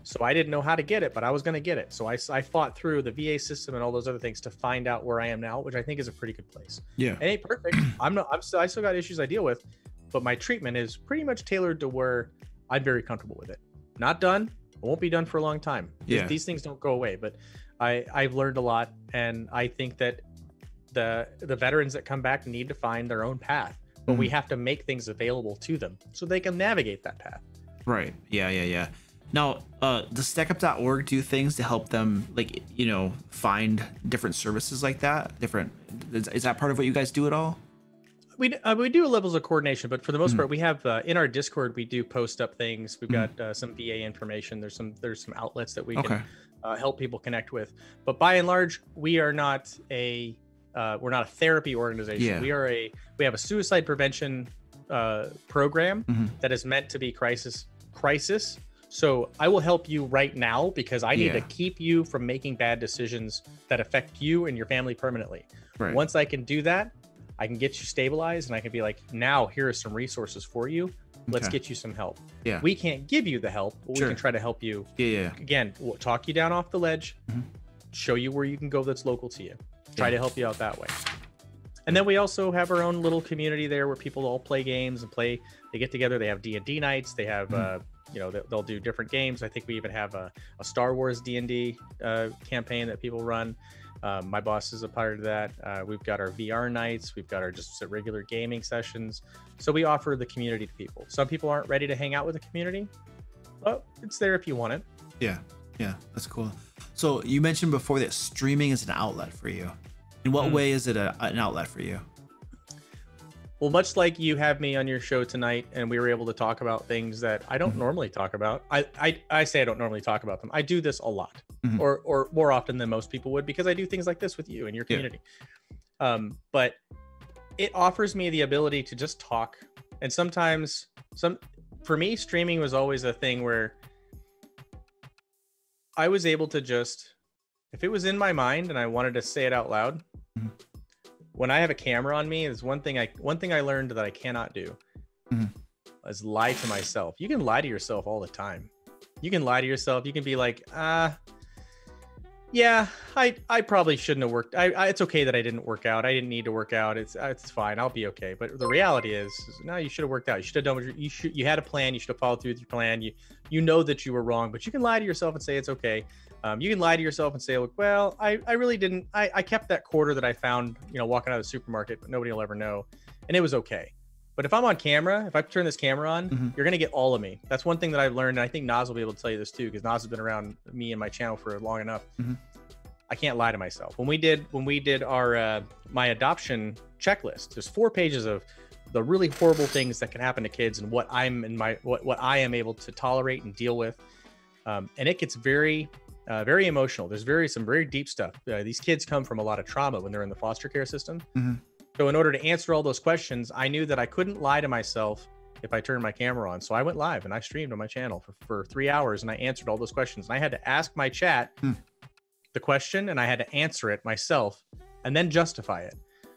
B: So I didn't know how to get it, but I was going to get it. So I fought through the VA system and all those other things to find out where I am now, which I think is a pretty good place.
A: Yeah.
B: It ain't perfect. I still got issues I deal with, but my treatment is pretty much tailored to where I'm very comfortable with it. Not done. It won't be done for a long time.
A: Yeah.
B: These things don't go away, but I've learned a lot, and I think that the veterans that come back need to find their own path, but we have to make things available to them so they can navigate that path.
A: Right. Yeah. Now, does StackUp.org do things to help them, like, you know, find different services like that? Is that part of what you guys do at all?
B: We do levels of coordination, but for the most part, we have in our Discord, we do post up things. We've got some VA information. There's some outlets that we can help people connect with. But by and large, we are not we're not a therapy organization.
A: Yeah.
B: We have a suicide prevention program that is meant to be crisis. So I will help you right now because I need to keep you from making bad decisions that affect you and your family permanently.
A: Right.
B: Once I can do that, I can get you stabilized, and I can be like, now here are some resources for you. Let's get you some help.
A: Yeah.
B: We can't give you the help, but we can try to help you.
A: Yeah.
B: Again, we'll talk you down off the ledge, show you where you can go that's local to you. Try to help you out that way. And then we also have our own little community there where people all play games and they get together. They have D&D nights. They have, you know, they'll do different games. I think we even have a Star Wars D&D campaign that people run. My boss is a part of that. We've got our VR nights. We've got our just regular gaming sessions. So we offer the community to people. Some people aren't ready to hang out with the community, but it's there if you want it.
A: Yeah, that's cool. So you mentioned before that streaming is an outlet for you. In what way is it an outlet for you?
B: Well, much like you have me on your show tonight, and we were able to talk about things that I don't normally talk about. I say I don't normally talk about them. I do this a lot, or more often than most people would, because I do things like this with you and your community. But it offers me the ability to just talk. And sometimes, for me, streaming was always a thing where I was able to just, if it was in my mind and I wanted to say it out loud, when I have a camera on me, is one thing I learned that I cannot do is lie to myself. You can lie to yourself all the time. You can lie to yourself. You can be like, yeah, I probably shouldn't have worked. It's okay that I didn't work out. I didn't need to work out. It's fine. I'll be okay. But the reality is no, you should have worked out. You should have done what you had a plan. You should have followed through with your plan. You know that you were wrong, but you can lie to yourself and say it's okay. You can lie to yourself and say, look, well, I really didn't. I kept that quarter that I found, walking out of the supermarket, but nobody will ever know, and it was okay. But if I'm on camera, if I turn this camera on, you're gonna get all of me. That's one thing that I've learned, and I think Nas will be able to tell you this too, because Nas has been around me and my channel for long enough. I can't lie to myself. When we did our my adoption checklist, there's 4 pages of the really horrible things that can happen to kids and what I am able to tolerate and deal with, and it gets very emotional. There's some very deep stuff. These kids come from a lot of trauma when they're in the foster care system. So in order to answer all those questions, I knew that I couldn't lie to myself if I turned my camera on. So I went live and I streamed on my channel for 3 hours and I answered all those questions. And I had to ask my chat the question and I had to answer it myself and then justify it.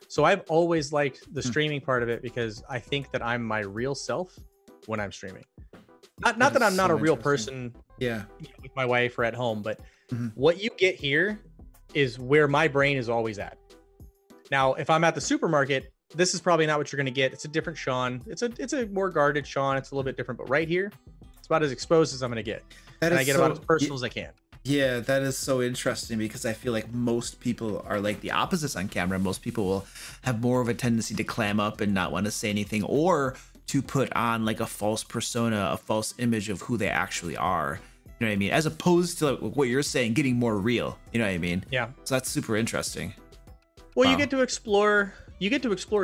B: So I've always liked the streaming part of it because I think that I'm my real self when I'm streaming. Not that I'm not a real person with my wife or at home, but what you get here is where my brain is always at. Now, if I'm at the supermarket, this is probably not what you're going to get. It's a different Sean. It's a more guarded Sean. It's a little bit different, but right here, it's about as exposed as I'm going to get. And I get about as personal as I can.
A: Yeah, that is so interesting because I feel like most people are like the opposites on camera. Most people will have more of a tendency to clam up and not want to say anything or to put on like a false persona, a false image of who they actually are. You know what I mean? As opposed to like what you're saying, getting more real. You know what I mean? Yeah. So that's super interesting.
B: Well, you get to explore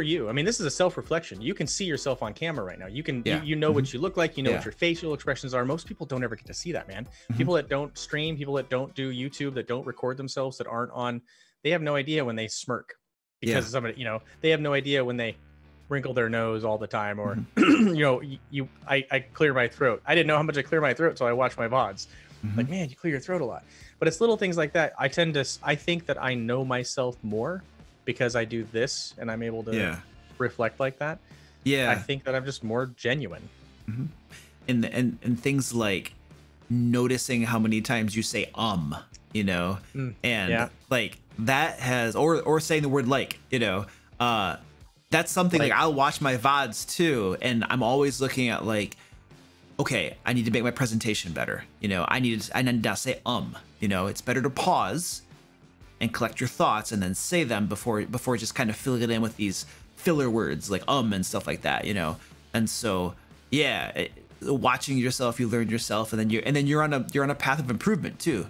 B: you. I mean, this is a self-reflection. You can see yourself on camera right now. You can, you know what you look like, you know what your facial expressions are. Most people don't ever get to see that, man. People that don't stream, people that don't do YouTube, that don't record themselves, that aren't on, they have no idea when they smirk because somebody, they have no idea when they wrinkle their nose all the time or, I clear my throat. I didn't know how much I clear my throat. So I watch my VODs. Like, man, you clear your throat a lot, but it's little things like that. I think that I know myself more because I do this and I'm able to reflect like that. I think that I'm just more genuine.
A: And things like noticing how many times you say and like that has or saying the word like, that's something like I'll watch my VODs too, and I'm always looking at like, okay, I need to make my presentation better. I need to say it's better to pause and collect your thoughts and then say them before just kind of filling it in with these filler words like and stuff like that, And so watching yourself, you learn yourself, and then you're on a path of improvement too,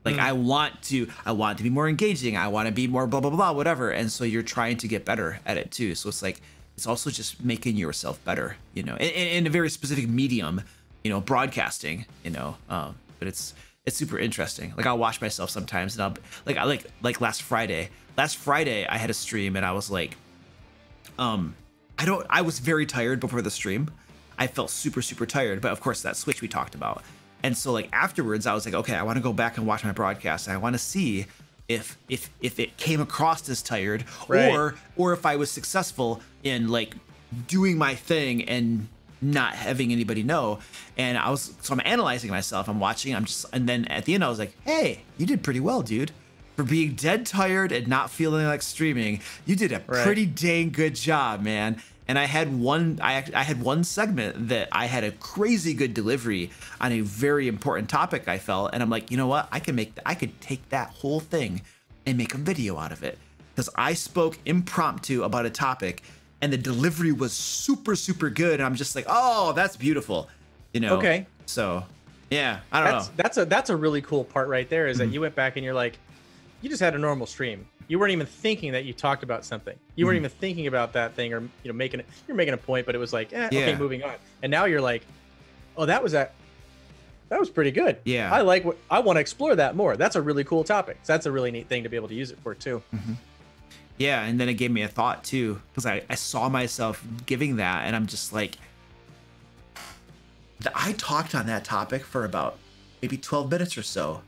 A: Like I want to be more engaging, I want to be more blah blah blah whatever, and so you're trying to get better at it too. So it's like it's also just making yourself better, in a very specific medium, broadcasting, but it's super interesting. Like I'll watch myself sometimes and I'll like last Friday I had a stream and I was like, I was very tired before the stream. I felt super, super tired, but of course that switch we talked about. And so like afterwards I was like, okay, I want to go back and watch my broadcast. And I want to see if it came across as tired or if I was successful in like doing my thing and not having anybody know. And I'm analyzing myself, I'm watching, and then at the end I was like, hey, you did pretty well, dude. For being dead tired and not feeling like streaming, you did a pretty dang good job, man. And I had one segment that I had a crazy good delivery on a very important topic, I felt, and I'm like, you know what? I could take that whole thing and make a video out of it. Because I spoke impromptu about a topic and the delivery was super, super good. And I'm just like, oh, that's beautiful. Okay. So yeah, I don't know.
B: That's a really cool part right there is that you went back and you're like, you just had a normal stream. You weren't even thinking that you talked about something. You weren't even thinking about that thing or, you're making a point, but it was like, okay, moving on. And now you're like, oh, that was pretty good. Yeah. I want to explore that more. That's a really cool topic. So that's a really neat thing to be able to use it for too.
A: Yeah, and then it gave me a thought too, because I saw myself giving that, and I'm just like, I talked on that topic for about maybe 12 minutes or so,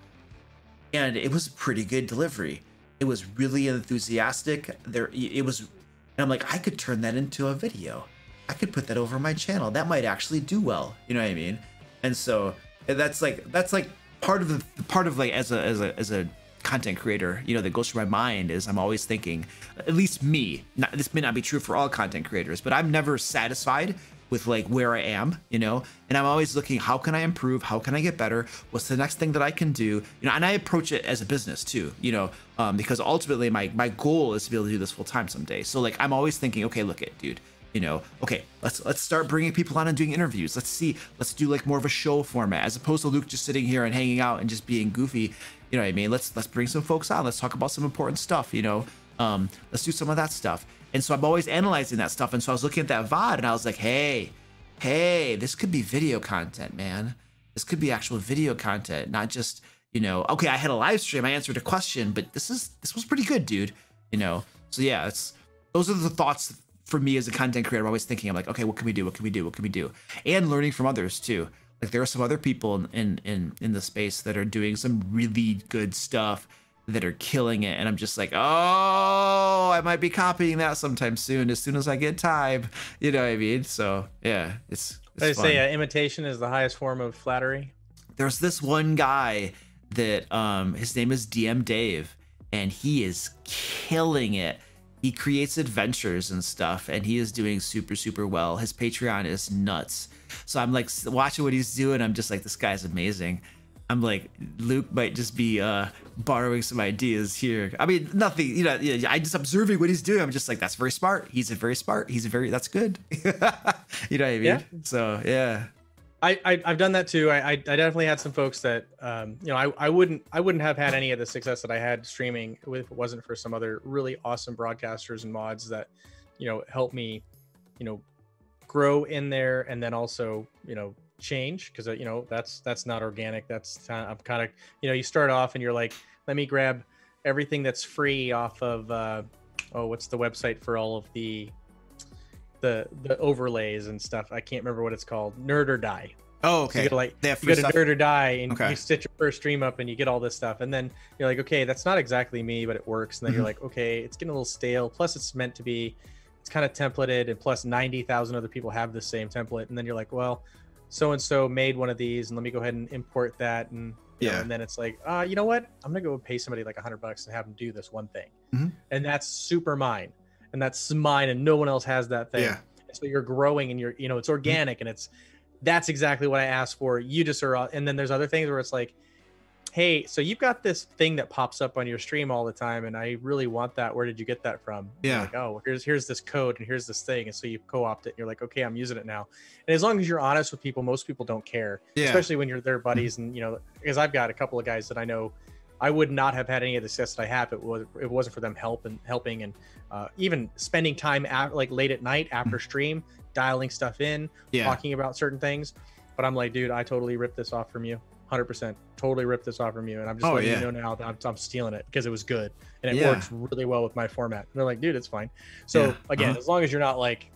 A: and it was a pretty good delivery. It was really enthusiastic. And I'm like, I could turn that into a video. I could put that over my channel. That might actually do well. You know what I mean? And so that's like part of like as a content creator, you know, that goes through my mind is I'm always thinking, at least me, this may not be true for all content creators, but I'm never satisfied with like where I am, you know, and I'm always looking, how can I improve? How can I get better? What's the next thing that I can do? You know, and I approach it as a business too, you know, because ultimately my goal is to be able to do this full time someday. So like, I'm always thinking, okay, look it, dude, you know, okay, let's start bringing people on and doing interviews. Let's do like more of a show format as opposed to Luke just sitting here and hanging out and just being goofy. You know what I mean? Let's bring some folks on. Let's talk about some important stuff, you know, let's do some of that stuff. And so I'm always analyzing that stuff. And so I was looking at that VOD and I was like, hey, this could be video content, man. This could be actual video content, not just, you know, okay, I had a live stream, I answered a question, but this was pretty good, dude. You know, so yeah, those are the thoughts for me as a content creator. I'm always thinking, I'm like, okay, what can we do? What can we do? What can we do? And learning from others too. Like there are some other people in the space that are doing some really good stuff that are killing it, and I'm just like, oh, I might be copying that sometime soon as I get time. You know what I mean? So yeah, it's
B: they
A: fun.
B: say imitation is the highest form of flattery.
A: There's this one guy that his name is DM Dave, and he is killing it. He creates adventures and stuff, and he is doing super well. His Patreon is nuts. So I'm like watching what he's doing. I'm just like, this guy's amazing. I'm like, Luke might just be borrowing some ideas here. I mean, nothing, you know, I just observing what he's doing. I'm just like, that's very smart. He's very smart. That's good. You know what I mean? Yeah. So yeah.
B: I've done that too. I definitely had some folks that, you know, I wouldn't have had any of the success that I had streaming if it wasn't for some other really awesome broadcasters and mods that, you know, helped me, you know, grow in there, and then also, you know, change, because you know that's not organic. That's I'm kind of, you know, you start off and you're like, let me grab everything that's free off of what's the website for all of the overlays and stuff. I can't remember what it's called. Nerd or Die.
A: Oh, okay.
B: So you go to Nerd or Die and you stitch your first stream up and you get all this stuff, and then you're like, okay, that's not exactly me, but it works. And then you're like, okay, it's getting a little stale. Plus, it's meant to be. It's kind of templated, and plus 90,000 other people have the same template. And then you're like, well, so-and-so made one of these, and let me go ahead and import that. And you know, and then it's like, you know what? I'm going to go pay somebody like $100 and have them do this one thing. And that's super mine. And that's mine, and no one else has that thing. So you're growing, and you're, you know, it's organic, and that's exactly what I asked for. You just are. And then there's other things where it's like, hey, so you've got this thing that pops up on your stream all the time, and I really want that. Where did you get that from?
A: Yeah.
B: Like, oh, here's this code, and here's this thing. And so you co-opt it, and you're like, okay, I'm using it now. And as long as you're honest with people, most people don't care, especially when you're their buddies. And, you know, because I've got a couple of guys that I know I would not have had any of the success that I have if it wasn't for them helping and even spending time like late at night after stream, dialing stuff in, talking about certain things. But I'm like, dude, I totally ripped this off from you. 100% totally ripped this off from you, and I'm just letting you know now that I'm stealing it because it was good and it works really well with my format. And they're like, dude, it's fine. So again, as long as you're not like,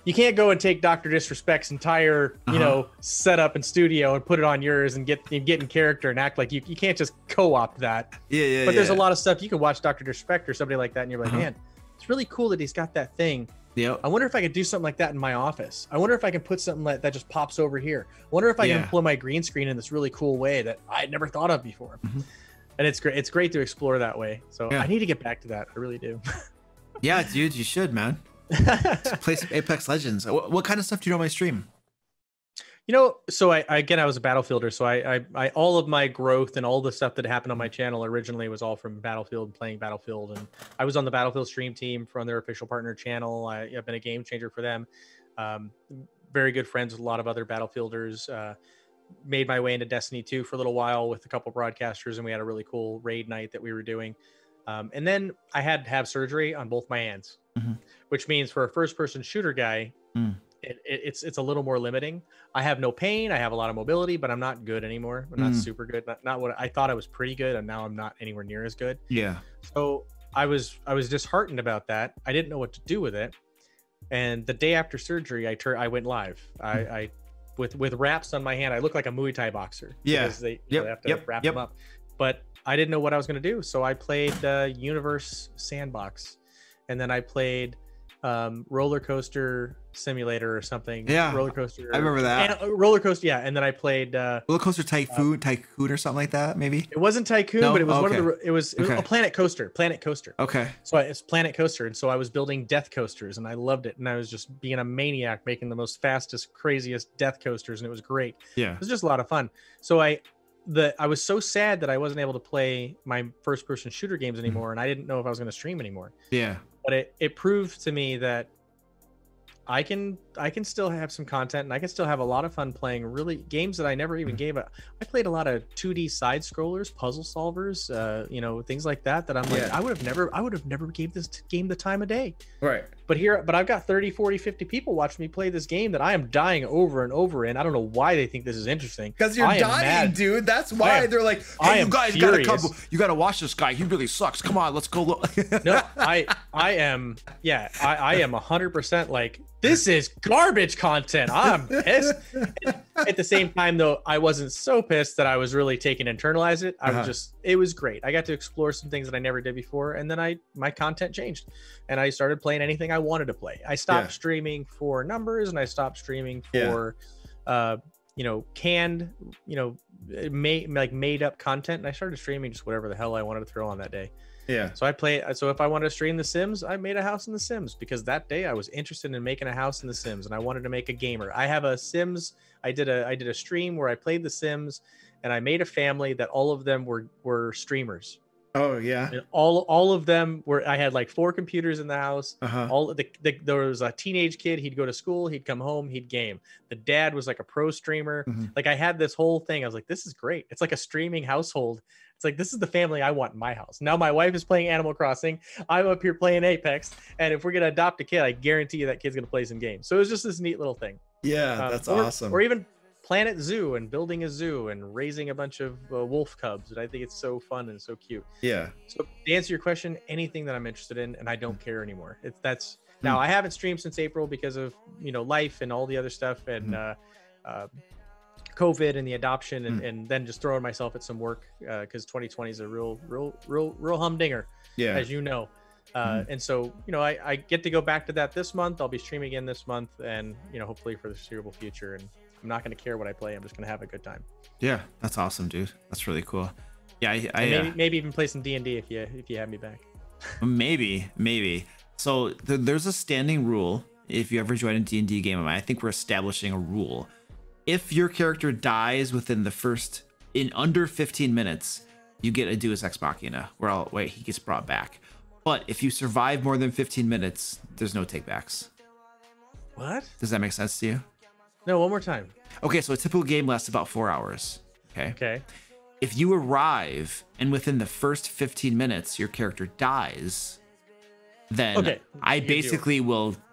B: you can't go and take Dr. Disrespect's entire you know, setup and studio and put it on yours and get in character and act like you can't just co-opt that. But there's a lot of stuff you can watch Dr. Disrespect or somebody like that, and you're like, man, it's really cool that he's got that thing. I wonder if I could do something like that in my office. I wonder if I can put something that just pops over here. I wonder if I can employ my green screen in this really cool way that I had never thought of before. And it's great. It's great to explore that way. So I need to get back to that. I really do.
A: Yeah, dude, you should, man. Play some Apex Legends. What kind of stuff do you know on my stream?
B: You know, so I was a Battlefielder. So I all of my growth and all the stuff that happened on my channel originally was all from Battlefield, playing Battlefield. And I was on the Battlefield stream team from their official partner channel. I've been a game changer for them. Very good friends with a lot of other Battlefielders. Made my way into Destiny 2 for a little while with a couple broadcasters, and we had a really cool raid night that we were doing. And then I had to have surgery on both my hands, which means for a first-person shooter guy, it's a little more limiting. I have no pain. I have a lot of mobility, but I'm not good anymore. I'm not super good. Not what I thought I was pretty good, and now I'm not anywhere near as good.
A: Yeah.
B: So I was disheartened about that. I didn't know what to do with it. And the day after surgery, I went live. I with wraps on my hand. I look like a Muay Thai boxer.
A: Yeah.
B: Because they have to wrap them up. But I didn't know what I was going to do. So I played Universe Sandbox. And then I played roller coaster simulator or something.
A: Yeah,
B: roller coaster.
A: I remember that.
B: And, roller coaster, yeah. And then I played
A: roller coaster tycoon or something like that. Maybe
B: it wasn't Tycoon, but it was one of the. It was a Planet Coaster. Planet Coaster.
A: Okay.
B: So it's Planet Coaster, and so I was building death coasters, and I loved it, and I was just being a maniac, making the most fastest, craziest death coasters, and it was great.
A: Yeah,
B: it was just a lot of fun. So I was so sad that I wasn't able to play my first person shooter games anymore, and I didn't know if I was going to stream anymore.
A: Yeah.
B: But it proved to me that I can still have some content, and I can still have a lot of fun playing really games that I never even gave a. I played a lot of 2D side scrollers, puzzle solvers, things like that I'm like, I would have never gave this game the time of day.
A: Right.
B: But I've got 30, 40, 50 people watching me play this game that I am dying over and over in. I don't know why they think this is interesting.
A: Because you're dying, dude. That's why they're like, hey, you guys gotta come. You gotta watch this guy. He really sucks. Come on, let's go look.
B: No, I am 100% like, this is garbage content. I'm pissed. At the same time, though, I wasn't so pissed that I was really taking internalize it. I was just, it was great. I got to explore some things that I never did before, and then my content changed, and I started playing anything I wanted to play. I stopped streaming for numbers, and I stopped streaming for, canned, made up content, and I started streaming just whatever the hell I wanted to throw on that day.
A: Yeah.
B: So so if I wanted to stream The Sims, I made a house in The Sims because that day I was interested in making a house in The Sims, and I wanted to make a gamer. I have a Sims. I did a stream where I played The Sims, and I made a family that all of them were streamers.
A: Oh yeah.
B: And all of them were. I had like 4 computers in the house. There was a teenage kid. He'd go to school. He'd come home. He'd game. The dad was like a pro streamer. Like I had this whole thing. I was like, this is great. It's like a streaming household. It's like, this is the family I want in my house. Now my wife is playing Animal Crossing. I'm up here playing Apex. And if we're going to adopt a kid, I guarantee you that kid's going to play some games. So it was just this neat little thing.
A: Yeah, that's awesome.
B: Or even Planet Zoo and building a zoo and raising a bunch of wolf cubs. And I think it's so fun and so cute.
A: Yeah.
B: So to answer your question, anything that I'm interested in, and I don't care anymore. Now I haven't streamed since April because of, life and all the other stuff and COVID and the adoption and then just throwing myself at some work because 2020 is a real humdinger, as you know. And so, I get to go back to that this month. I'll be streaming again this month and, hopefully for the foreseeable future. And I'm not going to care what I play. I'm just going to have a good time.
A: Yeah, that's awesome, dude. That's really cool. Yeah,
B: maybe even play some D&D if you have me back.
A: maybe. So there's a standing rule. If you ever join a D&D game, I think we're establishing a rule. If your character dies in under 15 minutes, you get a Deus Ex Machina, where he gets brought back. But if you survive more than 15 minutes, there's no takebacks.
B: What?
A: Does that make sense to you?
B: No, one more time.
A: Okay, so a typical game lasts about 4 hours. Okay. If you arrive and within the first 15 minutes your character dies, then I basically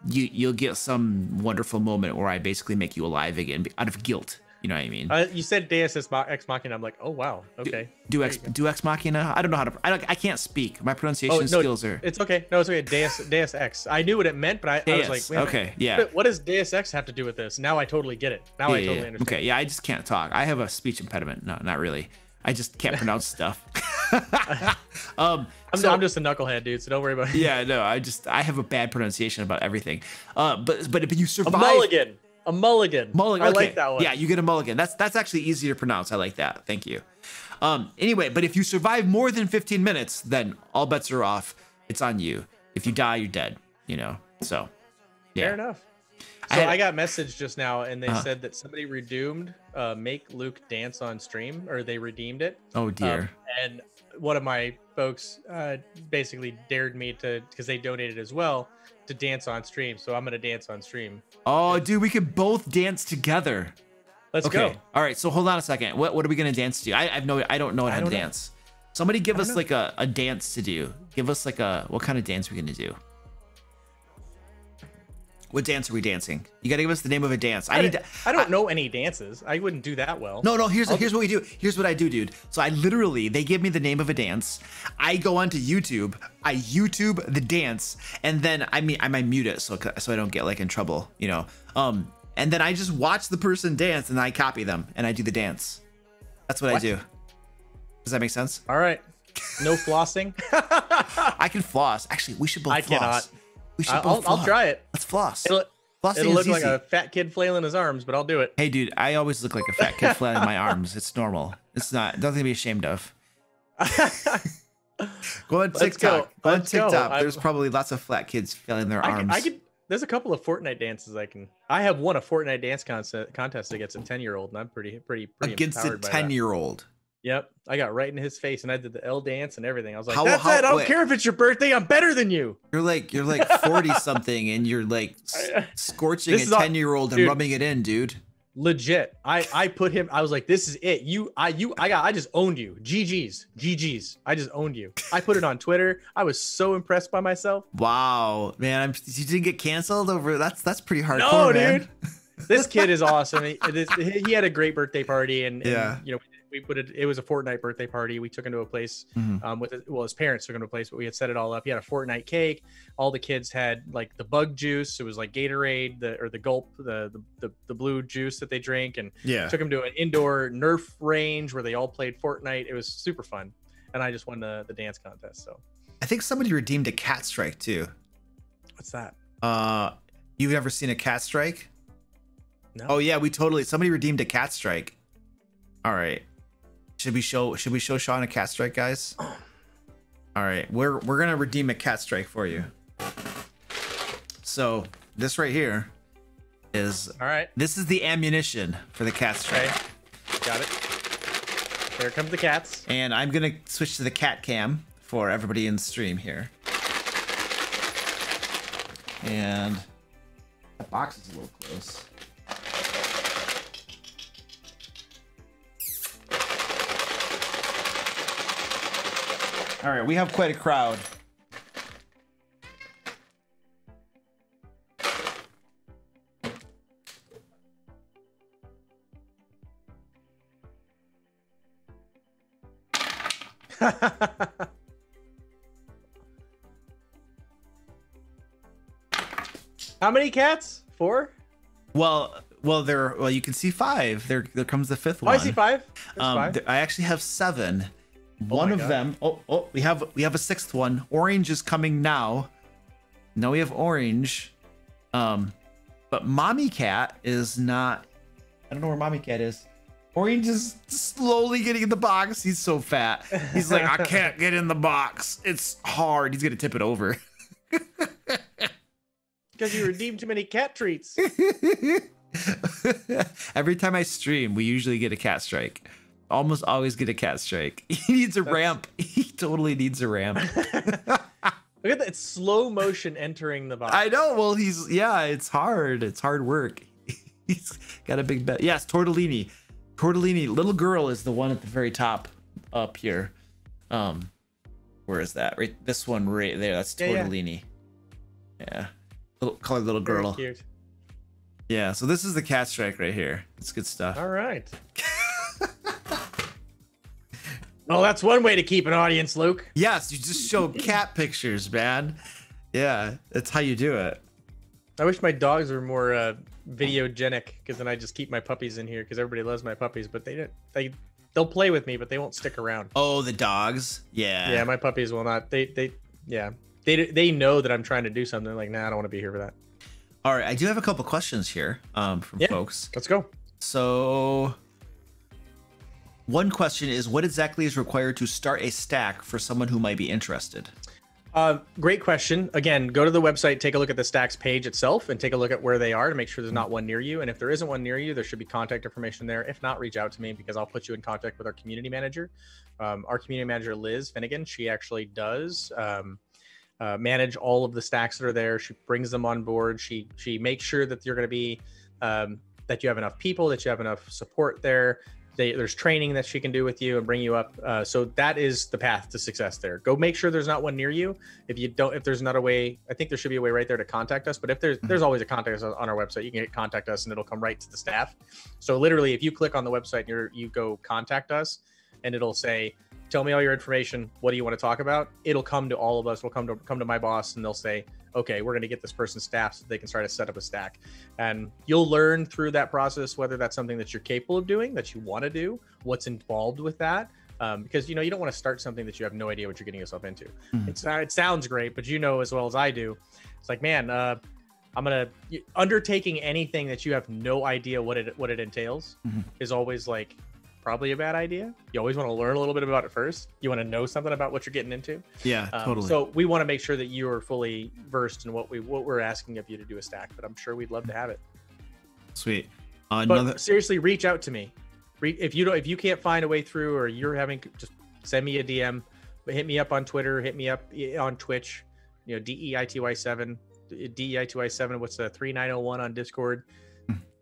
A: you'll get some wonderful moment where I basically make you alive again out of guilt. You know what I mean?
B: You said Deus Ex Machina. I'm like, oh wow, okay.
A: Do Ex Machina? I don't know how to. I can't speak. My pronunciation skills are.
B: It's okay. No, it's okay. Deus Ex. I knew what it meant, but I was like, wait,
A: okay, yeah.
B: What does Deus Ex have to do with this? Now I totally get it. Now I totally understand.
A: Okay, yeah. I just can't talk. I have a speech impediment. No, not really. I just can't pronounce stuff.
B: I'm just a knucklehead, dude. So don't worry about it.
A: Yeah, no. I have a bad pronunciation about everything. But if you survive.
B: A mulligan.
A: Mulligan.
B: I
A: okay.
B: like that one.
A: Yeah, you get a mulligan. That's actually easy to pronounce. I like that. Thank you. Anyway, but if you survive more than 15 minutes, then all bets are off. It's on you. If you die, you're dead. So yeah.
B: Fair enough. So I got messaged just now, and they said that somebody redeemed make Luke dance on stream, or they redeemed it.
A: Oh dear.
B: And one of my folks basically dared me to, because they donated as well, to dance on stream. So I'm gonna dance on stream.
A: Oh, dude, we could both dance together.
B: Let's go.
A: All right. So hold on a second. What are we gonna dance to? I don't know how to dance. Somebody give us like a dance to do. Give us like what kind of dance are we gonna do? What dance are we dancing? You gotta give us the name of a dance.
B: I don't know any dances. I wouldn't do that well.
A: No. Here's what we do. Here's what I do, dude. So they give me the name of a dance. I go onto YouTube. I YouTube the dance, and then I might mute it so I don't get like in trouble, And then I just watch the person dance, and I copy them, and I do the dance. That's what I do. Does that make sense?
B: All right. No flossing.
A: I can floss. Actually, we should both floss.
B: I cannot.
A: We should both
B: I'll try it.
A: Let's floss.
B: It'll look like a fat kid flailing his arms, but I'll do it.
A: Hey, dude, I always look like a fat kid flailing my arms. It's normal. It's not. Nothing to be ashamed of. Go on TikTok. Go on TikTok. There's probably lots of flat kids flailing their arms.
B: There's a couple of Fortnite dances I have won a Fortnite dance contest against a 10-year-old, and I'm pretty
A: against a 10-year-old.
B: Yep, I got right in his face, and I did the L dance and everything. I was like, "That's it. I don't care if it's your birthday. I'm better than you."
A: You're like 40 something, and you're like scorching a 10-year-old and rubbing it in, dude.
B: Legit. I put him. I was like, "This is it. I just owned you. GGs. I just owned you." I put it on Twitter. I was so impressed by myself.
A: Wow, man! You didn't get canceled over that's pretty hardcore.
B: No,
A: man.
B: dude. This kid is awesome. He had a great birthday party, and you know. It was a Fortnite birthday party. We took him to a place his parents took him to a place, but we had set it all up. He had a Fortnite cake. All the kids had like the bug juice. It was like Gatorade, the Gulp, the blue juice that they drink, and took him to an indoor Nerf range where they all played Fortnite. It was super fun, and I just won the dance contest. So
A: I think somebody redeemed a cat strike too.
B: What's that?
A: You've ever seen a cat strike?
B: No.
A: Oh yeah, somebody redeemed a cat strike. All right. Should we show Sean a cat strike, guys? All right, we're gonna redeem a cat strike for you. So this right here is
B: all right.
A: This is the ammunition for the cat strike.
B: Okay. Got it. There comes the cats.
A: And I'm gonna switch to the cat cam for everybody in the stream here. And the box is a little close. All right, we have quite a crowd.
B: How many cats? 4?
A: Well, you can see 5. There comes the 5th one.
B: I see 5. There's 5.
A: I actually have 7. One of them. Oh, we have a 6th one. Orange is coming now. Now we have orange. But Mommy Cat is not. I don't know where Mommy Cat is. Orange is slowly getting in the box. He's so fat. He's like, I can't get in the box. It's hard. He's gonna tip it over.
B: Because you redeemed too many cat treats.
A: Every time I stream, we usually get a cat strike. Almost always get a cat strike. He needs a ramp. He totally needs a ramp.
B: Look at that. It's slow motion entering the box.
A: I know. Well, it's hard. It's hard work. He's got a big bet. Yes, Tortellini. Little girl is the one at the very top up here. Where is that? Right, this one right there. That's Tortellini. Yeah. Colored little girl.
B: Very cute.
A: Yeah, so this is the cat strike right here. It's good stuff.
B: All right. Well, that's one way to keep an audience, Luke.
A: Yes, you just show cat pictures, man. Yeah, that's how you do it.
B: I wish my dogs were more videogenic, because then I just keep my puppies in here, because everybody loves my puppies, but they'll play with me, but they won't stick around.
A: Oh, the dogs? Yeah.
B: Yeah, my puppies will not. They know that I'm trying to do something. They're like, nah, I don't want to be here for that.
A: All right, I do have a couple questions here from folks.
B: Let's go.
A: So one question is, what exactly is required to start a stack for someone who might be interested?
B: Great question. Again, go to the website, take a look at the stacks page itself, and take a look at where they are to make sure there's not one near you. And if there isn't one near you, there should be contact information there. If not, reach out to me, because I'll put you in contact with our community manager. Our community manager, Liz Finnegan, she actually does manage all of the stacks that are there. She brings them on board. She makes sure that you're going to be that you have enough people, that you have enough support there. There's training that she can do with you and bring you up. So that is the path to success there. Go make sure there's not one near you. If there's not a way, I think there should be a way right there to contact us. But if there's always a contact us on our website. You can contact us and it'll come right to the staff. So literally, if you click on the website and you go contact us, and it'll say, tell me all your information. What do you want to talk about? It'll come to all of us. We'll come to my boss, and they'll say, okay, we're going to get this person staffed so they can start to set up a stack. And you'll learn through that process whether that's something that you're capable of doing, that you want to do, what's involved with that. because you don't want to start something that you have no idea what you're getting yourself into. It sounds great, but as well as I do, it's like, man, I'm undertaking anything that you have no idea what it entails is always like probably a bad idea. You always want to learn a little bit about it first. You want to know something about what you're getting into.
A: Yeah, totally.
B: So we want to make sure that you are fully versed in what we're asking of you to do a stack, but I'm sure we'd love to have it.
A: Sweet.
B: But seriously, reach out to me. If you can't find a way through, or you're having, just send me a DM, hit me up on Twitter, hit me up on Twitch, DEITY7, DEITY7. What's the 3901 on Discord?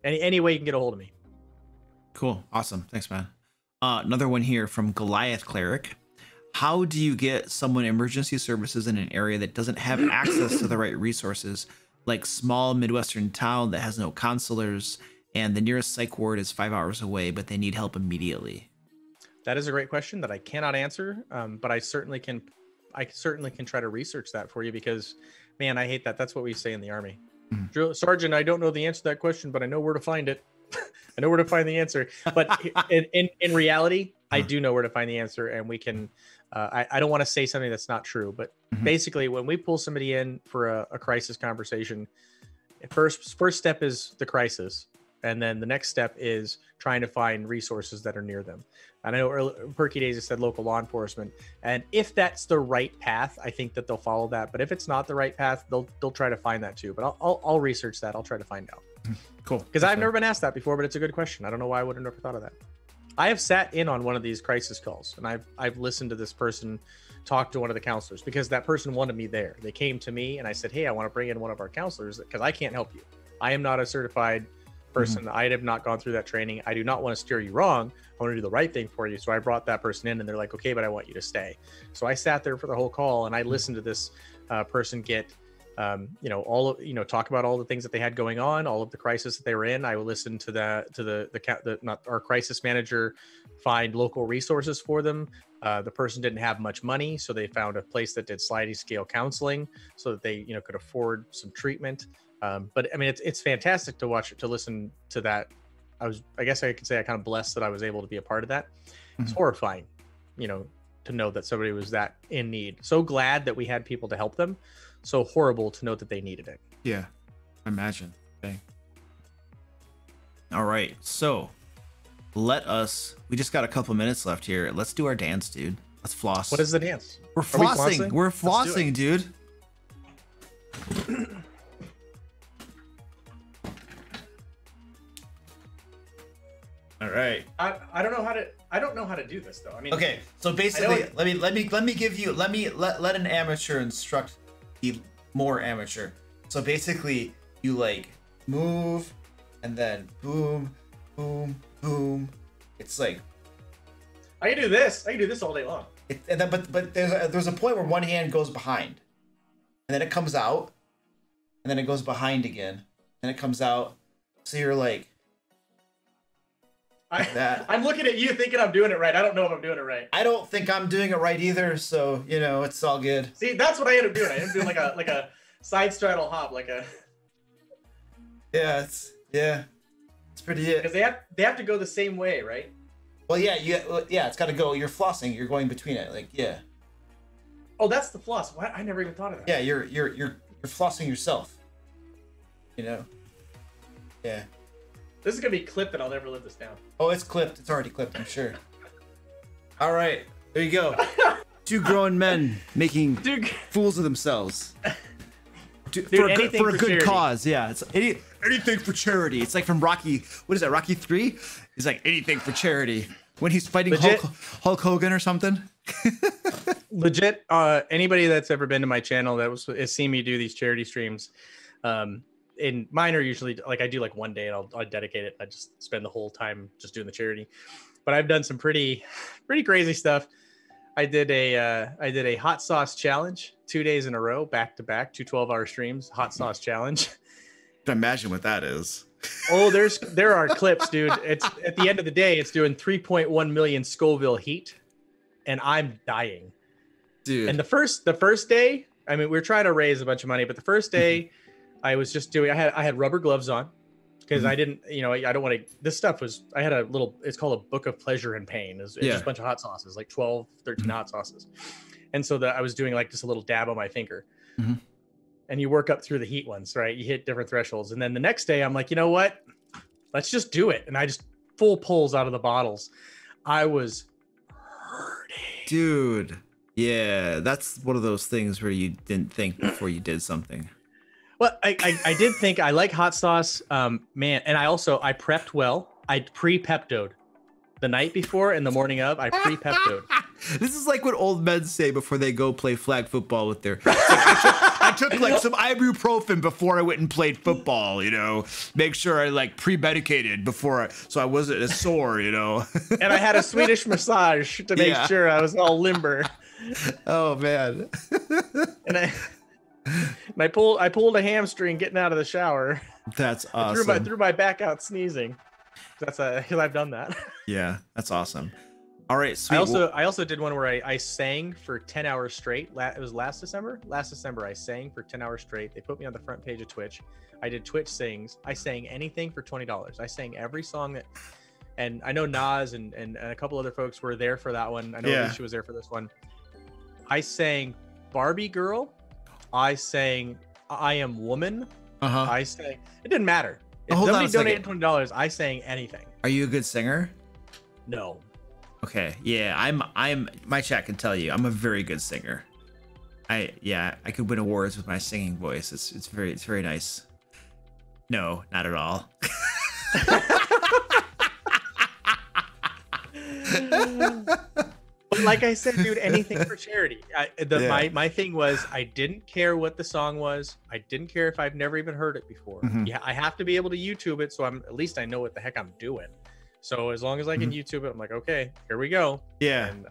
B: Any way you can get a hold of me.
A: Cool. Awesome. Thanks, man. Another one here from Goliath Cleric. How do you get someone emergency services in an area that doesn't have access to the right resources, like small Midwestern town that has no counselors and the nearest psych ward is 5 hours away, but they need help immediately?
B: That is a great question that I cannot answer, but I certainly can try to research that for you, because, man, I hate that. That's what we say in the Army. Drill Sergeant, I don't know the answer to that question, but I know where to find it. I know where to find the answer. But in reality, I do know where to find the answer, and we can. I don't want to say something that's not true, but basically, when we pull somebody in for a crisis conversation, first step is the crisis, and then the next step is trying to find resources that are near them. And I know Perky Days has said local law enforcement, and if that's the right path, I think that they'll follow that. But if it's not the right path, they'll try to find that too. But I'll research that. I'll try to find out.
A: Cool.
B: Because I've never been asked that before, but it's a good question. I don't know why I would have never thought of that. I have sat in on one of these crisis calls, and I've listened to this person talk to one of the counselors, because that person wanted me there. They came to me and I said, hey, I want to bring in one of our counselors because I can't help you. I am not a certified person. I have not gone through that training. I do not want to steer you wrong. I want to do the right thing for you. So I brought that person in, and they're like, okay, but I want you to stay. So I sat there for the whole call, and I listened to this person get talk about all the things that they had going on, all of the crisis that they were in. I would listen to not our crisis manager find local resources for them. The person didn't have much money, so they found a place that did sliding scale counseling so that they could afford some treatment. But I mean, it's fantastic to listen to that. I guess I could say I kind of blessed that I was able to be a part of that. It's horrifying, to know that somebody was that in need. So glad that we had people to help them. So horrible to know that they needed it.
A: Yeah, imagine. Okay. All right, so we just got a couple minutes left here. Let's do our dance, dude. Let's floss.
B: What is the dance?
A: We're flossing. We're flossing, dude. All right.
B: I don't know how to do this though. I mean,
A: okay. So basically, let an amateur instruct the more amateur. So basically, you like move, and then boom, boom, boom. It's like
B: I can do this all day long.
A: But there's a point where one hand goes behind, and then it comes out, and then it goes behind again, and it comes out. So you're like.
B: I'm looking at you thinking I'm doing it right. I don't know if I'm doing it right.
A: I don't think I'm doing it right either, so it's all good.
B: See, that's what I end up doing. I end up doing like a side straddle hop,
A: it's pretty it.
B: Because they have to go the same way, right?
A: Well, yeah, it's got to go. You're flossing. You're going between it,
B: Oh, that's the floss. What? I never even thought of that.
A: Yeah, you're flossing yourself. Yeah.
B: This is gonna be clipped, and I'll never live this down.
A: Oh, it's clipped. It's already clipped, I'm sure. All right, there you go. Two grown men making fools of themselves. For a good
B: charity.
A: cause. Yeah, it's anything for charity. It's like from Rocky. What is that? Rocky 3? He's like anything for charity when he's fighting Hulk Hogan or something.
B: Legit. Anybody that's ever been to my channel has seen me do these charity streams. And mine are usually like I do like one day and I'll dedicate it. I just spend the whole time just doing the charity. But I've done some pretty crazy stuff. I did a hot sauce challenge 2 days in a row, back to back, 2 12-hour streams, hot sauce challenge.
A: I imagine what that is.
B: Oh, there are clips, dude. It's at the end of the day, it's doing 3.1 million Scoville heat, and I'm dying, dude. And the first day, I mean, we were trying to raise a bunch of money, but the first day. I was just I had rubber gloves on because I didn't, I don't want to, this stuff was, I had a little, it's called a book of pleasure and pain. It's just a bunch of hot sauces, like 12, 13 hot sauces. And so I was doing like just a little dab on my finger. And you work up through the heat ones, right? You hit different thresholds. And then the next day I'm like, you know what? Let's just do it. And I just full pulls out of the bottles. I was hurting.
A: Dude. Yeah. That's one of those things where you didn't think before you did something.
B: Well, I did think I like hot sauce, man. And I prepped well. I pre-peptoed the night before and the morning of. I pre-peptoed.
A: This is like what old men say before they go play flag football with their. I took like some ibuprofen before I went and played football. Make sure I like pre-medicated before so I wasn't as sore.
B: And I had a Swedish massage to make sure I was all limber.
A: Oh man.
B: And I pulled a hamstring getting out of the shower.
A: That's awesome.
B: I threw my back out sneezing. That's because I've done that.
A: Yeah, that's awesome. All right, sweet.
B: I also did one where I sang for 10 hours straight. It was last December. Last December, I sang for 10 hours straight. They put me on the front page of Twitch. I did Twitch sings. I sang anything for $20. I sang every song that, and I know Nas and a couple other folks were there for that one. I know Alicia was there for this one. I sang Barbie Girl. I sang I Am Woman. I sang, it didn't matter. If somebody donated $20, I sang anything.
A: Are you a good singer?
B: No.
A: Okay. Yeah, I'm my chat can tell you I'm a very good singer. I could win awards with my singing voice. It's very nice. No, not at all.
B: But like I said, dude, anything for charity. My thing was I didn't care what the song was. I didn't care if I've never even heard it before. Yeah, I have to be able to YouTube it, so at least I know what the heck I'm doing. So as long as I can YouTube it, I'm like, okay, here we go. Yeah. And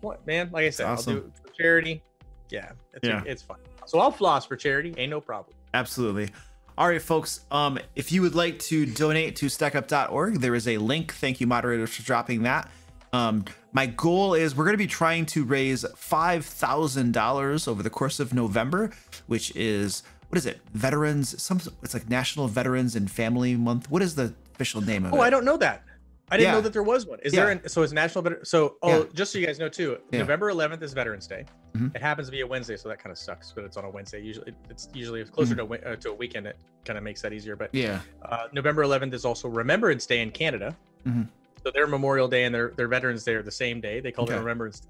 B: what, man? Like I said, awesome. I'll do it for charity. Yeah, it's fun. So I'll floss for charity. Ain't no problem.
A: Absolutely. All right, folks. If you would like to donate to stackup.org, there is a link. Thank you, moderators, for dropping that. My goal is we're going to be trying to raise $5,000 over the course of November, which is, what is it? Veterans. It's like National Veterans and Family Month. What is the official name of it?
B: Oh, I don't know that. I didn't know that there was one. Is there? So it's National Veteran. So, just so you guys know too, November 11th is Veterans Day. It happens to be a Wednesday, so that kind of sucks. But it's on a Wednesday. It's usually closer to a weekend. It kind of makes that easier. But November 11th is also Remembrance Day in Canada. So their Memorial Day and their Veterans Day are the same day. They call it Remembrance Day.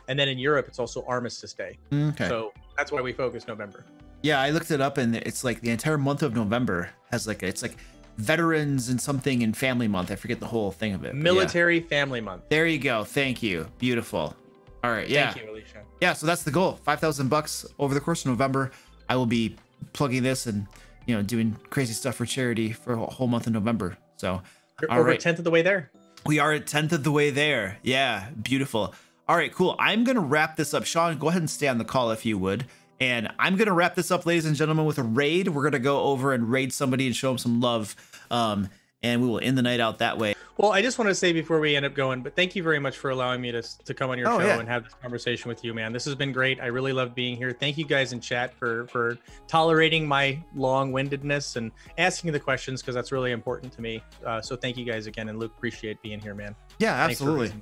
B: And then in Europe, it's also Armistice Day. So that's why we focus November. Yeah,
A: I looked it up, and it's like the entire month of November has it's like Veterans and something in Family Month. I forget the whole thing of it.
B: Military Family Month.
A: There you go. Thank you. Beautiful. All right. Yeah.
B: Thank you, Alicia.
A: Yeah. So that's the goal. $5,000 over the course of November. I will be plugging this and doing crazy stuff for charity for a whole month of November. So
B: you're over a 10th of the way there.
A: We are at 10th of the way there. Yeah. Beautiful. All right. Cool. I'm gonna wrap this up. Sean, go ahead and stay on the call if you would. And I'm going to wrap this up, ladies and gentlemen, with a raid. We're going to go over and raid somebody and show them some love. And we will end the night out that way.
B: Well, I just want to say before we end up going, but thank you very much for allowing me to come on your show and have this conversation with you, man. This has been great. I really love being here. Thank you guys in chat for tolerating my long-windedness and asking the questions, because that's really important to me. So thank you guys again. And Luke, appreciate being here, man.
A: Yeah, absolutely.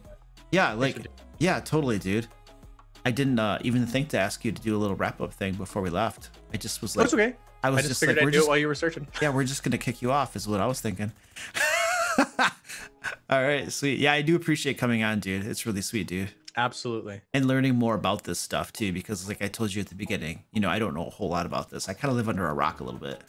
A: Yeah, totally, dude. I didn't even think to ask you to do a little wrap up thing before we left. I just was like,
B: that's okay.
A: I just
B: figured I'd do it while you were searching.
A: Yeah, we're just gonna kick you off, is what I was thinking. All right, sweet. Yeah, I do appreciate coming on, dude. It's really sweet, dude.
B: Absolutely.
A: And learning more about this stuff too, because like I told you at the beginning, I don't know a whole lot about this. I kind of live under a rock a little bit,